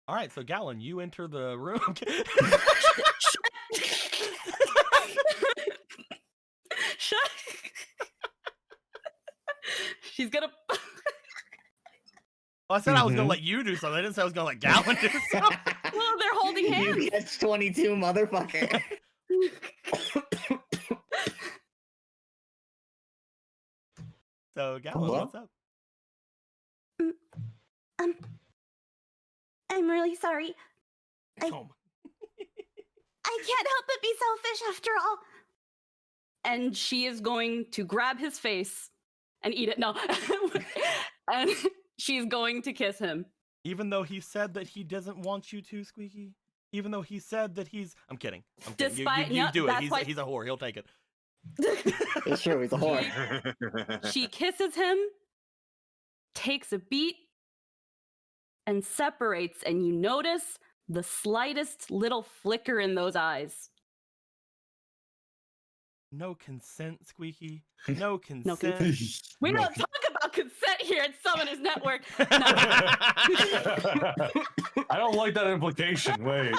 All right, so Gallon, you enter the room. Shut. She's gonna. Well, I said I was gonna let you do something. I didn't say I was gonna let Gallon do something. Well, they're holding hands. You catch 22, motherfucker. So Gallon, Hello? what's up? I'm really sorry. I can't help but be selfish after all. And she is going to grab his face and eat it. No. And she's going to kiss him. Even though he said that he doesn't want you to, Squeaky. Even though he said that he's. I'm kidding. Despite you do it. that's why... He's a whore. He'll take it. It's true. He's a whore. She kisses him, takes a beat, and separates. And you notice the slightest little flicker in those eyes. No consent, Squeaky. No consent. No consent. We don't talk about consent here at Summoners Network. No. I don't like that implication. Wait.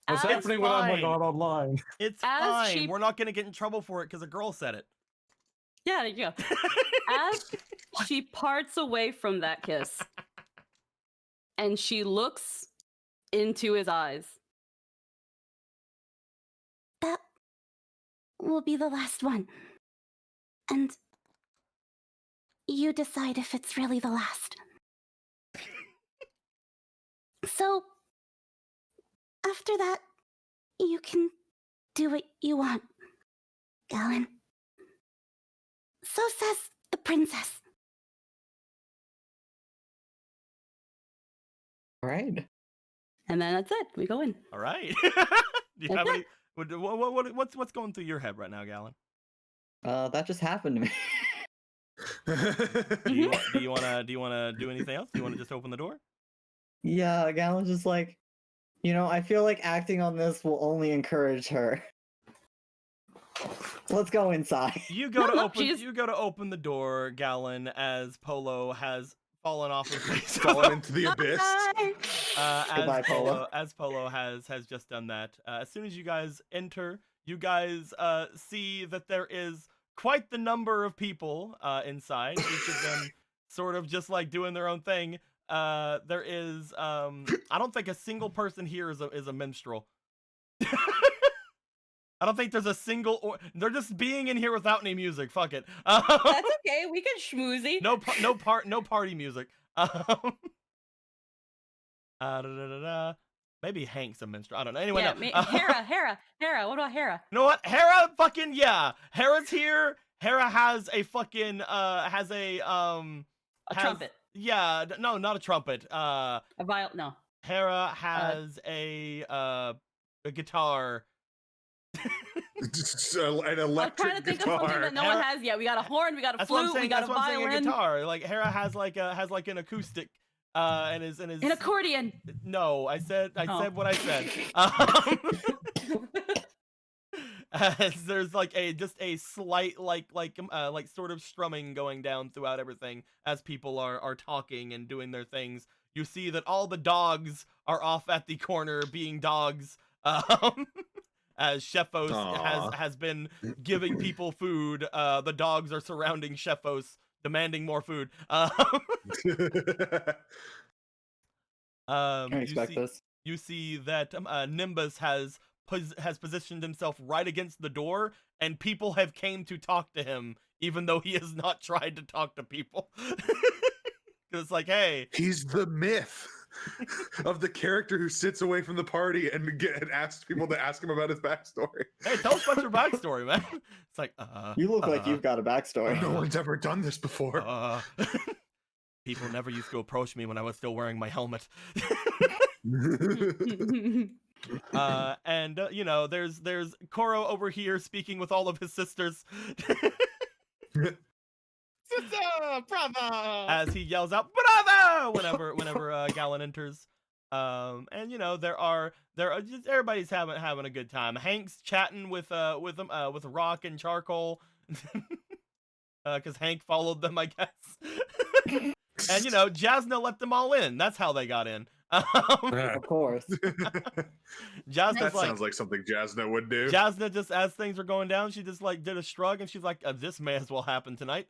What's happening when I'm not online? It's fine. We're not going to get in trouble for it because a girl said it. Yeah, there you go. As she parts away from that kiss, and she looks into his eyes. That will be the last one. And you decide if it's really the last. So, after that, you can do what you want, Gallon. So says the princess. All right. And then that's it. We go in. All right. Do you have any? What's going through your head right now, Gallon? That just happened to me. Do you wanna do anything else? Do you wanna just open the door? Yeah, Gallon's just like, I feel like acting on this will only encourage her. Let's go inside. You go to open the door, Gallon, as Polo has fallen off his face. Fallen into the abyss. Goodbye, Polo. As Polo has just done that. As soon as you guys enter, you guys see that there is quite the number of people inside. Each of them sort of just like doing their own thing. There is I don't think a single person here is a minstrel. I don't think there's a single they're just being in here without any music. Fuck it. That's okay. We can schmoozy. No party music. Maybe Hank's a minstrel. I don't know. Anyway, yeah, no. Hera. What about Hera? You know what? Hera fucking yeah. Hera's here. Hera has a fucking trumpet. Yeah, no, not a trumpet. A viol no. Hera has a guitar. An I'm electric trying to think of something guitar. that no one has yet. We got a horn, we got a That's what I'm flute, saying. we got That's a what I'm saying. A violin, guitar. Like Hera has like an acoustic, and is an accordion. No, I said Oh. what I said. As there's like just a slight like sort of strumming going down throughout everything as people are talking and doing their things. You see that all the dogs are off at the corner being dogs. As Shefos Aw. has been giving people food. The dogs are surrounding Shefos, demanding more food. I expect this. You see that Nimbus has positioned himself right against the door, and people have came to talk to him, even though he has not tried to talk to people. Because it's like, hey, He's the myth of the character who sits away from the party and asks people to ask him about his backstory. hey, tell us about your backstory, man. It's like, You look like you've got a backstory. No one's ever done this before. People never used to approach me when I was still wearing my helmet. And you know, there's Koro over here speaking with all of his sisters. Sister, brother! As he yells out "Bravo!" whenever Galen enters. And you know, there are just everybody's having a good time. Hank's chatting with Rock and Charcoal, because Hank followed them, I guess. And you know, Jasna let them all in. That's how they got in. Of course. Jasna's That like, sounds like something Jasna would do. Jasna, just as things were going down, she just like did a shrug and she's like, this may as well happen tonight.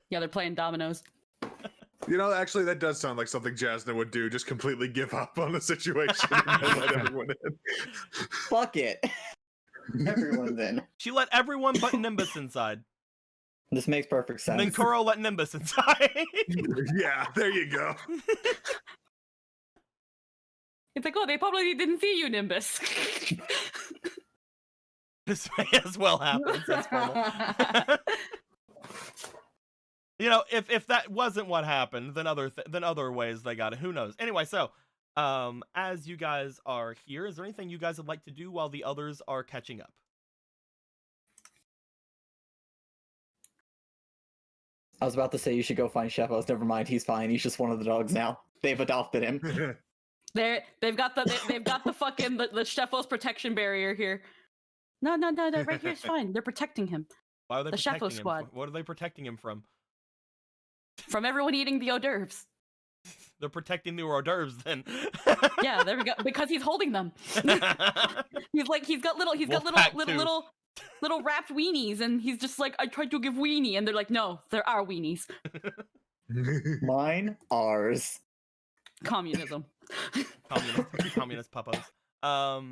Yeah, they're playing dominoes. You know, actually, that does sound like something Jasna would do. Just completely give up on the situation and let everyone in. Fuck it. Everyone's in. She let everyone but Nimbus inside. This makes perfect sense. And then Koro let Nimbus inside. Yeah, there you go. It's like, oh, they probably didn't see you, Nimbus. This may as well happen, says Fumble. You know, if that wasn't what happened, then other ways they got it. Who knows? Anyway, so as you guys are here, is there anything you guys would like to do while the others are catching up? I was about to say you should go find Shefos. Never mind, he's fine. He's just one of the dogs now. They've adopted him. They've got the fucking the Shefos protection barrier here. No, right here is fine. They're protecting him Why are they The Shefo protecting him? squad. What are they protecting him from? from everyone eating the hors d'oeuvres. They're protecting the hors d'oeuvres then. Yeah, there we go. Because he's holding them. He's got Wolfpack little wrapped weenies, and he's just like, I tried to give weenie, and they're like, no, there are weenies. Mine, ours. Communism. Communist puppos.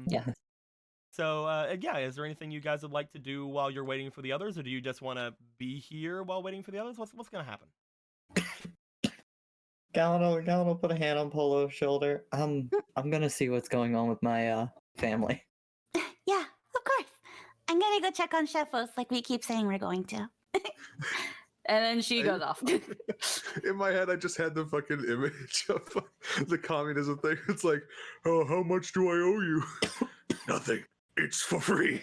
Yeah. So, yeah, is there anything you guys would like to do while you're waiting for the others, or do you just want to be here while waiting for the others? What's going to happen? Galen will put a hand on Polo's shoulder. I'm gonna see what's going on with my family. Yeah, of course. I'm gonna go check on Shefos like we keep saying we're going to. And then she goes off. In my head, I just had the fucking image of the communism thing. It's like, oh, how much do I owe you? Nothing. It's for free.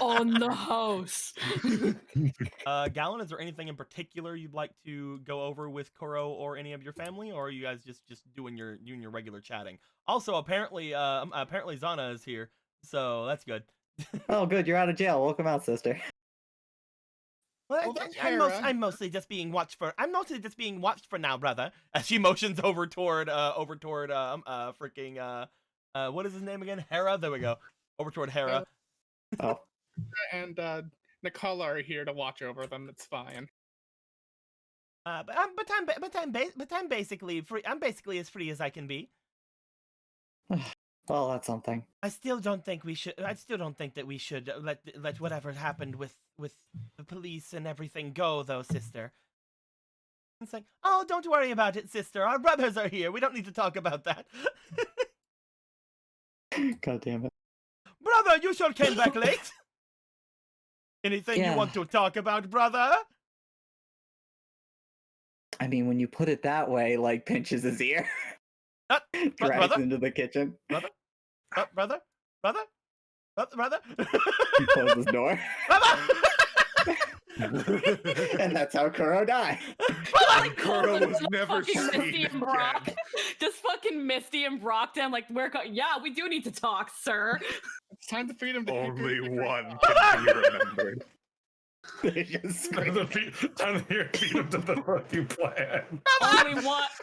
On the house. Galen, is there anything in particular you'd like to go over with Koro or any of your family, or are you guys just doing your regular chatting? Also, apparently Zana is here, so that's good. Oh, good. You're out of jail. Welcome out, sister. Well, that's I'm mostly just being watched for. I'm mostly just being watched for now, brother. As she motions over toward freaking what is his name again? Hera. There we go. Over toward Hera. Oh. And Nicola are here to watch over them. It's fine. But I'm basically free. I'm basically as free as I can be. Well, that's something. I still don't think that we should let whatever happened with the police and everything go, though, sister. It's like, oh, don't worry about it, sister. Our brothers are here. We don't need to talk about that. God damn it. Brother, you sure came back late. Anything you want to talk about, brother? I mean, when you put it that way, like pinches his ear. Drags brother? into the kitchen. Brother? Brother? Brother? He closes the door. Brother? And that's how Kuro died. And Kuro was never fucking seen Misty and again. Brock. Just fucking Misty and Brock down like yeah, we do need to talk, sir. It's time to feed him the Only hickory one dickory can be remembered. They just scream. Time to hear feed him to the fucking plan.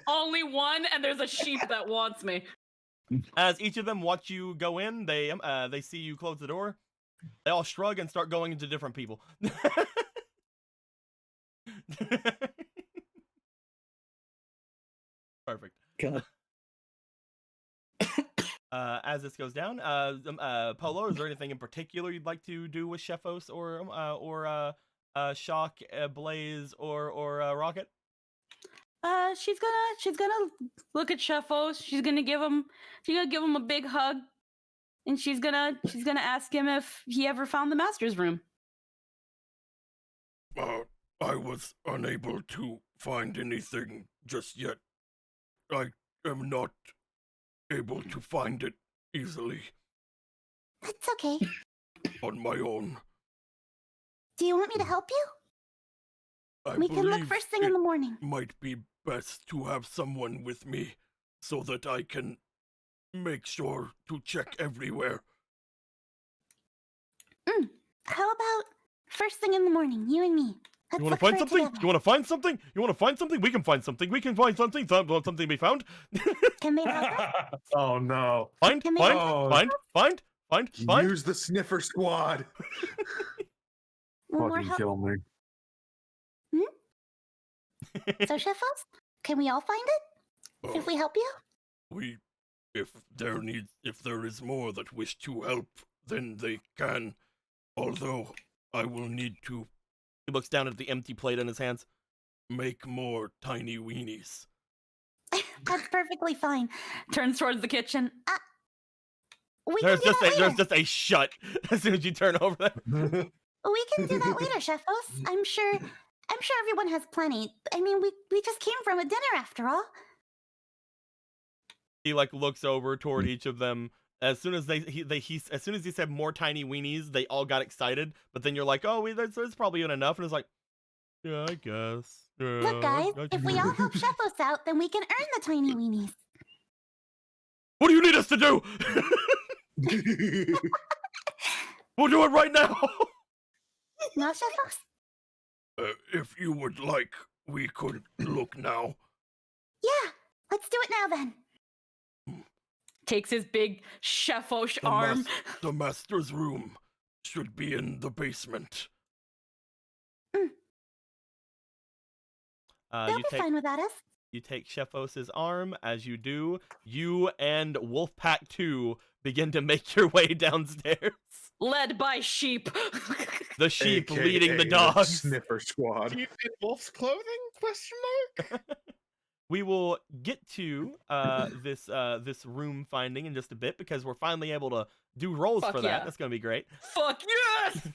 Only one, and there's a sheep that wants me. As each of them watch you go in, they see you close the door. They all shrug and start going into different people. Perfect. God. As this goes down, Polo, is there anything in particular you'd like to do with Shefos or Shock, Blaze, or Rocket? She's gonna look at Shefos. She's gonna give him a big hug, and she's gonna ask him if he ever found the master's room. I was unable to find anything just yet. I am not able to find it easily That's okay. on my own. Do you want me to help you? I We can look believe first thing in it the morning. might be best to have someone with me so that I can make sure to check everywhere. How about first thing in the morning, you and me? Let's You want look to find for it something? together. You want to find something? You want to find something? We can find something. We can find something. Something be found. Can they help us? Oh no. Find, Can they find, help us? find. Use the sniffer squad. When we're Fucking help- kill me. So, Shefos, can we all find it if we help you? If there is more that wish to help, then they can. Although I will need to He looks down at the empty plate in his hands. make more tiny weenies. That's perfectly fine. Turns towards the kitchen. We There's can do that later. just a shut as soon as you turn over there. We can do that later, Shefos. I'm sure everyone has plenty. I mean, we just came from a dinner after all. He like looks over toward each of them. As soon as as soon as he said more tiny weenies, they all got excited. But then you're like, oh, there's probably enough, and it's like, yeah, I guess. Look, guys, if we all help Shefos out, then we can earn the tiny weenies. What do you need us to do? We'll do it right now. No, Shefos? If you would like, we could look now. Yeah, let's do it now then. Takes his big chefosh The arm. The master's room should be in the basement. They'll be fine without us. You take Shefos's arm. As you do, you and Wolfpack 2 begin to make your way downstairs. Led by sheep. The sheep AKA leading the dogs. Sniffer squad. Sheep in wolf's clothing? Question mark. We will get to this room finding in just a bit because we're finally able to do rolls Fuck for that. yeah. That's gonna be great. Fuck yes!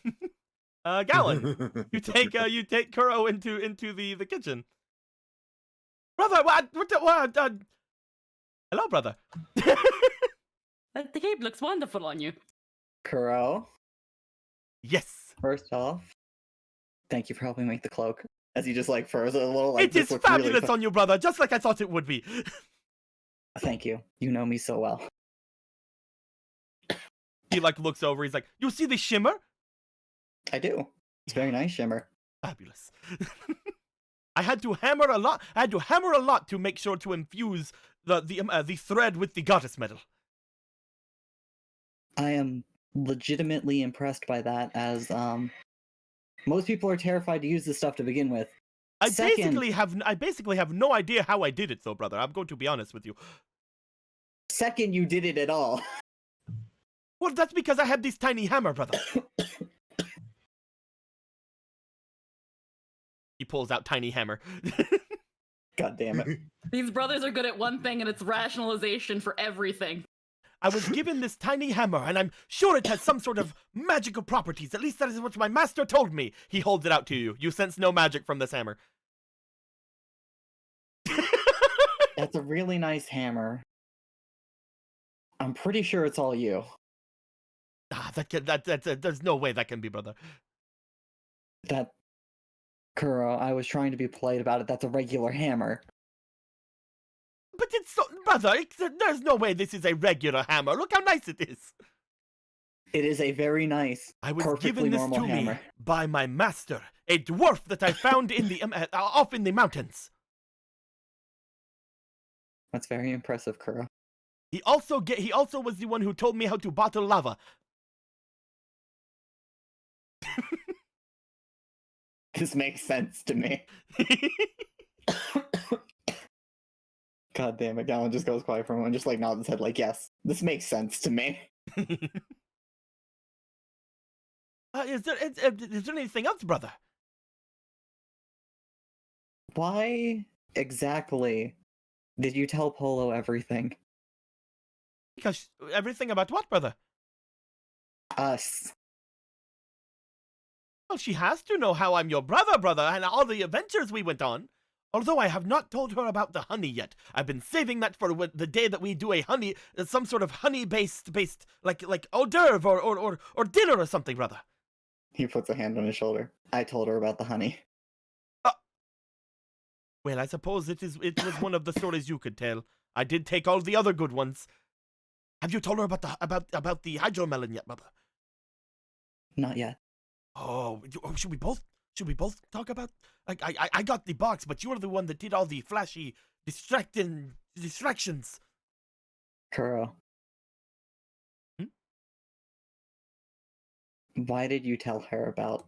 Gallon, you take Kuro into the kitchen. Brother, what hello, brother. The cape looks wonderful on you. Kuro, Yes. first off, thank you for helping make the cloak. As he just like froze it a little. Like, It this is looks really fabulous on you, brother, just like I thought it would be. Thank you. You know me so well. He like looks over. He's like, "You see the shimmer? I do. It's very nice shimmer. Fabulous." I had to hammer a lot to make sure to infuse the thread with the goddess metal. I am legitimately impressed by that, as most people are terrified to use this stuff to begin with. I Second- basically have no idea how I did it, though, brother. I'm going to be honest with you. Second, you did it at all. Well, that's because I have this tiny hammer, brother. He pulls out tiny hammer. God damn it. These brothers are good at one thing, and it's rationalization for everything. I was given this tiny hammer, and I'm sure it has some sort of magical properties. At least that is what my master told me. He holds it out to you. You sense no magic from this hammer. That's a really nice hammer. I'm pretty sure it's all you. There's no way that can be, brother. That, Kuro, I was trying to be polite about it. That's a regular hammer. But it's so, brother. There's no way this is a regular hammer. Look how nice it is. It is a very nice, I was perfectly given this normal to hammer. me by my master, a dwarf that I found in the off in the mountains. That's very impressive, Kuro. He also was the one who told me how to bottle lava. This makes sense to me. God damn it, Gallon just goes quiet for a moment, just like nods his head like, yes, this makes sense to me. Is there anything else, brother? Why exactly did you tell Polo everything? Because everything about what, brother? Us. Well, she has to know how I'm your brother, and all the adventures we went on. Although I have not told her about the honey yet. I've been saving that for the day that we do a honey, some sort of honey-based, like hors d'oeuvre or dinner or something, brother. He puts a hand on his shoulder. I told her about the honey. Well, I suppose it was one of the stories you could tell. I did take all the other good ones. Have you told her about the hydromelon yet, brother? Not yet. Oh, should we both talk about? I got the box, but you were the one that did all the flashy distractions. Kuro. Why did you tell her about...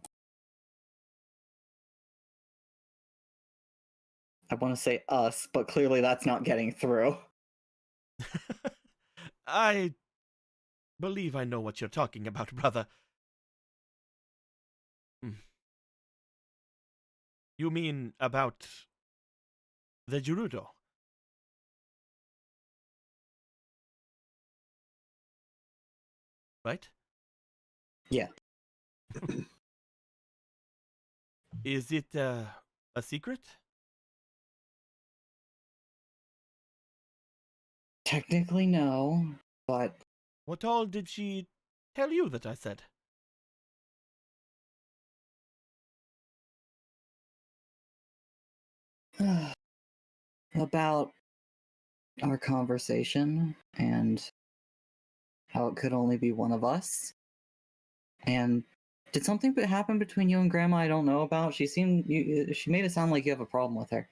I want to say us, but clearly that's not getting through. I believe I know what you're talking about, brother. You mean about the Gerudo? Right? Yeah. Is it a secret? Technically, no, but... What all did she tell you that I said? About our conversation and how it could only be one of us. And did something happen between you and Grandma I don't know about? She made it sound like you have a problem with her.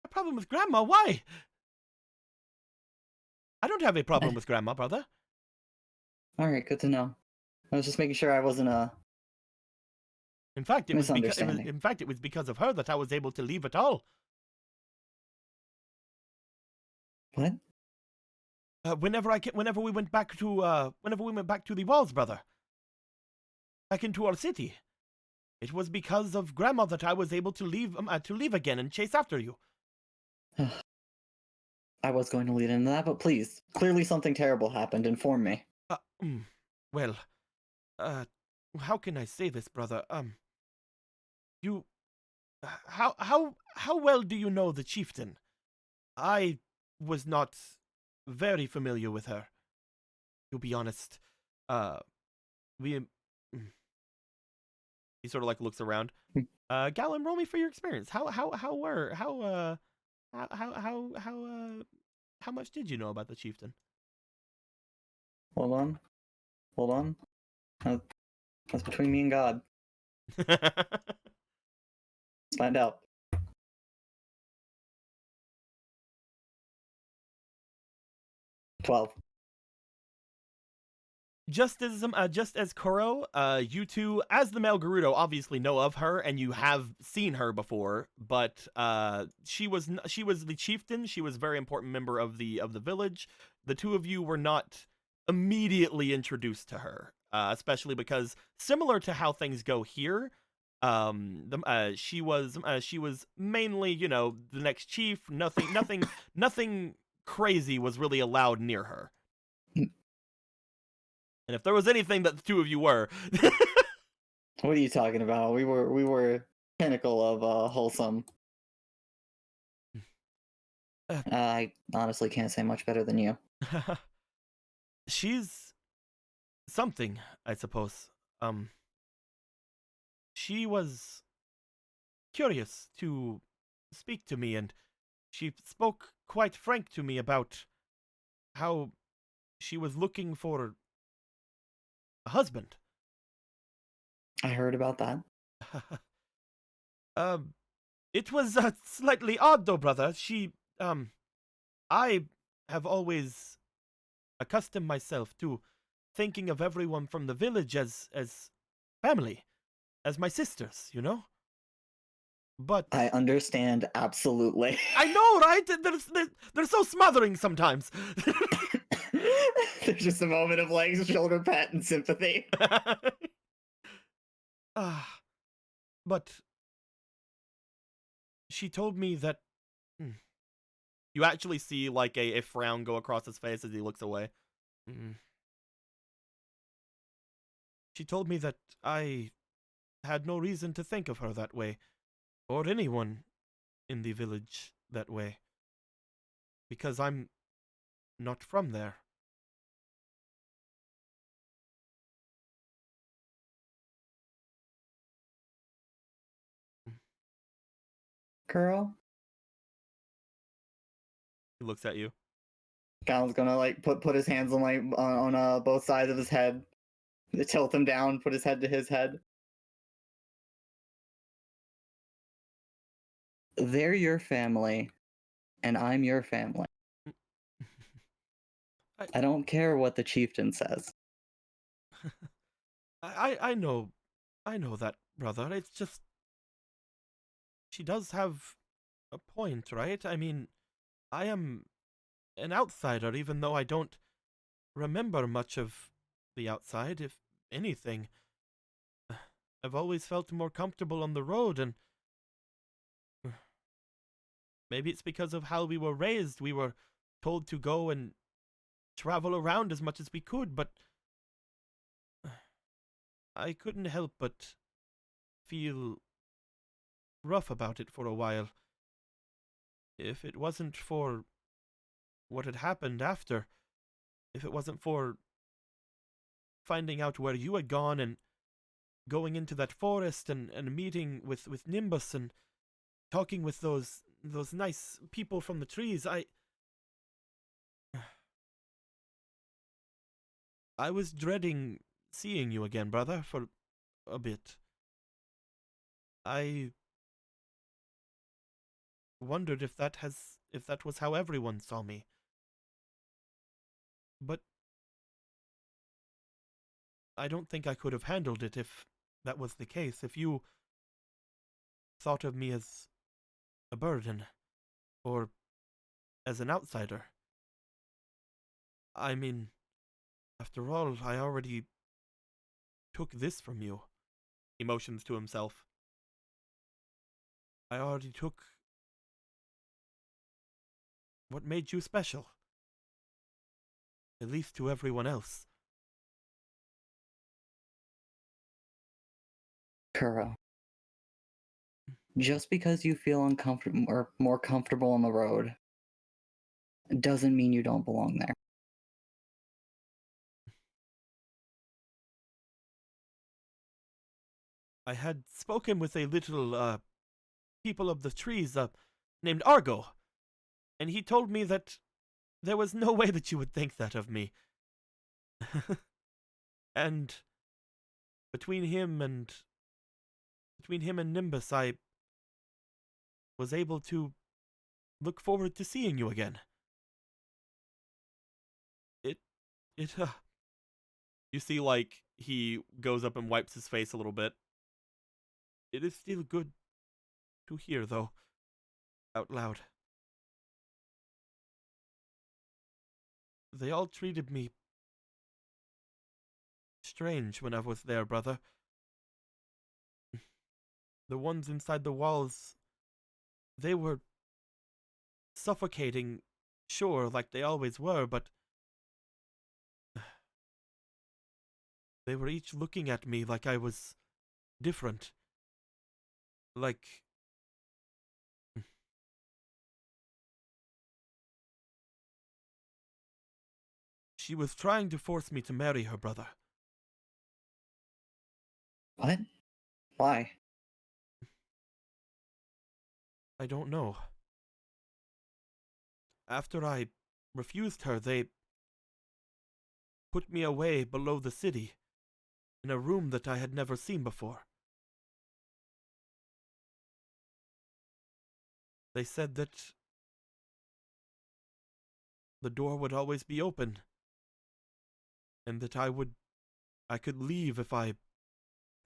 A problem with Grandma? Why? I don't have a problem with Grandma, brother. Alright, good to know. I was just making sure I wasn't In fact, it misunderstanding. was because of her that I was able to leave at all. What? Whenever we went back to the walls, brother, back into our city, it was because of Grandma that I was able to leave again and chase after you. I was going to lead into that, but please, clearly something terrible happened. Inform me. Well, how can I say this, brother? How well do you know the chieftain? I was not very familiar with her, to be honest. He sort of like looks around. Gallon, roll me for your experience. How much did you know about the chieftain? Hold on. That's between me and God. Let's find out. 12. Just as Kuro, you two, as the male Gerudo, obviously know of her, and you have seen her before. But she was the chieftain. She was a very important member of the village. The two of you were not immediately introduced to her, especially because, similar to how things go here, she was mainly, the next chief. Nothing crazy was really allowed near her. And if there was anything that the two of you were... What are you talking about? We were pinnacle of wholesome. I honestly can't say much better than you. She's something, I suppose. She was curious to speak to me, and she spoke quite frank to me about how she was looking for a husband. I heard about that. um, it was slightly odd, though, brother. I have always accustomed myself to thinking of everyone from the village as family, as my sisters, you know? But I understand absolutely. I know, right? They're so smothering sometimes. There's just a moment of like shoulder pat and sympathy. But she told me that you actually see like a frown go across his face as he looks away. She told me that I had no reason to think of her that way, or anyone in the village that way, because I'm not from there. Girl? He looks at you. Gal's gonna like put his hands on like on both sides of his head, tilt him down, put his head to his head. They're your family, and I'm your family. I don't care what the chieftain says. I know that, brother. It's just she does have a point, right? I mean, I am an outsider, even though I don't remember much of the outside, if anything. I've always felt more comfortable on the road, and maybe it's because of how we were raised. We were told to go and travel around as much as we could, but I couldn't help but feel rough about it for a while. If it wasn't for what had happened after, if it wasn't for finding out where you had gone and going into that forest and meeting with Nimbus and talking with those nice people from the trees, I was dreading seeing you again, brother, for a bit. I wondered if that was how everyone saw me. But I don't think I could have handled it if that was the case. If you thought of me as a burden, or as an outsider. I mean, after all, I already took this from you. He motions to himself. I already took what made you special. At least to everyone else. Kuro. Just because you feel uncomfortable or more comfortable on the road doesn't mean you don't belong there. I had spoken with a little, people of the trees, named Argo, and he told me that there was no way that you would think that of me. And between him and Nimbus, I was able to look forward to seeing you again. You see, like, he goes up and wipes his face a little bit. It is still good to hear, though, out loud. They all treated me strange when I was there, brother. The ones inside the walls, they were suffocating, sure, like they always were, but they were each looking at me like I was different. Like... She was trying to force me to marry her, brother. What? Why? I don't know. After I refused her, they put me away below the city, in a room that I had never seen before. They said that the door would always be open, and that I could leave if I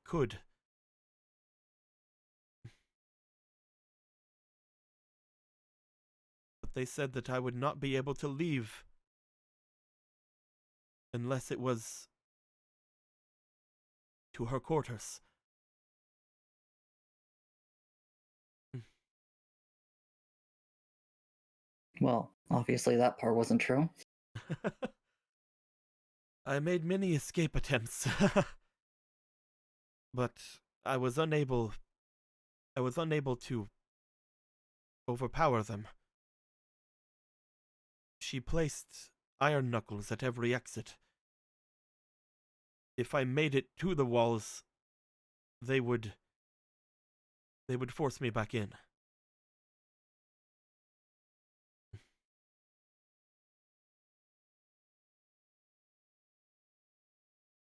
could. But they said that I would not be able to leave unless it was to her quarters. Well, obviously that part wasn't true. I made many escape attempts, but I was unable to overpower them. She placed iron knuckles at every exit. If I made it to the walls, they would force me back in.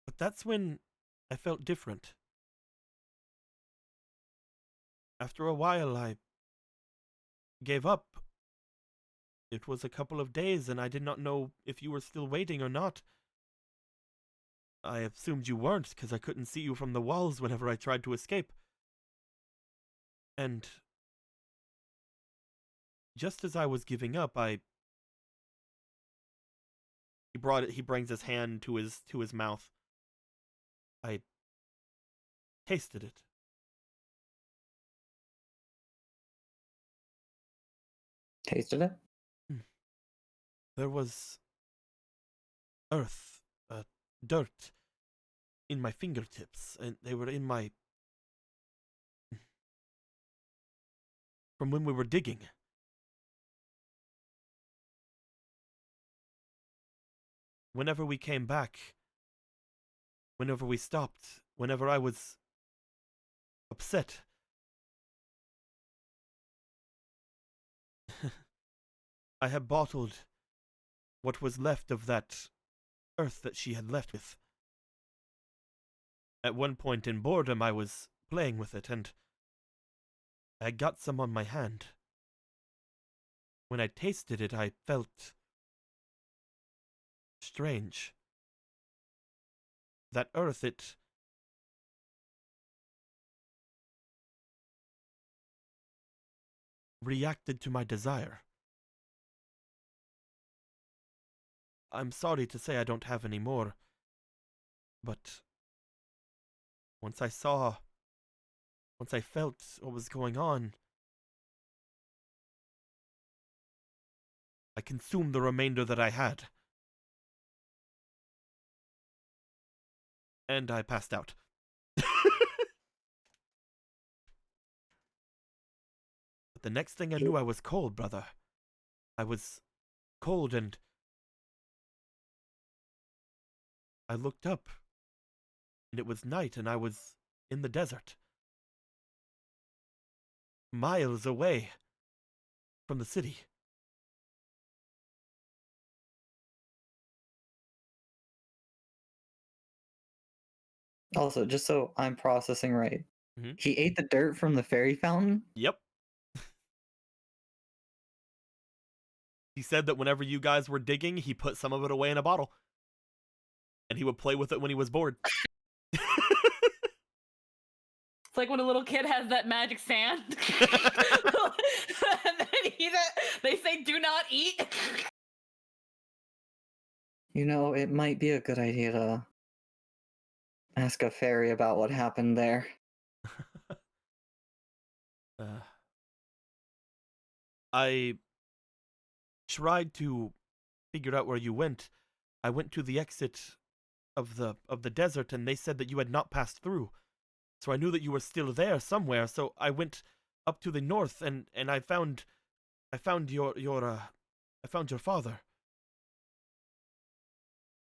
But that's when I felt different. After a while, I gave up. It was a couple of days, and I did not know if you were still waiting or not. I assumed you weren't, because I couldn't see you from the walls whenever I tried to escape. And just as I was giving up, he brings his hand to his mouth. I tasted it. Tasted it? There was earth, dirt in my fingertips, and they were in my... from when we were digging. Whenever we came back, whenever we stopped, whenever I was upset, I had bottled what was left of that earth that she had left with. At one point in boredom, I was playing with it, and I got some on my hand. When I tasted it, I felt strange. That earth, it reacted to my desire. I'm sorry to say I don't have any more, but once I felt what was going on, I consumed the remainder that I had. And I passed out. But the next thing I knew, I was cold, brother. I was cold, and I looked up, and it was night, and I was in the desert. Miles away from the city. Also, just so I'm processing right, Mhm. he ate the dirt from the fairy fountain? Yep. He said that whenever you guys were digging, he put some of it away in a bottle. And he would play with it when he was bored. It's like when a little kid has that magic sand. They say, do not eat. You know, it might be a good idea to ask a fairy about what happened there. I tried to figure out where you went. I went to the exit of the desert, and they said that you had not passed through. So I knew that you were still there somewhere. So I went up to the north, and I found your father.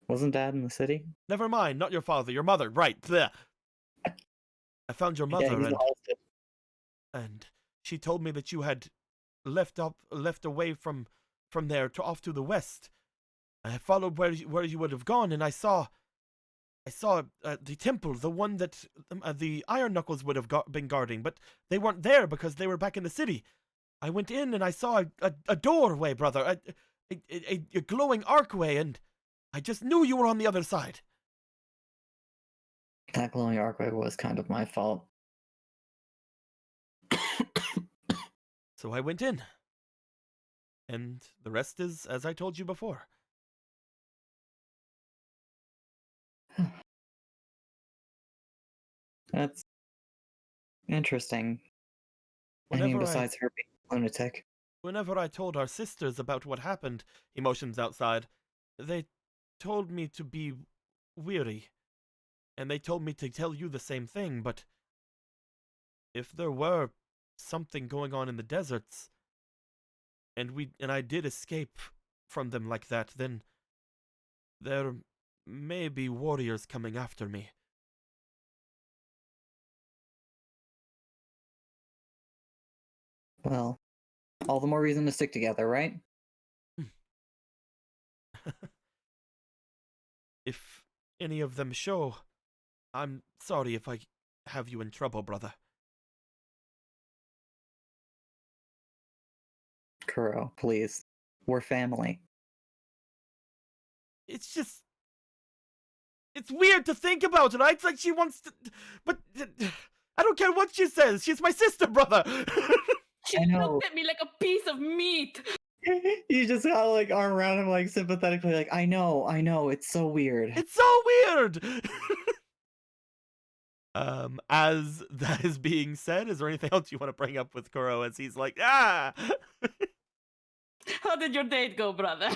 Wasn't Dad in the city? Never mind, not your father, your mother. Right. Bleh. I found your Yeah, mother, he's exhausted. and she told me that you had left away from there to off to the west. I followed where you would have gone, and I saw the temple, the one that the Iron Knuckles would have been guarding, but they weren't there because they were back in the city. I went in and I saw a doorway, brother, a glowing archway, and I just knew you were on the other side. That glowing archway was kind of my fault. So I went in. And the rest is as I told you before. That's interesting. I mean, besides her being a lunatic. Whenever I told our sisters about what happened, emotions outside, they told me to be weary. And they told me to tell you the same thing, but if there were something going on in the deserts, and I did escape from them like that, then there may be warriors coming after me. Well, all the more reason to stick together, right? If any of them show, I'm sorry if I have you in trouble, brother. Kuro, please. We're family. It's just... It's weird to think about, right? It's like she wants to... But... I don't care what she says. She's my sister, brother. She looked at me like a piece of meat. You just got like arm around him, like sympathetically, like, I know, it's so weird. It's so weird! As that is being said, is there anything else you want to bring up with Kuro as he's like, ah! How did your date go, brother?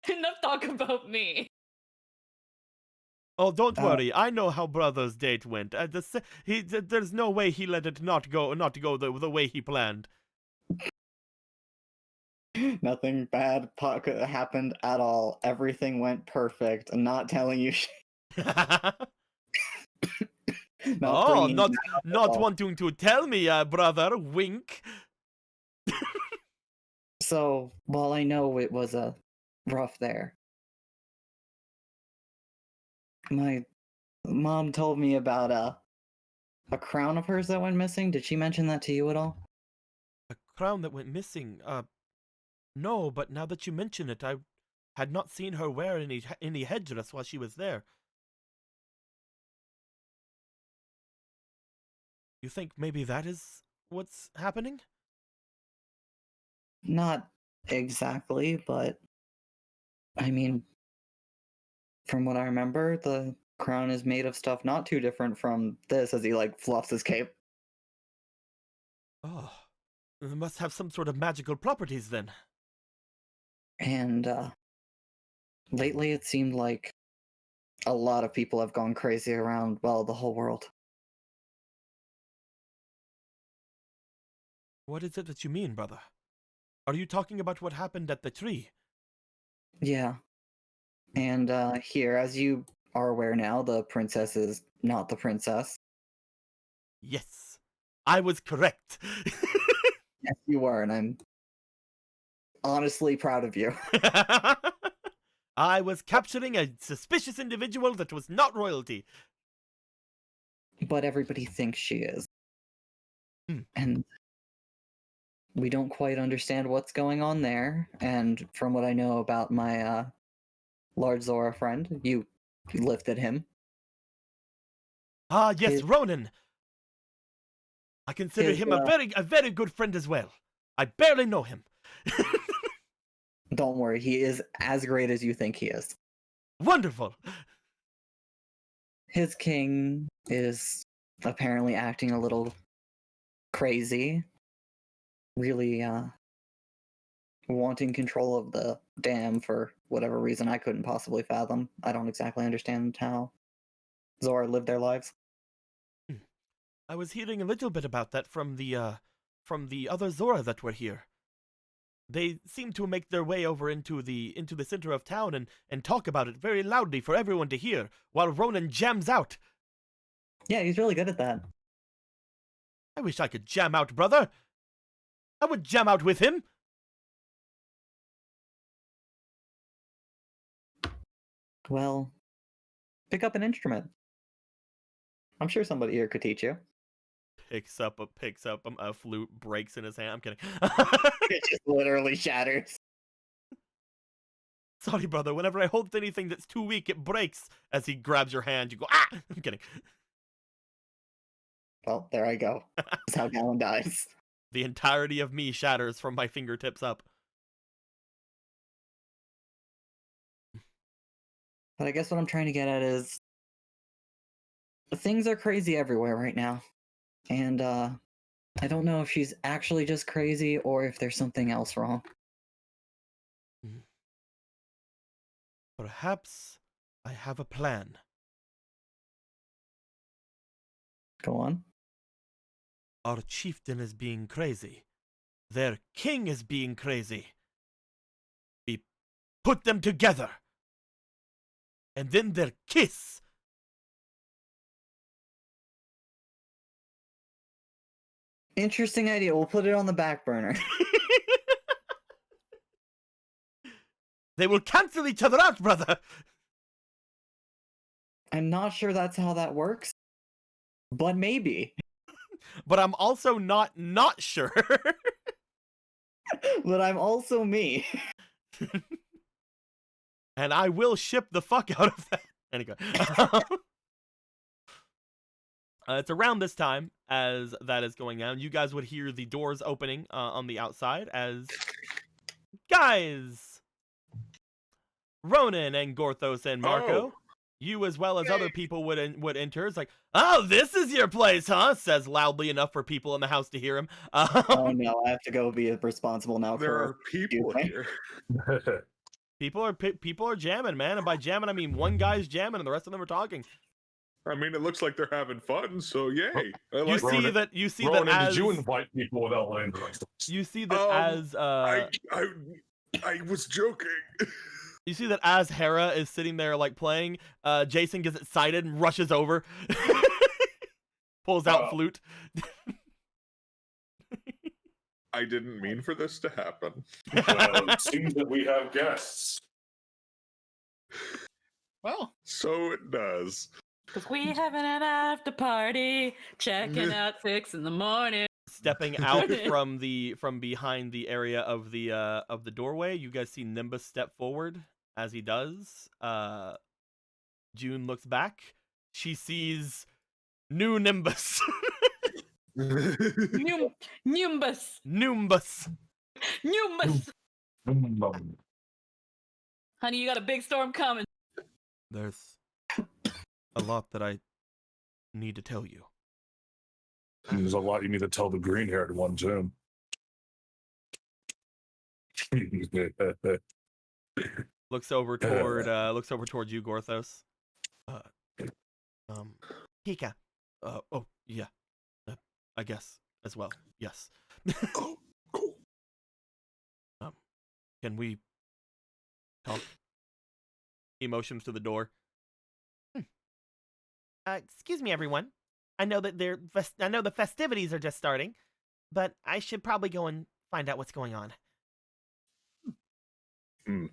Enough talk about me. Oh, don't worry. I know how brother's date went. There's no way he let it not go the way he planned. Nothing bad happened at all. Everything went perfect. I'm not telling you shit. not wanting to tell me, brother. Wink. So, while I know it was a rough there, my mom told me about a crown of hers that went missing. Did she mention that to you at all? A crown that went missing? No, but now that you mention it, I had not seen her wear any headdress while she was there. You think maybe that is what's happening? Not exactly, but I mean, from what I remember, the crown is made of stuff not too different from this as he like fluffs his cape. Oh, it must have some sort of magical properties then. And lately it seemed like a lot of people have gone crazy around, well, the whole world. What is it that you mean, brother? Are you talking about what happened at the tree? Yeah. And here, as you are aware now, the princess is not the princess. Yes, I was correct. Yes, you were, and I'm honestly proud of you. I was capturing a suspicious individual that was not royalty. But everybody thinks she is. And we don't quite understand what's going on there. And from what I know about my large Zora friend, you lifted him. Ah, yes, Ronan. I consider him a very good friend as well. I barely know him. Don't worry, he is as great as you think he is. Wonderful. His king is apparently acting a little crazy. Really wanting control of the dam for whatever reason I couldn't possibly fathom. I don't exactly understand how Zora lived their lives. I was hearing a little bit about that from the other Zora that were here. They seem to make their way over into the center of town and talk about it very loudly for everyone to hear, while Ronan jams out. Yeah, he's really good at that. I wish I could jam out, brother. I would jam out with him. Well, pick up an instrument. I'm sure somebody here could teach you. Picks up a flute, breaks in his hand. I'm kidding. It just literally shatters. Sorry, brother. Whenever I hold anything that's too weak, it breaks. As he grabs your hand, you go, ah! I'm kidding. Well, there I go. That's how Gallon dies. The entirety of me shatters from my fingertips up. But I guess what I'm trying to get at is things are crazy everywhere right now. And I don't know if she's actually just crazy or if there's something else wrong. Perhaps I have a plan. Go on. Our chieftain is being crazy. Their king is being crazy. We put them together. And then they'll kiss. Interesting idea. We'll put it on the back burner. They will cancel each other out, brother. I'm not sure that's how that works, but maybe. But I'm also not sure. But I'm also me. And I will ship the fuck out of that. Anyway. It's around this time as that is going on. You guys would hear the doors opening on the outside as guys, Ronan and Gorthos and Marco, you as well as other people would enter. It's like, oh, this is your place, huh? Says loudly enough for people in the house to hear him. Oh no, I have to go be responsible now. There are people here. People are jamming, man, and by jamming I mean one guy's jamming and the rest of them are talking. I mean, it looks like they're having fun, so yay! You see that Ronan, as did you invite people without letting them? you see that as I was joking. you see that as Hera is sitting there like playing, Jason gets excited and rushes over, pulls out flute. I didn't mean for this to happen. Well, it seems that we have guests. Well, So it does. Because we having an after party, checking out 6 in the morning. Stepping out from behind the area of the doorway, you guys see Nimbus step forward. As he does, June looks back. She sees new Nimbus. Nimbus. Nimbus. Honey, you got a big storm coming. There's a lot that I need to tell you. There's a lot you need to tell the green-haired one too. Looks over toward you, Gorthos. Pika. Oh yeah. I guess as well. Yes. Oh, cool. Can we talk? He motions to the door. Excuse me, everyone. I know that the festivities are just starting, but I should probably go and find out what's going on. You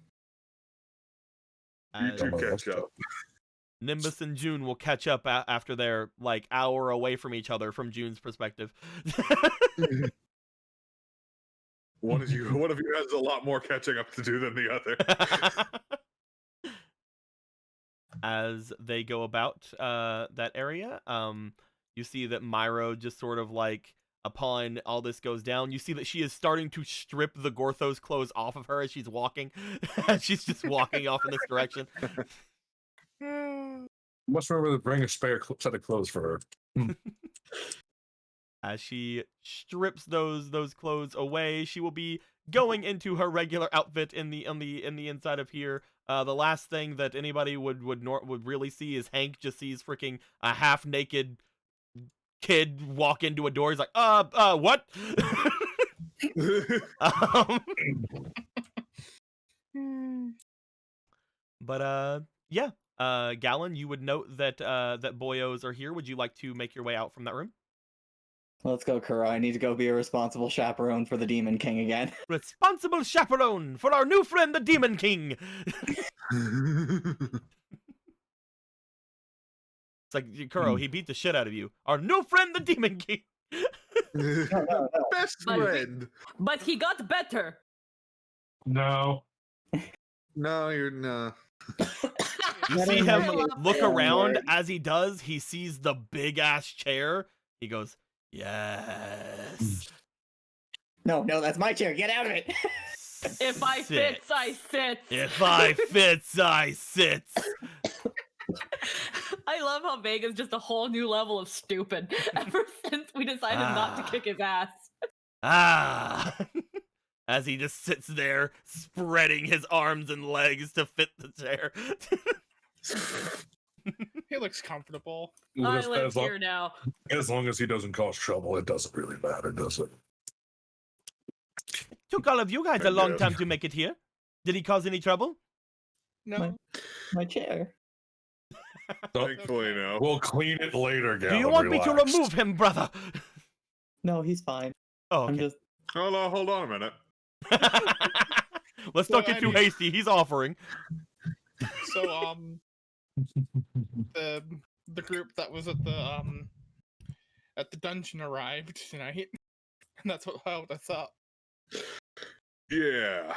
two catch up. Nimbus and June will catch up after they're like hour away from each other from June's perspective. One of you has a lot more catching up to do than the other. As they go about that area, you see that Myro just sort of like, upon all this goes down, you see that she is starting to strip the Gorthos clothes off of her as she's walking. She's just walking off in this direction. Must remember to bring a spare set of clothes for her. As she strips those clothes away, she will be going into her regular outfit in the inside of here. The last thing that anybody would really see is Hank just sees freaking a half naked kid walk into a door. He's like, what? But yeah, Gallon, you would note that that boyos are here. Would you like to make your way out from that room? Let's go, Kuro. I need to go be a responsible chaperone for the Demon King again. Responsible chaperone for our new friend, the Demon King. It's like Kuro, he beat the shit out of you. Our new friend, the Demon King. Best But- friend. But he got better. No. No, you're no. You That see ain't him how you look say around. word. As he does, he sees the big ass chair. He goes, yes. No, that's my chair. Get out of it. If I Sit. fits, I sit. If I fits, I sits. I love how Vega's just a whole new level of stupid ever since we decided not to kick his ass. Ah. As he just sits there, spreading his arms and legs to fit the chair. He looks comfortable. I As live long- here now. As long as he doesn't cause trouble, it doesn't really matter, does it? Took all of you guys a long Yeah. time to make it here. Did he cause any trouble? No. My chair. Thankfully, no. We'll clean it later, Do Gavin. you want me to relax. remove him, brother? No, he's fine. Oh, I'm okay. just. Oh no, hold on a minute. Let's So, not get too hasty. He's offering. So the group that was at the dungeon arrived tonight. And that's what held us up. Yeah.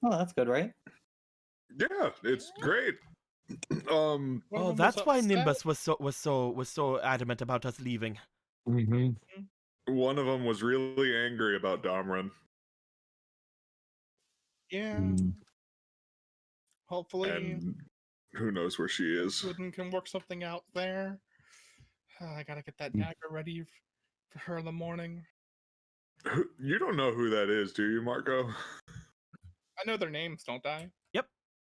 Oh, that's good, right? Yeah, it's great. One of Oh, them that's was why upset. Nimbus was so adamant about us leaving. Mm-hmm. One of them was really angry about Domran. Yeah. Mm. Hopefully, And who knows where she is. Wooden can work something out there. I gotta get that dagger ready for her in the morning. You don't know who that is, do you, Marco? I know their names, don't I?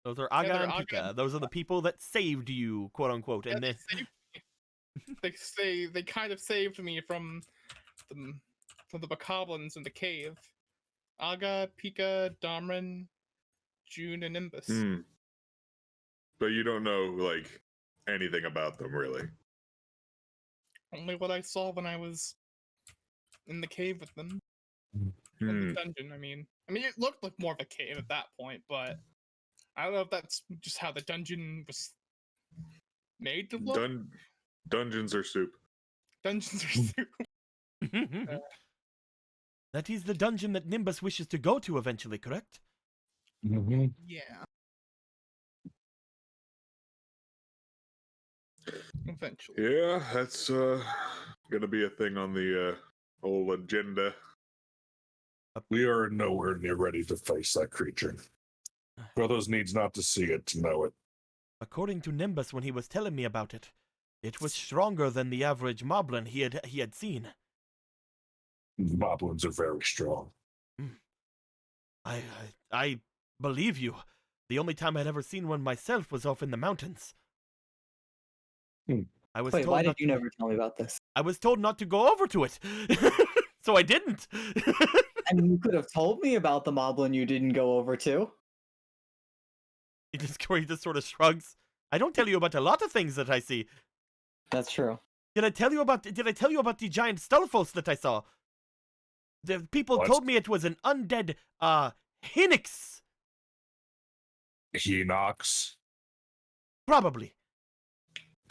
Those are Yeah, Aga they're and Aga Pika. and Those are the people that saved you, quote unquote. Yeah, And they, then saved me. They say they kind of saved me from the bokoblins in the cave. Aga, Pika, Domran, June, and Nimbus. Hmm. But you don't know, like, anything about them, really. Only what I saw when I was in the cave with them. In Hmm. the dungeon, I mean, it looked like more of a cave at that point, but I don't know if that's just how the dungeon was made to look. Dungeons are soup. Dungeons are super. that is the dungeon that Nimbus wishes to go to eventually, correct? Mm-hmm. Yeah. Eventually. Yeah, that's gonna be a thing on the whole agenda. We are nowhere near ready to face that creature. Brothers needs not to see it to know it. According to Nimbus, when he was telling me about it, it was stronger than the average moblin he had seen. Moblins are very strong. I believe you. The only time I'd ever seen one myself was off in the mountains. I was Wait, told why not did you to, never tell me about this? I was told not to go over to it, so I didn't. I mean, you could have told me about the moblin you didn't go over to. he just sort of shrugs. I don't tell you about a lot of things that I see. That's true. Did I tell you about the giant Stalfos that I saw? The people What? told me it was an undead Hinix. Henox. Probably.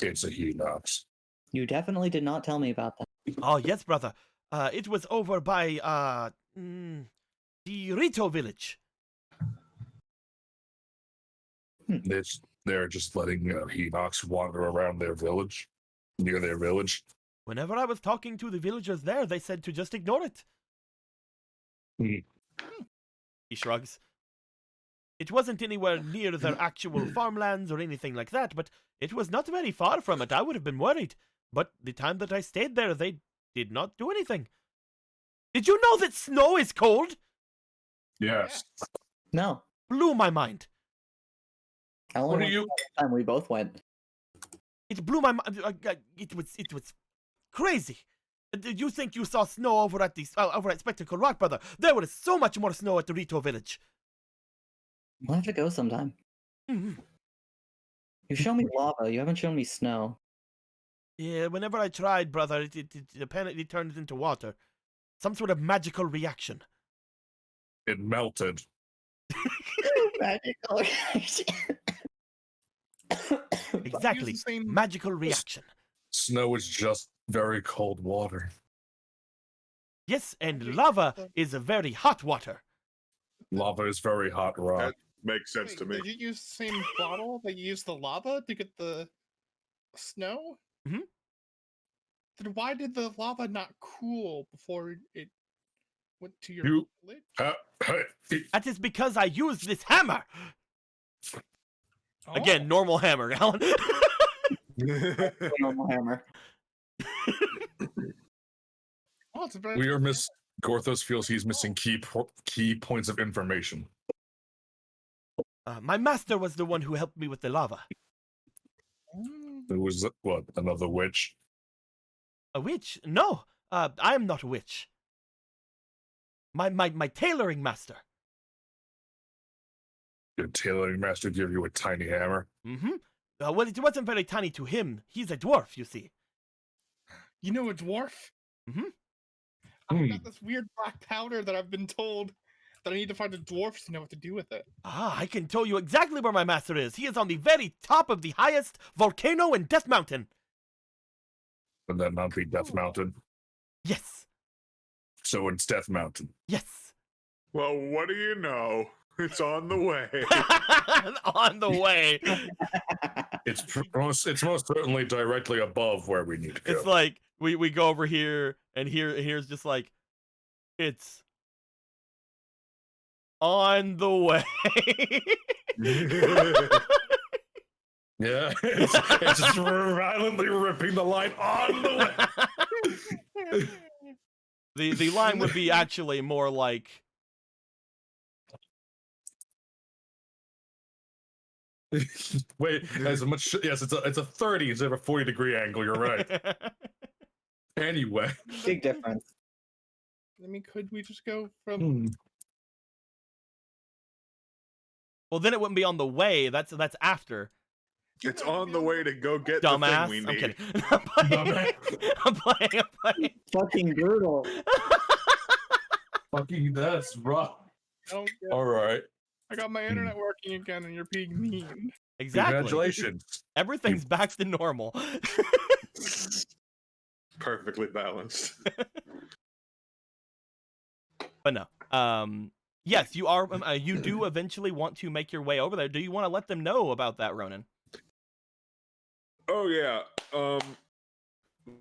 It's a Henox. You definitely did not tell me about that. Oh yes, brother. It was over by the Rito village. They're just letting Henox wander around their village, near their village. Whenever I was talking to the villagers there, they said to just ignore it. He shrugs. It wasn't anywhere near their actual farmlands or anything like that, but it was not very far from it. I would have been worried. But the time that I stayed there, they did not do anything. Did you know that snow is cold? Yes. No. Blew my mind. I only What are went you- the time we both went. It blew my mind. It was crazy. Did you think you saw snow over at Spectacle Rock, brother? There was so much more snow at the Rito village. We'll have to go sometime. Mhm. You show me lava. You haven't shown me snow. Yeah, whenever I tried, brother, it apparently turned into water. Some sort of magical reaction. It melted. Magical. Exactly. Use the same- Magical reaction. Snow is just very cold water. Yes, and lava is a very hot water. Lava is very hot rock. That makes sense Wait, to me. Did you use the same bottle that you used the lava to get the snow? Mhm. Then why did the lava not cool before it went to your You- lid? That is because I used this hammer. Again, Oh. normal hammer, Alan. Normal hammer. Oh, it's a very We are Gorthos feels he's missing key points of information. My master was the one who helped me with the lava. Mm. It was what, another witch? A witch? No, I am not a witch. My tailoring master. Your tailoring master gave you a tiny hammer. Mm-hmm. Well, it wasn't very tiny to him. He's a dwarf, you see. You know a dwarf? Mhm. I've got this weird black powder that I've been told that I need to find a dwarf to know what to do with it. I can tell you exactly where my master is. He is on the very top of the highest volcano in Death Mountain. And that not be Death Oh. Mountain. Yes. So it's Death Mountain. Yes. Well, what do you know? It's on the way. On the way. It's most certainly directly above where we need to go. It's like we go over here and here's just like it's on the way. Yeah, it's just violently ripping the line on the way. The line would be actually more like Wait, as much yes, it's a 30 instead of a 40-degree angle. You're right. Anyway, Big difference. I mean, could we just go from? Well, then it wouldn't be on the way. That's after. It's on the way to go get Dumbass. the thing we I'm need. kidding. I'm playing. Fucking brutal. fucking that's rough. Oh, yeah. All right, I got my internet working again, and you're being mean. Exactly. congratulations. Everything's back to normal. Perfectly balanced. But no. Yes, you are. You do eventually want to make your way over there. Do you want to let them know about that, Ronan? Oh yeah.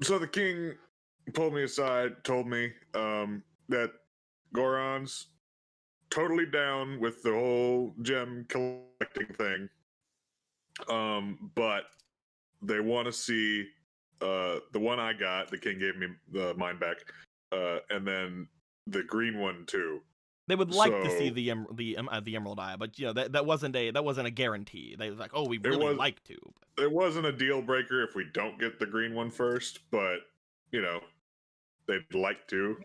So the king pulled me aside, told me that Goron's totally down with the whole gem collecting thing. But they want to see the one I got. The king gave me mine back, and then the green one too. They would like to see So- the Emerald Eye, but you know that wasn't a guarantee. They was like, oh, we really was- like to. It wasn't a deal breaker if we don't get the green one first, but you know, they'd like to.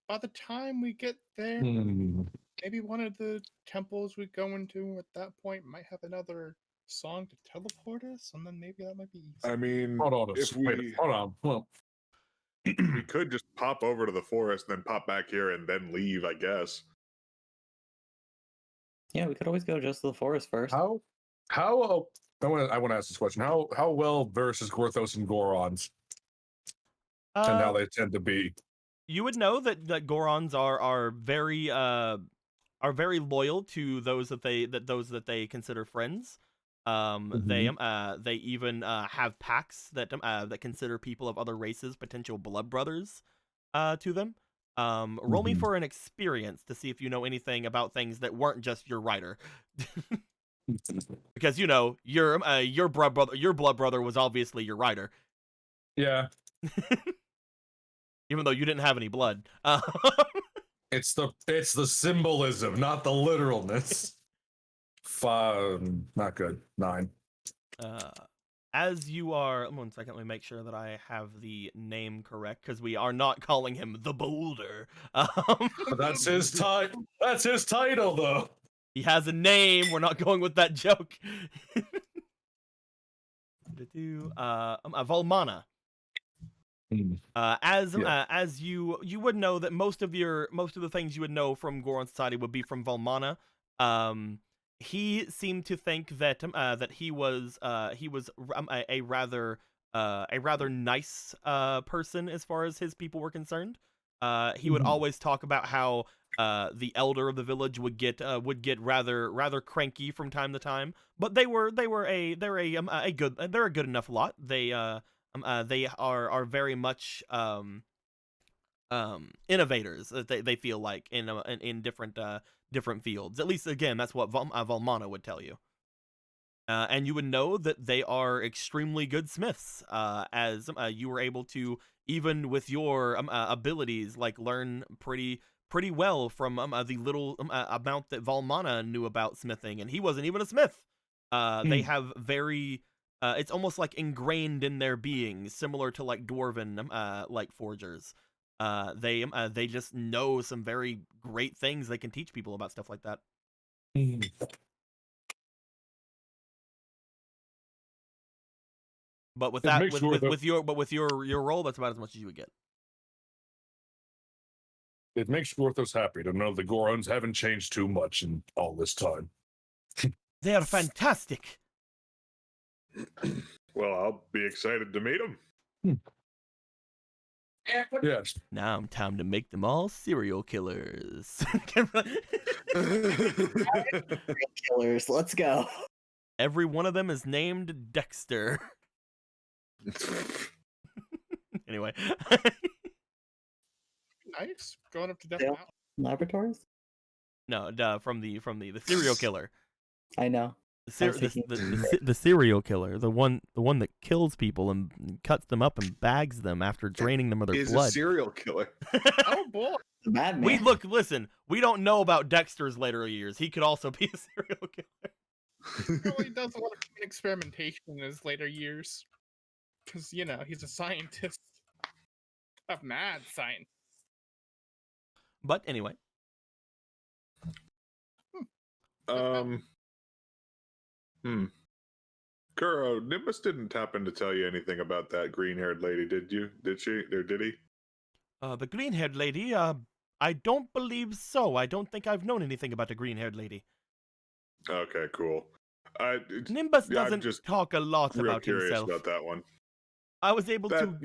By the time we get there, maybe one of the temples we go into at that point might have another song to teleport us, and then maybe that might be easy. I mean, Hold on, if we hold on. Well, we could just pop over to the forest, then pop back here, and then leave. I guess. Yeah, we could always go just to the forest first. how I want to ask this question. How well versed is Gorthos and Gorons, and how they tend to be? You would know that Gorons are very loyal to those that they consider friends. They even have packs that consider people of other races potential blood brothers to them. Roll me for an experience to see if you know anything about things that weren't just your rider. Because you know your blood brother was obviously your rider, Yeah, even though you didn't have any blood. it's the symbolism, not the literalness. Not good. 9. As you are, 1 second, let me make sure that I have the name correct because we are not calling him the Boulder. But that's his title. That's his title, though. He has a name. We're not going with that joke. Volmana. Yeah. As you would know that most of the things you would know from Goron Society would be from Volmana. He seemed to think that that he was a rather nice person as far as his people were concerned. He would always talk about how the elder of the village would get rather cranky from time to time, but they're a good enough lot. They are very much innovators. They feel like in different fields. At least again, that's what Volmana would tell you. And you would know that they are extremely good smiths, as you were able to, even with your abilities, like learn pretty well from the little amount that Volmana knew about smithing, and he wasn't even a smith. They have very, it's almost like ingrained in their being, similar to like dwarven like forgers. They just know some very great things they can teach people about stuff like that. But with that, with your role, that's about as much as you would get. It makes Gorthos happy to know the Gorons haven't changed too much in all this time. They are fantastic. Well, I'll be excited to meet them. Yes. Now time to make them all serial killers. Killers, let's go. Every one of them is named Dexter. Anyway. Nice. Going up to Death They Mountain. Laboratories? No, from the serial killer. I know. The serial killer, the one that kills people and cuts them up and bags them after draining them of their blood. Is a serial killer. Oh boy. Madman. Listen, we don't know about Dexter's later years. He could also be a serial killer. He really does a lot of experimentation in his later years. Because, he's a scientist. A mad scientist. But anyway. Kuro, Nimbus didn't happen to tell you anything about that green-haired lady, did you? Did she? Or did he? The green-haired lady, I don't believe so. I don't think I've known anything about the green-haired lady. Okay, cool. Nimbus doesn't talk a lot about curious himself. about that one. I was able to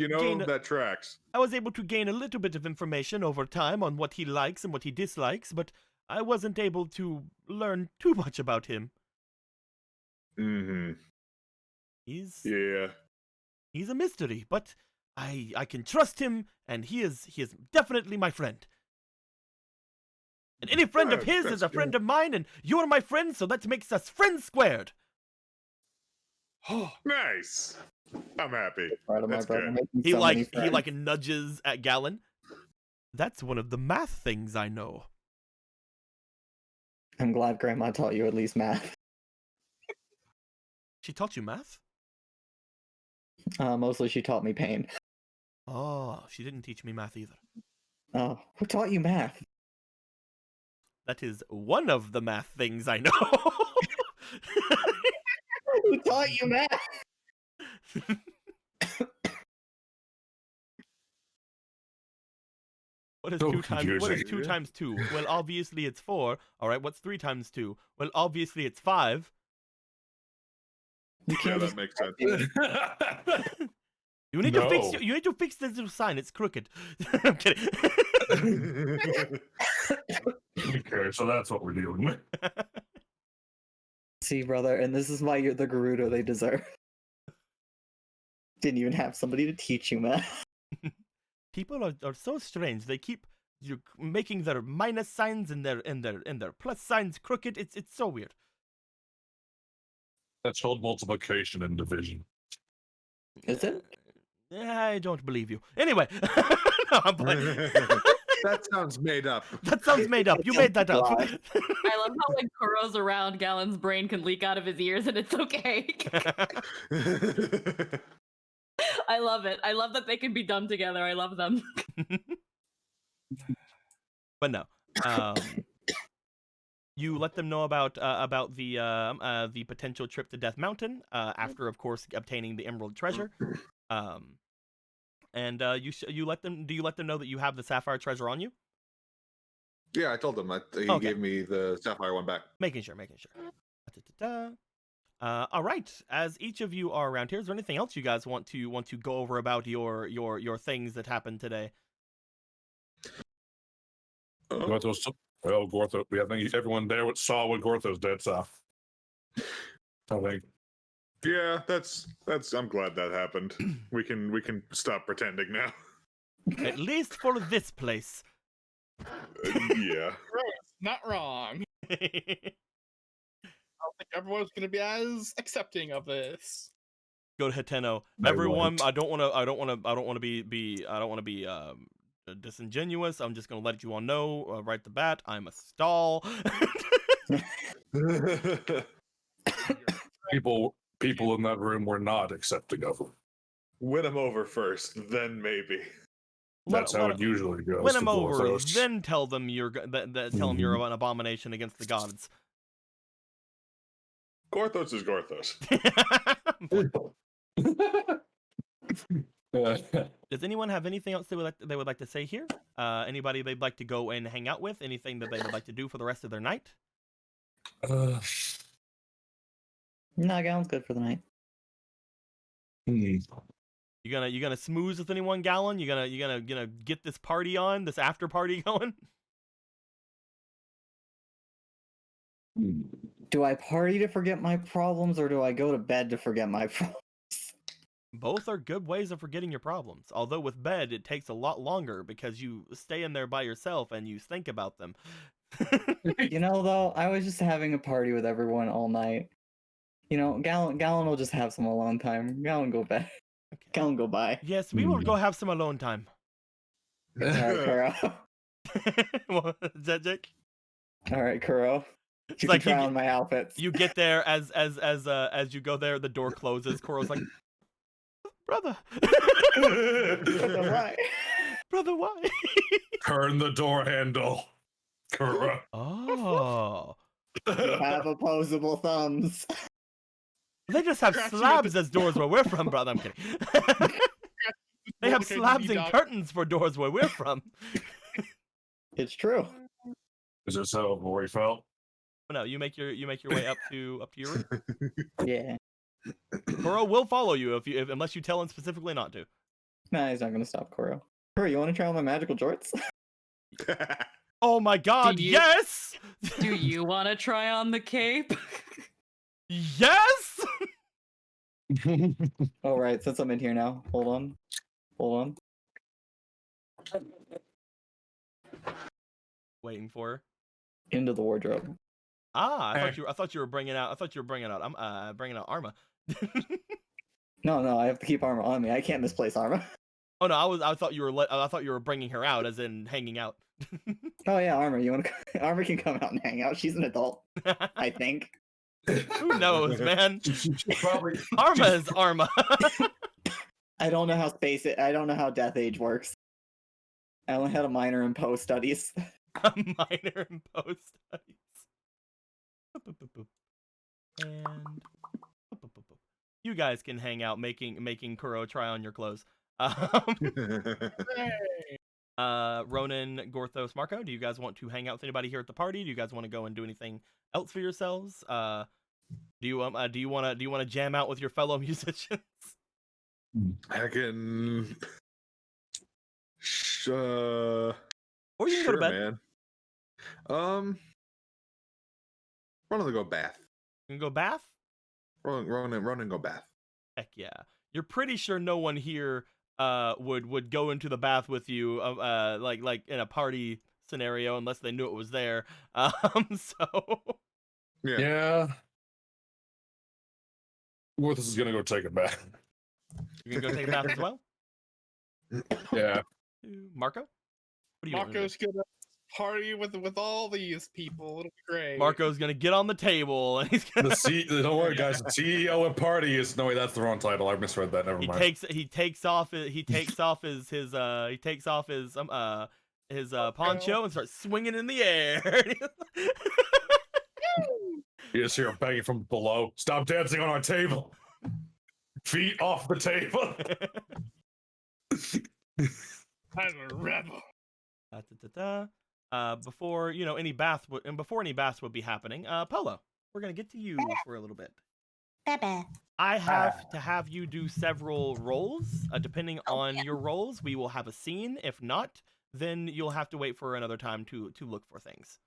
that tracks. I was able to gain a little bit of information over time on what he likes and what he dislikes, but I wasn't able to learn too much about him. Mm-hmm. He's a mystery, but I can trust him, and he is definitely my friend. And any friend of his is a friend of mine, and you're my friend, so that makes us friends squared. Oh, nice. I'm happy. Part of my That's brother good. making He so many he friends. nudges at Galen. That's one of the math things I know. I'm glad Grandma taught you at least math. She taught you math? Mostly she taught me pain. Oh, she didn't teach me math either. Oh, who taught you math? That is one of the math things I know. Who taught you math? What is So 2 times? What is confusing. 2 times 2? Well, obviously it's 4. All right, what's 3 times 2? Well, obviously it's 5. You Yeah, can't that just makes sense. You need to fix this little sign. It's crooked. I'm kidding. Okay, so that's what we're dealing with. see, brother, and this is why you're the Gerudo they deserve. Didn't even have somebody to teach you math. People are so strange. They keep making their minus signs and their plus signs crooked. It's so weird. That's called multiplication and division. Is it? I don't believe you. Anyway, no, I'm playing. That sounds made up. That sounds made up. You made that up. I love how when Kuro's around, Galen's brain can leak out of his ears and it's okay. I love it. I love that they can be done together. I love them. But no. You let them know about the potential trip to Death Mountain after, of course, obtaining the Emerald Treasure. And you let them. Do you let them know that you have the Sapphire Treasure on you? Yeah, I told him. He Okay. gave me the sapphire one back. Making sure. All right. As each of you are around here, is there anything else you guys want to go over about your things that happened today? Gorthos, well, Gorthos, I think everyone there saw what Gorthos did, so I think. Yeah, that's. I'm glad that happened. We can stop pretending now. At least for this place. Yeah. Not wrong. I don't think everyone's gonna be as accepting of this. Go to Hiteno. They Everyone, won't. I don't want to be disingenuous. I'm just gonna let you all know right the bat. I'm a stall. People in that room were not accepting of him. Win him over first, then maybe. That's how it usually goes. Win to them over, Gorthos. then tell them you're an abomination against the gods. Gorthos is Gorthos. Does anyone have anything else they would like to say here? Anybody they'd like to go and hang out with? Anything that they would like to do for the rest of their night? No, Gallon's good for the night. You gonna smooze with anyone, Gallon? You gonna get this party on, this after party going? Do I party to forget my problems, or do I go to bed to forget my problems? Both are good ways of forgetting your problems. Although with bed, it takes a lot longer because you stay in there by yourself and you think about them. You know, though, I was just having a party with everyone all night. You know, Gallon will just have some alone time. Gallon go bed. Okay. Gallon go by. Yes, we will go have some alone time. All right, Kuro. What, is that Jake? All right, Kuro. It's You like can try on my outfits. You get there as you go there, the door closes. Kuro's like, brother, Why? brother, why? Turn the door handle. Kuro. Oh, You have opposable thumbs. they just have slabs as doors where we're from, brother. I'm kidding. They have slabs and curtains for doors where we're from. It's true. Is this how Rory felt? No, you make your way up to your room. Yeah. Kuro will follow you if unless you tell him specifically not to. Nah, he's not gonna stop Kuro. Kuro, you want to try on my magical jorts? Oh my God! Do you- Yes, Do you want to try on the cape? yes. All right, since I'm in here now, hold on. Waiting for her. Into the wardrobe. Ah, I thought you were bringing out. Bringing out Arma. No, I have to keep Arma on me. I can't misplace Arma. Oh no, I thought you were bringing her out, as in hanging out. Oh yeah, Arma. Arma can come out and hang out. She's an adult, I think. Who knows, man? Probably. Arma is Arma. I don't know how Death Age works. I only had a minor in post studies. A minor in post studies. And you guys can hang out making Kuro try on your clothes. Ronan, Gorthos, Marco, do you guys want to hang out with anybody here at the party? Do you guys want to go and do anything else for yourselves? Do you want to jam out with your fellow musicians? I can. Or you can go to bed. Man. Run to go bath. You can go bath? Run and go bath. Heck yeah. You're pretty sure no one here would go into the bath with you like in a party scenario unless they knew it was there. So Yeah. Gorthos is gonna go take a bath. you're gonna go take a bath as well? Yeah. Marco? What do you want to do? Marco's gonna party with all these people. It'll be great. Marco's gonna get on the table and he's gonna Don't worry, guys. The CEO of party is no wait, that's the wrong title. I misread that. Never mind. he takes off his poncho and starts swinging in the air. You just hear him begging from below. Stop dancing on our table. Feet off the table. I'm a rebel. Before any bath would be happening, Polo, we're gonna get to you for a little bit. Bebe. I have to have you do several rolls. Depending on your rolls, we will have a scene. If not, then you'll have to wait for another time to look for things.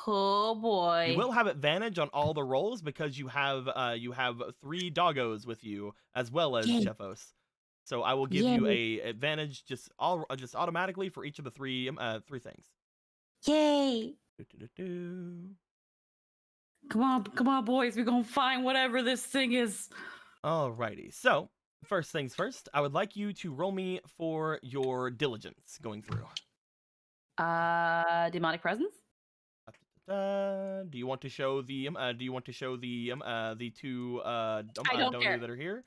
Oh boy. You will have advantage on all the rolls because you have 3 doggos with you as well as Yay. Chefos. So I will give you a advantage just automatically for each of the three things. Yay. Come on, boys. We're gonna find whatever this thing is. Alrighty. So first things first, I would like you to roll me for your diligence going through. Demonic presence. Do you want to show the two I don't care. that are here?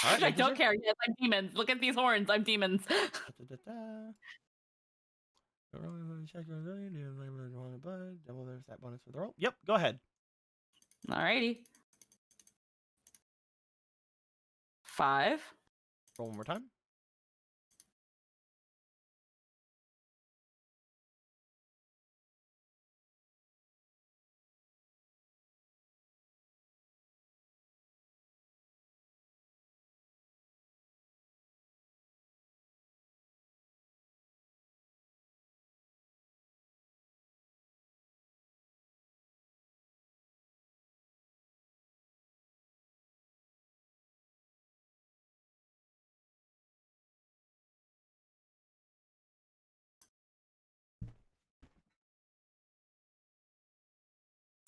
All right, I don't care. Yes, I'm demons. Look at these horns. I'm demons. There's that bonus for the roll. Yep, go ahead. Alrighty. 5. Roll one more time.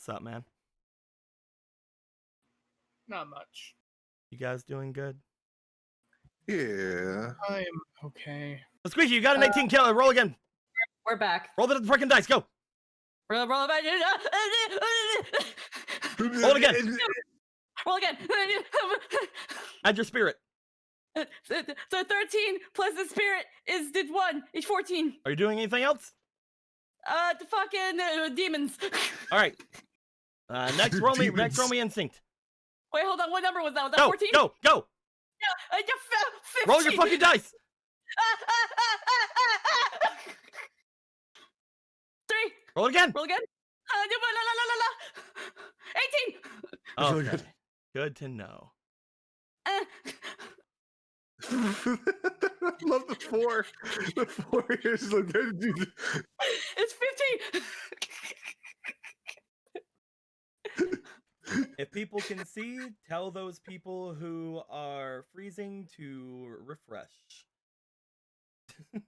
What's up, man? Not much. You guys doing good? Yeah. I'm okay. Squeaky, you got an 18 kill. Roll again. We're back. Roll the freaking dice. Go. Roll it back. Roll it again. Roll again. Add your spirit. So 13 plus the spirit did 1. It's 14. Are you doing anything else? The fucking demons. All right. Next, roll me instinct. Wait, hold on. What number was that? Was that Go, 14? go, go. Yeah, 15. Roll your fucking dice. 3. Roll it again. Roll again. 18. Okay. Good to know. I love the 4. The 4 is like, It's 15. If people can see, tell those people who are freezing to refresh. With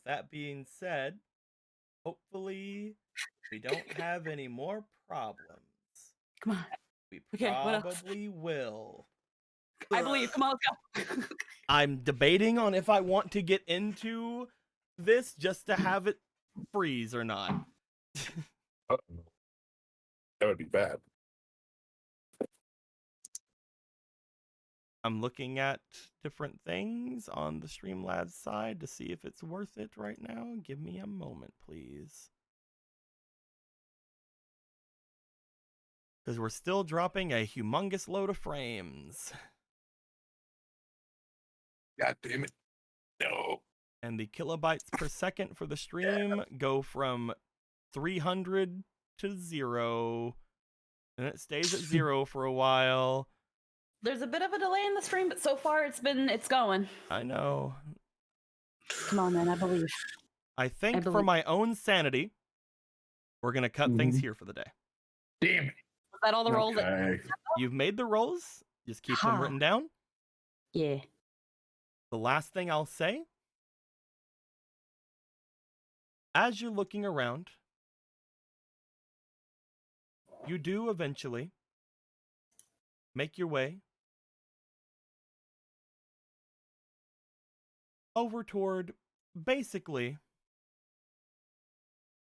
that being said, hopefully we don't have any more problems. Come on. We Okay, what else? probably will. I believe. Come on, let's go. I'm debating on if I want to get into this just to have it freeze or not. That would be bad. I'm looking at different things on the Streamlabs side to see if it's worth it right now. Give me a moment, please. Because we're still dropping a humongous load of frames. God damn it. No. And the kilobytes per second for the stream go from 300 to 0. And it stays at 0 for a while. There's a bit of a delay in the stream, but so far it's going. I know. Come on, man. I believe. I think for my own sanity, we're going to cut things here for the day. Damn it. Is that all the rolls? Okay. You've made the rolls. Just keep them written down. Yeah. The last thing I'll say, as you're looking around, you do eventually make your way over toward basically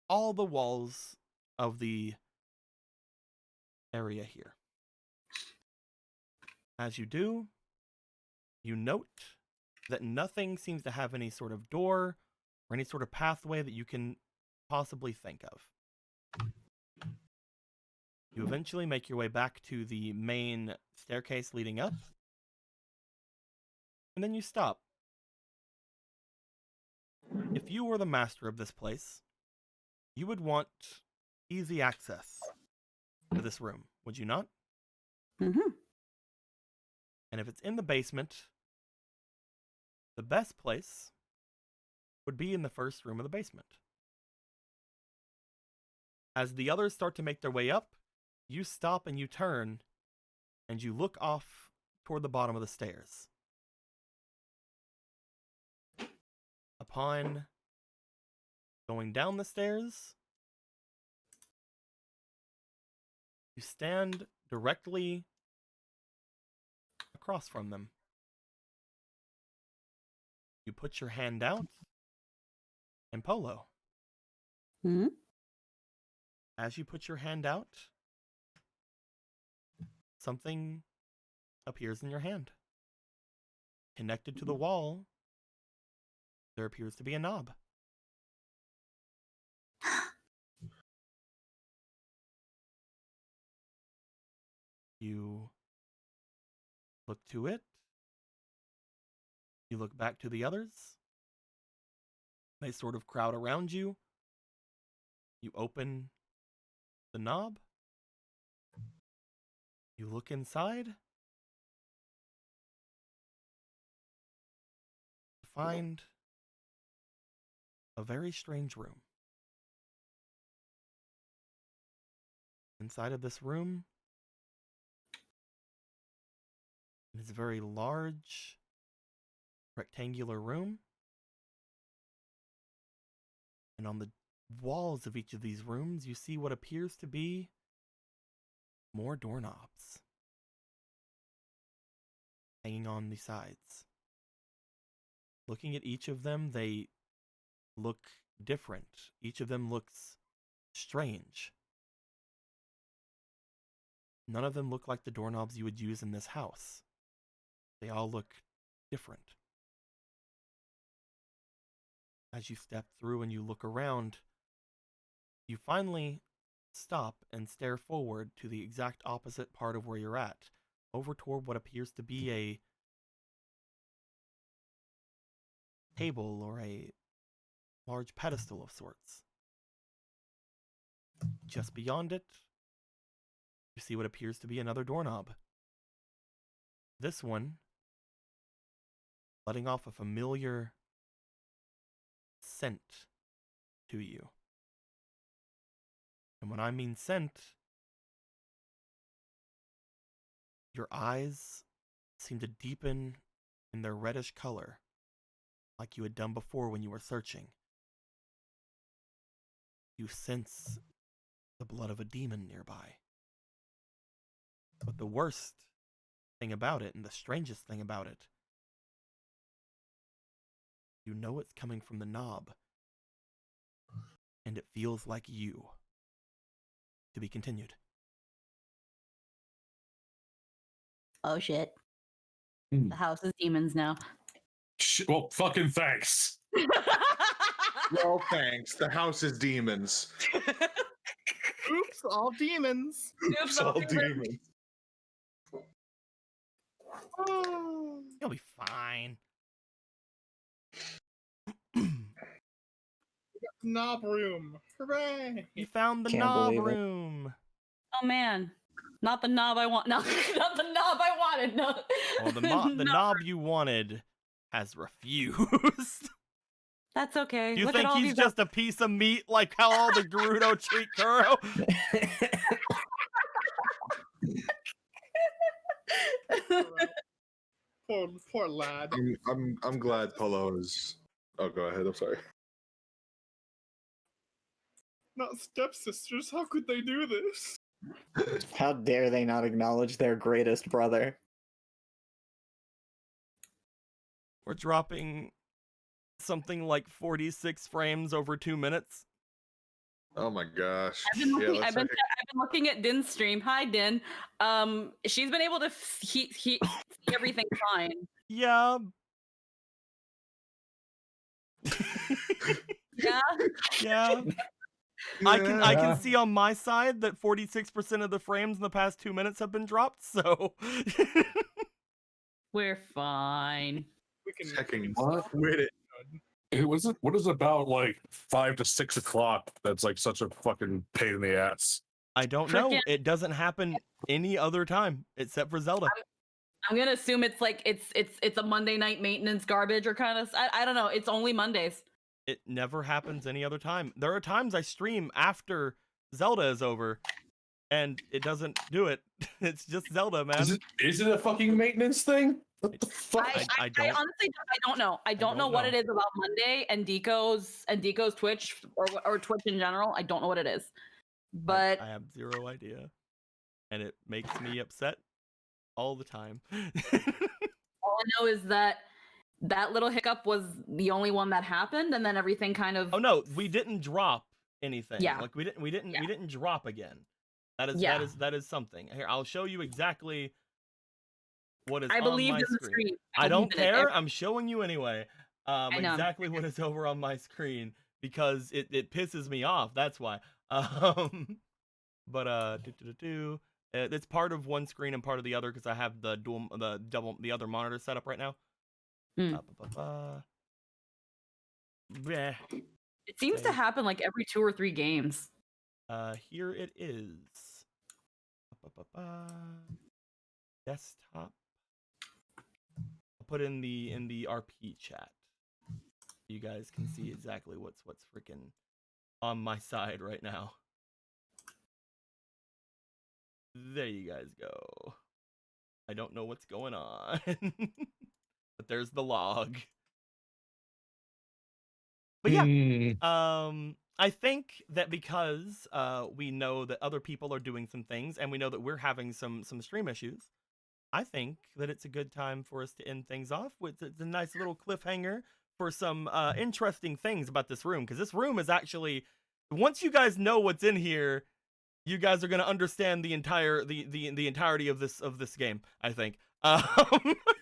all the walls of the area here. As you do, you note that nothing seems to have any sort of door or any sort of pathway that you can possibly think of. You eventually make your way back to the main staircase leading up, and then you stop. If you were the master of this place, you would want easy access to this room, would you not? Mm-hmm. And if it's in the basement, the best place would be in the first room of the basement. As the others start to make their way up, you stop and you turn, and you look off toward the bottom of the stairs. Upon going down the stairs, you stand directly across from them. You put your hand out, and Polo, Mm-hmm. as you put your hand out, something appears in your hand. Connected to the wall, there appears to be a knob. You look to it. You look back to the others. They sort of crowd around you. You open the knob. You look inside. Find a very strange room. Inside of this room is a very large, rectangular room. And on the walls of each of these rooms, you see what appears to be more doorknobs hanging on the sides. Looking at each of them, they look different. Each of them looks strange. None of them look like the doorknobs you would use in this house. They all look different. As you step through and you look around, you finally stop and stare forward to the exact opposite part of where you're at, over toward what appears to be a table or a large pedestal of sorts. Just beyond it, you see what appears to be another doorknob. This one, letting off a familiar scent to you. And when I mean scent, your eyes seem to deepen in their reddish color, like you had done before when you were searching. You sense the blood of a demon nearby. But the worst thing about it, and the strangest thing about it, you know it's coming from the knob, and it feels like you. To be continued. Oh shit. Hmm. The house is demons now. Well, fucking thanks. Well, thanks. The house is demons. Oops, all demons. It's all demons. You'll be fine. Knob room. Hooray. You found the Can't knob believe it. room. Oh man. Not the knob I want. No, not the knob I wanted. No. Well, the knob you wanted has refused. That's okay. You Look at think all he's these just a piece of meat like how all the Gerudo treat Kuro? Poor lad. I'm glad Polo is. Oh, go ahead. I'm sorry. Not stepsisters. How could they do this? How dare they not acknowledge their greatest brother? We're dropping something like 46 frames over 2 minutes. Oh my gosh. I've been looking, let's I've been take looking at Din's stream. Hi, Din. She's been able to see everything fine. Yeah. Yeah. Yeah. I Yeah. can see on my side that 46% of the frames in the past 2 minutes have been dropped. So We're fine. We can Checking What? with it. What is about like 5 to 6 o'clock that's like such a fucking pain in the ass? I don't know. It doesn't happen any other time except for Zelda. I'm gonna assume it's like it's a Monday night maintenance garbage or kind of. I don't know. It's only Mondays. It never happens any other time. There are times I stream after Zelda is over, and it doesn't do it. It's just Zelda, man. Is it a fucking maintenance thing? What the fuck? I I don't. honestly don't know. I don't know what it is about Monday and Deco's Twitch or Twitch in general. I don't know what it is, but I have zero idea, and it makes me upset all the time. all I know is that little hiccup was the only one that happened, and then everything kind of. Oh no, we didn't drop anything. Yeah. Like we didn't drop again. That is something. Here, I'll show you exactly what is I on believed my in the screen. screen. I don't believed in it. care. I'm showing you anyway. know. Exactly what is over on my screen because it pisses me off. That's why. But it's part of one screen and part of the other because I have the other monitor set up right now. Hmm. Bleh. It seems to happen like every 2 or 3 games. Here it is. Desktop. I'll put in the RP chat. You guys can see exactly what's freaking on my side right now. There you guys go. I don't know what's going on. But there's the log. But yeah, I think that because we know that other people are doing some things and we know that we're having some stream issues, I think that it's a good time for us to end things off with a nice little cliffhanger for some interesting things about this room, because this room is actually, once you guys know what's in here, you guys are gonna understand the entirety of this game, I think.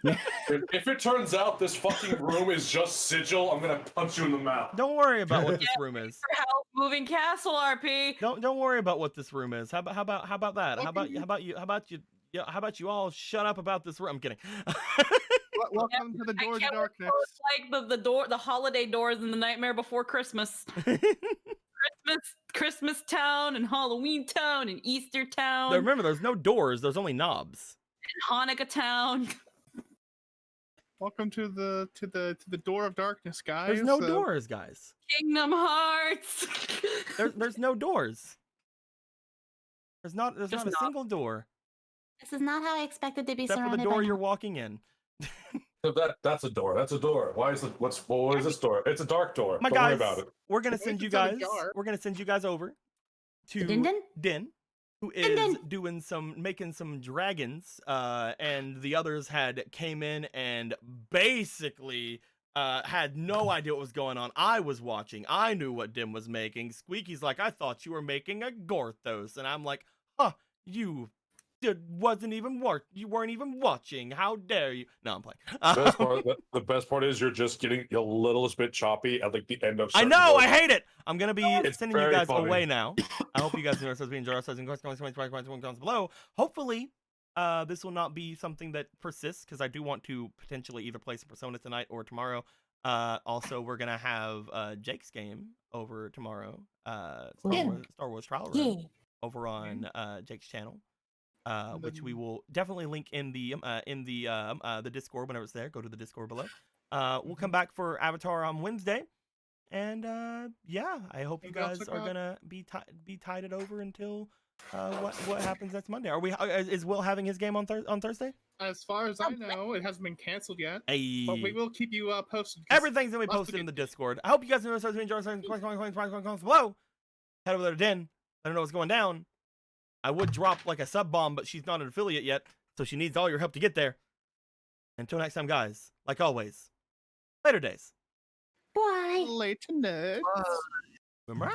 If it turns out this fucking room is just Sigil, I'm gonna punch you in the mouth. Don't worry about what this room is. For help moving castle, RP. Don't worry about what this room is. How about that? How about you all shut up about this room? I'm kidding. Welcome to the Doors of Darkness. Like the holiday doors in the Nightmare Before Christmas. Christmas Town and Halloween Town and Easter Town. Now remember, there's no doors. There's only knobs. And Hanukkah Town. Welcome to the Door of Darkness, guys. There's no doors, guys. Kingdom Hearts. There's no doors. There's not a single door. This is not how I expected to be Except for surrounded the door by you're walking in. That's a door. That's a door. Why is it? What is this door? It's a dark door. My Don't guys, worry about it. we're gonna send you guys. We're gonna send you guys over to Din, who is making some dragons. And the others came in and basically had no idea what was going on. I was watching. I knew what Din was making. Squeaky's like, I thought you were making a Gorthos, and I'm like, huh, you. You weren't even watching. How dare you? No, I'm playing. The best part is you're just getting a little bit choppy at like the end of. I know. I hate it. I'm gonna be sending you guys funny. away now. I hope you guys enjoy our comments below. Hopefully, this will not be something that persists, because I do want to potentially either play some Persona tonight or tomorrow. Also, we're gonna have Jake's game over tomorrow. Star Wars Trial Run over on Jake's channel. Which we will definitely link in the Discord whenever it's there. Go to the Discord below. We'll come back for Avatar on Wednesday, and yeah, I hope you guys are gonna be tided over until what happens next Monday. Is Will having his game on Thursday? As far as I know, it hasn't been canceled yet. Hey. But we will keep you posted. Everything's gonna be posted in the Discord. I hope you guys enjoy our comments below. Head over there to Din. Let her know what's going down. I would drop like a sub bomb, but she's not an affiliate yet, so she needs all your help to get there. Until next time, guys, like always, later days. Bye. Later, nerds. Remember?